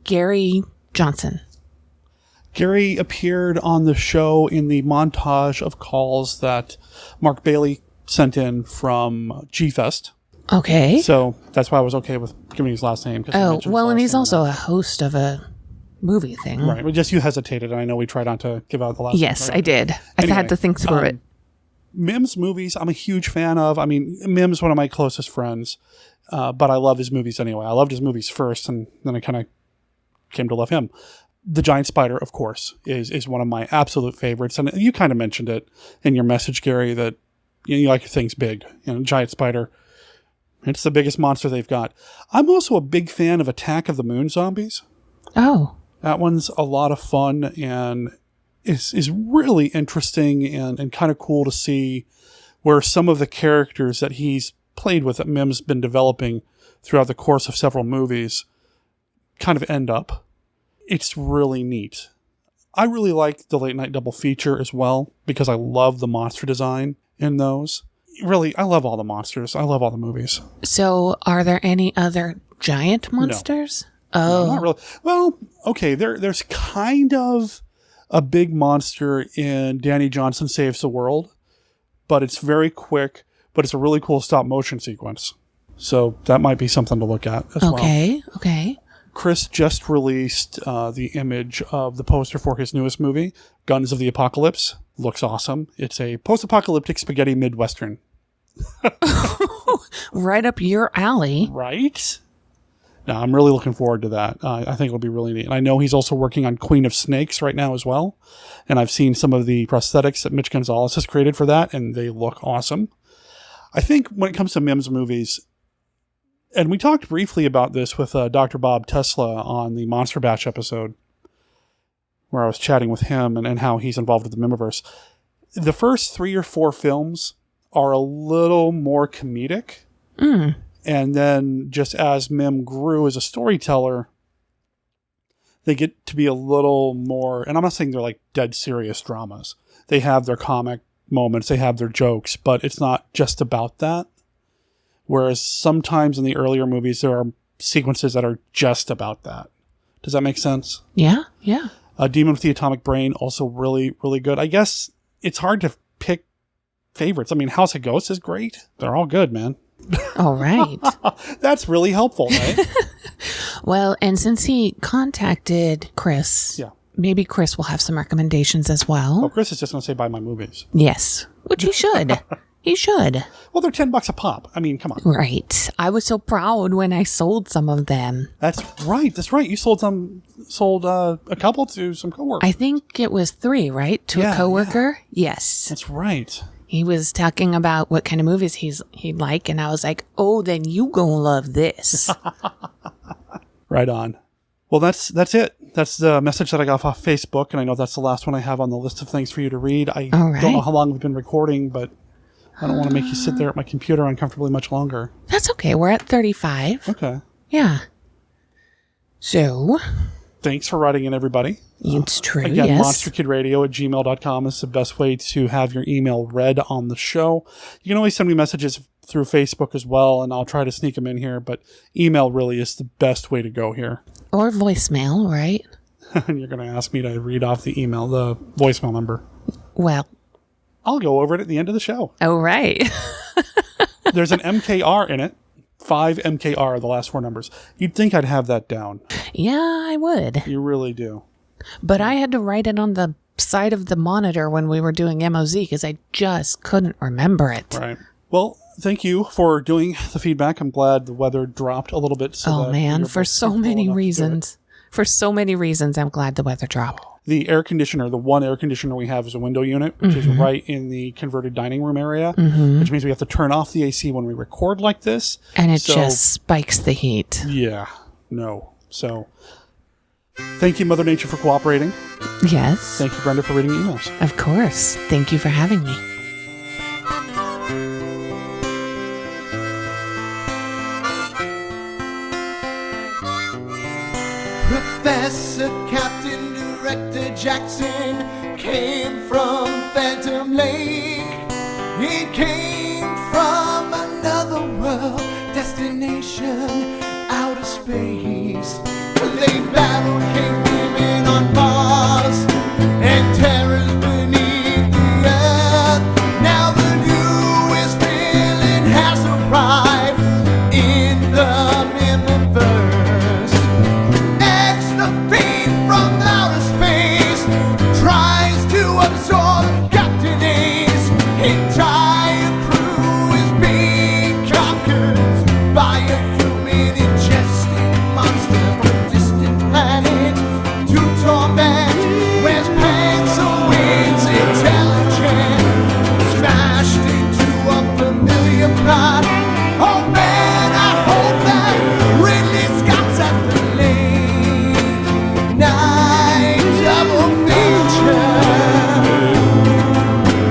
Gary Johnson. Gary appeared on the show in the montage of calls that Mark Bailey sent in from G-Fest. Okay. So that's why I was okay with giving his last name. Oh, well, and he's also a host of a movie thing. Right. But just you hesitated, and I know we tried not to give out the last Yes, name, right? I did. I had to think through it. Mim's movies, I'm a huge fan of. I mean, Mim's one of my closest friends, but I love his movies anyway. I loved his movies first, and then I kind of came to love him. The Giant Spider, of course, is one of my absolute favorites. And you kind of mentioned it in your message, Gary, that you like your things big. You know, Giant Spider, it's the biggest monster they've got. I'm also a big fan of Attack of the Moon Zombies. Oh. That one's a lot of fun and is really interesting and kind of cool to see where some of the characters that he's played with, that Mim's been developing throughout the course of several movies, kind of end up. It's really neat. I really like the Late Night Double Feature as well, because I love the monster design in those. Really, I love all the monsters. I love all the movies. So, are there any other giant monsters? No. Oh. No, not really. Well, okay, there's kind of a big monster in Danny Johnson Saves the World, but it's very quick, but it's a really cool stop motion sequence. So that might be something to look at as well. Okay. Chris just released the image of the poster for his newest movie, Guns of the Apocalypse. Looks awesome. It's a post-apocalyptic spaghetti Midwestern. Right up your alley. Right? No, I'm really looking forward to that. I think it'll be really neat. And I know he's also working on Queen of Snakes right now as well. And I've seen some of the prosthetics that Mitch Gonzalez has created for that, and they look awesome. I think when it comes to Mim's movies, and we talked briefly about this with Dr. Bob Tesla on the Monster Bash episode, where I was chatting with him and how he's involved with the Mimiverse. the first 3 or 4 films are a little more comedic. And then just as Mim grew as a storyteller, they get to be a little more, and I'm not saying they're like dead serious dramas. They have their comic moments, they have their jokes, but it's not just about that. Whereas sometimes in the earlier movies, there are sequences that are just about that. Does that make sense? Yeah. Demon with the Atomic Brain, also really, really good. I guess it's hard to pick favorites. I mean, House of Ghosts is great. They're all good, man. All right. That's really helpful, right? Well, and since he contacted Chris, maybe Chris will have some recommendations as well. Oh, Chris is just going to say buy my movies. Yes, which he should. He should. Well, they're $10 a pop. I mean, come on. Right. I was so proud when I sold some of them. That's right. You sold a couple to some coworkers. I think it was 3, right? To a coworker? Yeah. Yes. That's right. He was talking about what kind of movies he'd like, and I was like, oh, then you gonna love this. Right on. Well, that's it. That's the message that I got off Facebook, and I know that's the last one I have on the list of things for you to read. I don't know how long we've been recording, but I don't want to make you sit there at my computer uncomfortably much longer. That's okay. We're at 35. Okay. Yeah. So... Thanks for writing in, everybody. It's true, Again, yes. monsterkidradio@gmail.com is the best way to have your email read on the show. You can always send me messages through Facebook as well, and I'll try to sneak them in here, but email really is the best way to go here. Or voicemail, right? And you're going to ask me to read off the voicemail number. Well, I'll go over it at the end of the show. Oh, right. There's an MKR in it. 5 MKR are the last 4 numbers. You'd think I'd have that down. Yeah, I would. You really do. But I had to write it on the side of the monitor when we were doing MOZ because I just couldn't remember it. Right. Well, thank you for doing the feedback. I'm glad the weather dropped a little bit. Oh, man, for so many reasons. For so many reasons, I'm glad the weather dropped. The air conditioner, the one air conditioner we have is a window unit, which is right in the converted dining room area, which means we have to turn off the AC when we record like this. And it just spikes the heat. Yeah. No. So, thank you, Mother Nature, for cooperating. Yes. Thank you, Brenda, for reading emails. Of course. Thank you for having me. Professor, Captain, Director Jackson came from Phantom Lake. He came from another world, destination outer space. They battled cave women on Mars and terrors beneath the earth. Now the newest villain has arrived in the Mimiverse. From outer space tries to absorb Captain Ace. Entire crew is being conquered by a human ingesting monster from a distant planet to torment. Where's Pencilwin's intelligence smashed into a familiar plot? Oh man, I hope that Ridley Scott's at the late night double feature.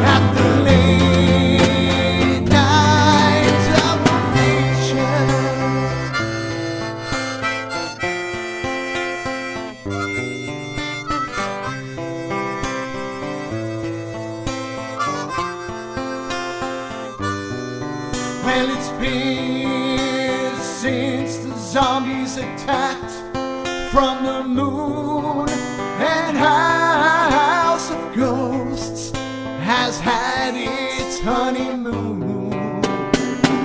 At the late night double feature. Well, it's been since the zombies attacked from the moon, and House of Ghosts has had its honeymoon.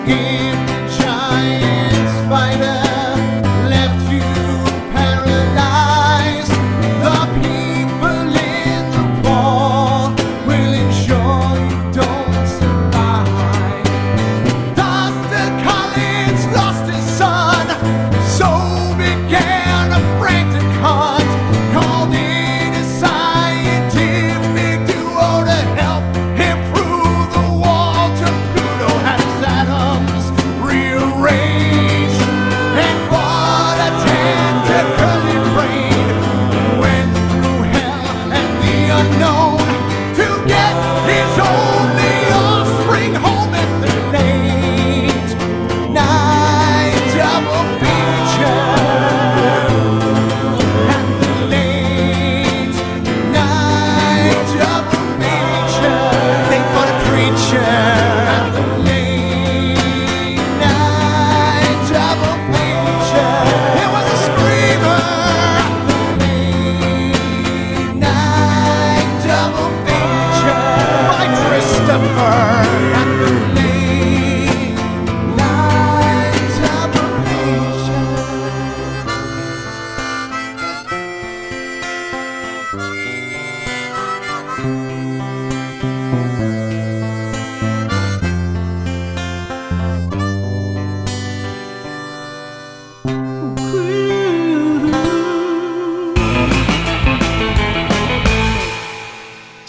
If the giant spider left you paralyzed, the people in the wall will ensure you don't survive. Dr. Collins lost his son, so began a frantic hunt, called in a scientific duo to help him through the wall to Pluto. Had his atoms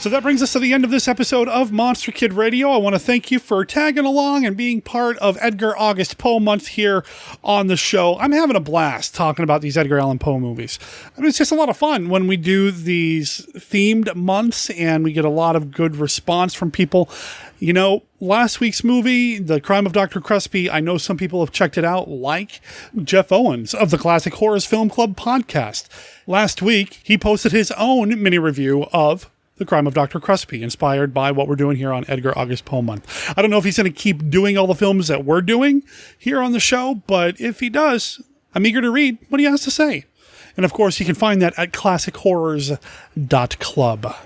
So that brings us to the end of this episode of Monster Kid Radio. I want to thank you for tagging along and being part of Edgar August Poe month here on the show. I'm having a blast talking about these Edgar Allan Poe movies. I mean, it's just a lot of fun when we do these themed months and we get a lot of good response from people. You know, last week's movie, The Crime of Dr. Crespi, I know some people have checked it out, like Jeff Owens of the Classic Horrors Film Club podcast. Last week, he posted his own mini review of The Crime of Dr. Crespi, inspired by what we're doing here on Edgar August Poe month. I don't know if he's going to keep doing all the films that we're doing here on the show, but if he does, I'm eager to read what he has to say. And of course, you can find that at classichorrors.club.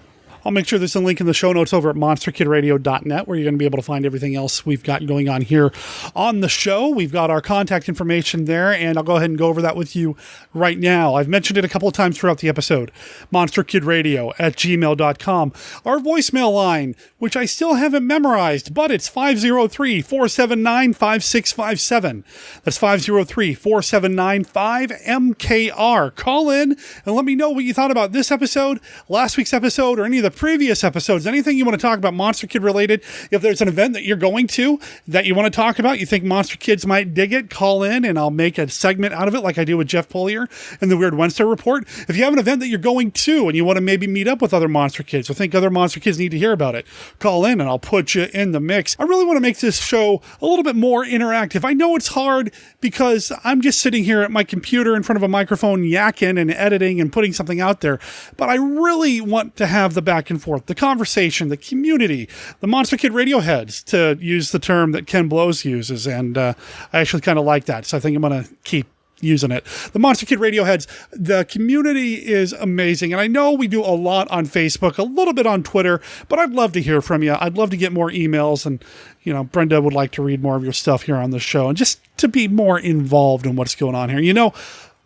I'll make sure there's a link in the show notes over at monsterkidradio.net where you're going to be able to find everything else we've got going on here on the show. We've got our contact information there, and I'll go ahead and go over that with you right now. I've mentioned it a couple of times throughout the episode. monsterkidradio@gmail.com. Our voicemail line, which I still haven't memorized, but it's 503-479-5657. That's 503-479-5MKR. Call in and let me know what you thought about this episode, last week's episode, or any of the previous episodes, anything you want to talk about Monster Kid related. If there's an event that you're going to that you want to talk about, you think Monster Kids might dig it, call in and I'll make a segment out of it like I do with Jeff Polier in the Weird Wednesday Report. If you have an event that you're going to and you want to maybe meet up with other Monster Kids or think other Monster Kids need to hear about it, call in and I'll put you in the mix. I really want to make this show a little bit more interactive. I know it's hard because I'm just sitting here at my computer in front of a microphone yakking and editing and putting something out there, but I really want to have the back and forth, the conversation, the community, the Monster Kid Radio heads, to use the term that Ken Blows uses, and I actually kind of like that, so I think I'm going to keep using it. The Monster Kid Radio heads, the community is amazing, and I know we do a lot on Facebook, a little bit on Twitter, but I'd love to hear from you. I'd love to get more emails, and you know, Brenda would like to read more of your stuff here on the show, and just to be more involved in what's going on here. You know,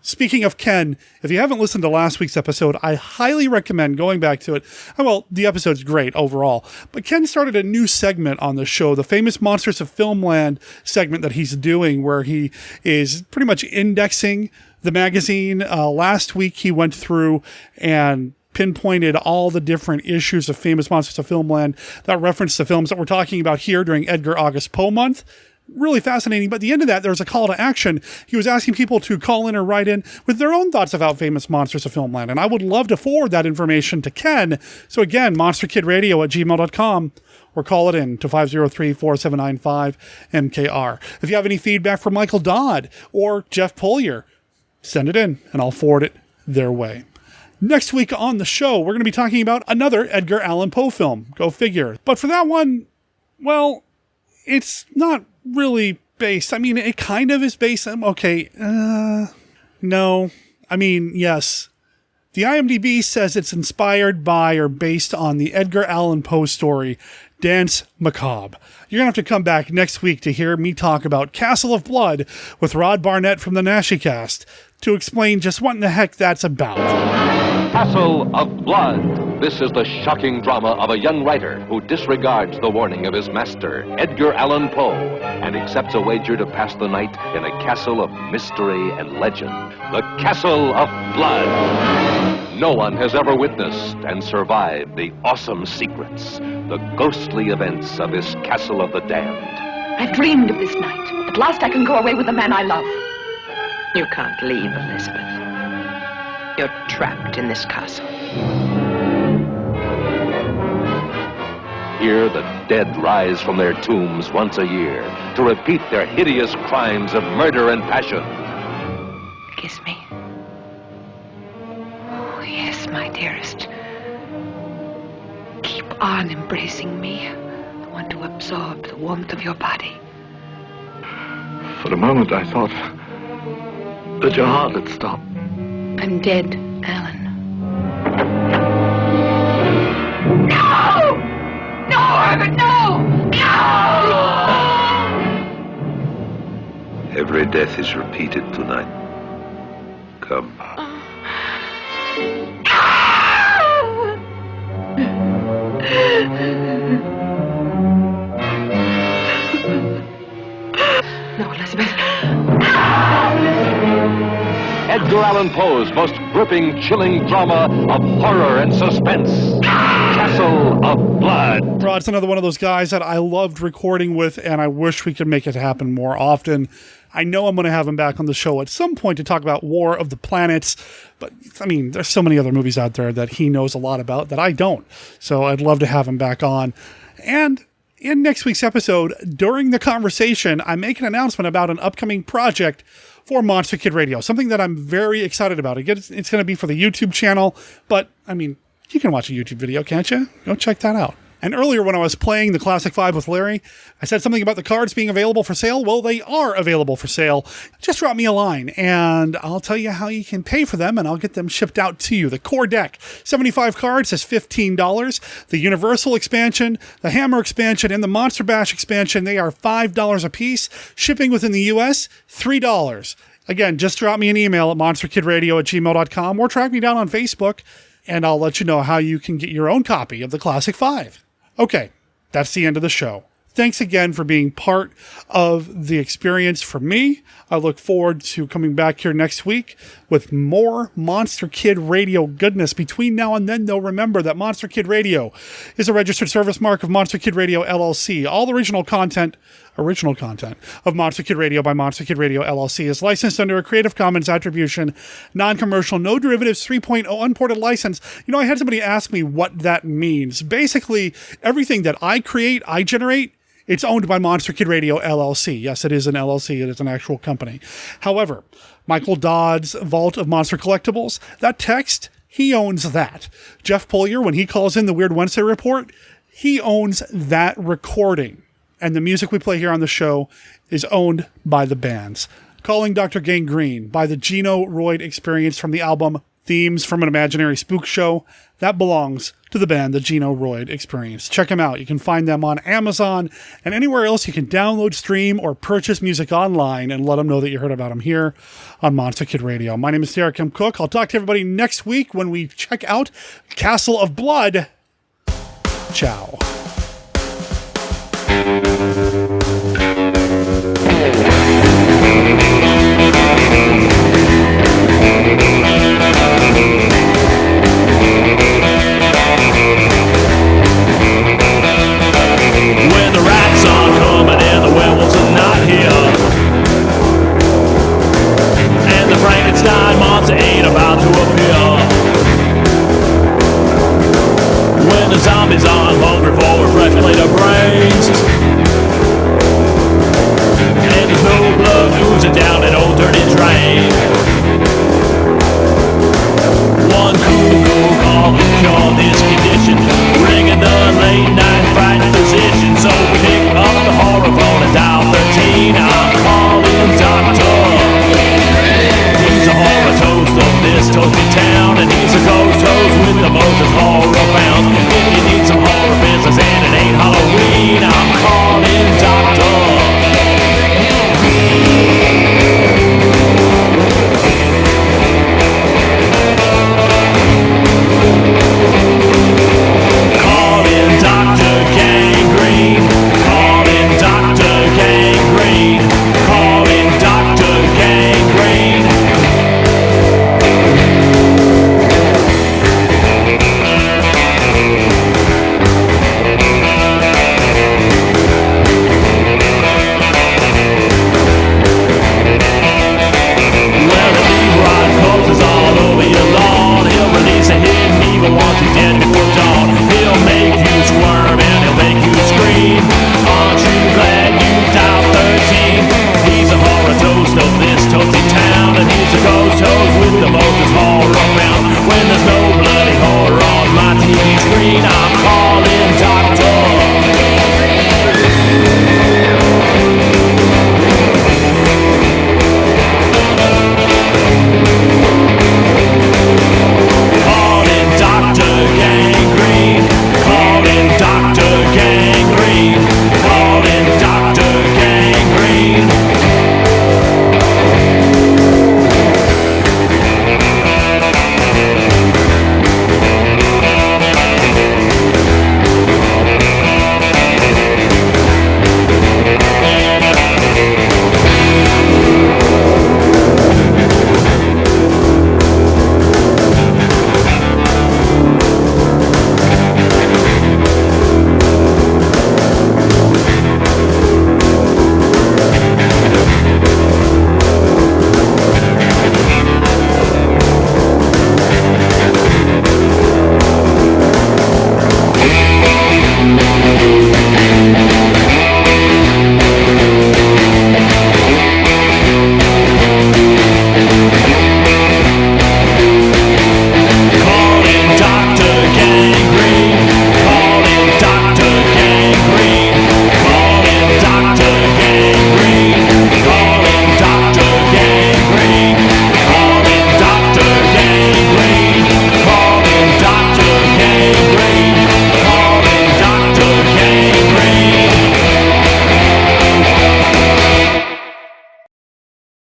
speaking of Ken, if you haven't listened to last week's episode, I highly recommend going back to it. Well, the episode's great overall, but Ken started a new segment on the show, the Famous Monsters of Filmland segment that he's doing, where he is pretty much indexing the magazine. Last week, he went through and pinpointed all the different issues of Famous Monsters of Filmland that reference the films that we're talking about here during Edgar August Poe month. Really fascinating. But at the end of that, there was a call to action. He was asking people to call in or write in with their own thoughts about Famous Monsters of Filmland. And I would love to forward that information to Ken. So again, monsterkidradio@gmail.com, or call it in to 503-479-5MKR. If you have any feedback from Michael Dodd or Jeff Polier, send it in and I'll forward it their way. Next week on the show, we're going to be talking about another Edgar Allan Poe film. Go figure. But for that one, well, it's not really based. I mean, it kind of is based on, okay, no. I mean, yes. The IMDb says it's inspired by or based on the Edgar Allan Poe story, Danse Macabre. You're going to have to come back next week to hear me talk about Castle of Blood with Rod Barnett from the Nashi Cast to explain just what in the heck that's about. Castle of Blood. This is the shocking drama of a young writer who disregards the warning of his master, Edgar Allan Poe, and accepts a wager to pass the night in a castle of mystery and legend. The Castle of Blood. No one has ever witnessed and survived the awesome secrets, the ghostly events of this Castle of the Damned. I've dreamed of this night. At last I can go away with the man I love. You can't leave, Elizabeth. You're trapped in this castle. Here, the dead rise from their tombs once a year to repeat their hideous crimes of murder and passion. Kiss me. Oh, yes, my dearest. Keep on embracing me. I want to absorb the warmth of your body. For a moment, I thought that your heart had stopped. I'm dead, Alan. No! No, Herbert, no! No! Every death is repeated tonight. Come. No, Elizabeth. Edgar Allan Poe's most gripping, chilling drama of horror and suspense. Castle of Blood. Rod's another one of those guys that I loved recording with, and I wish we could make it happen more often. I know I'm going to have him back on the show at some point to talk about War of the Planets, but, I mean, there's so many other movies out there that he knows a lot about that I don't. So I'd love to have him back on. And in next week's episode, during the conversation, I make an announcement about an upcoming project for Monster Kid Radio, something that I'm very excited about. It's going to be for the YouTube channel, but, I mean, you can watch a YouTube video, can't you? Go check that out. And earlier when I was playing the Classic 5 with Larry, I said something about the cards being available for sale. Well, they are available for sale. Just drop me a line and I'll tell you how you can pay for them and I'll get them shipped out to you. The core deck, 75 cards, is $15. The Universal expansion, the Hammer expansion, and the Monster Bash expansion, they are $5 a piece. Shipping within the U.S., $3. Again, just drop me an email at monsterkidradio@gmail.com or track me down on Facebook and I'll let you know how you can get your own copy of the Classic 5. Okay, that's the end of the show. Thanks again for being part of the experience for me. I look forward to coming back here next week with more Monster Kid Radio goodness. Between now and then, though, remember that Monster Kid Radio is a registered service mark of Monster Kid Radio, LLC. All original content of Monster Kid Radio by Monster Kid Radio, LLC is licensed under a Creative Commons Attribution, Non-Commercial, No Derivatives 3.0 Unported license. You know, I had somebody ask me what that means. Basically, everything that I create, I generate, it's owned by Monster Kid Radio, LLC. Yes, it is an LLC. It is an actual company. However, Michael Dodd's Vault of Monster Collectibles, that text, he owns that. Jeff Polier, when he calls in the Weird Wednesday report, he owns that recording. And the music we play here on the show is owned by the bands. Calling Dr. Gangrene by the Jeano Roid Experience from the album Themes from an Imaginary Spook Show. That belongs to the band, the Jeano Roid Experience. Check them out. You can find them on Amazon and anywhere else you can download, stream, or purchase music online and let them know that you heard about them here on Monster Kid Radio. My name is Derek M. Cook. I'll talk to everybody next week when we check out Castle of Blood. Ciao.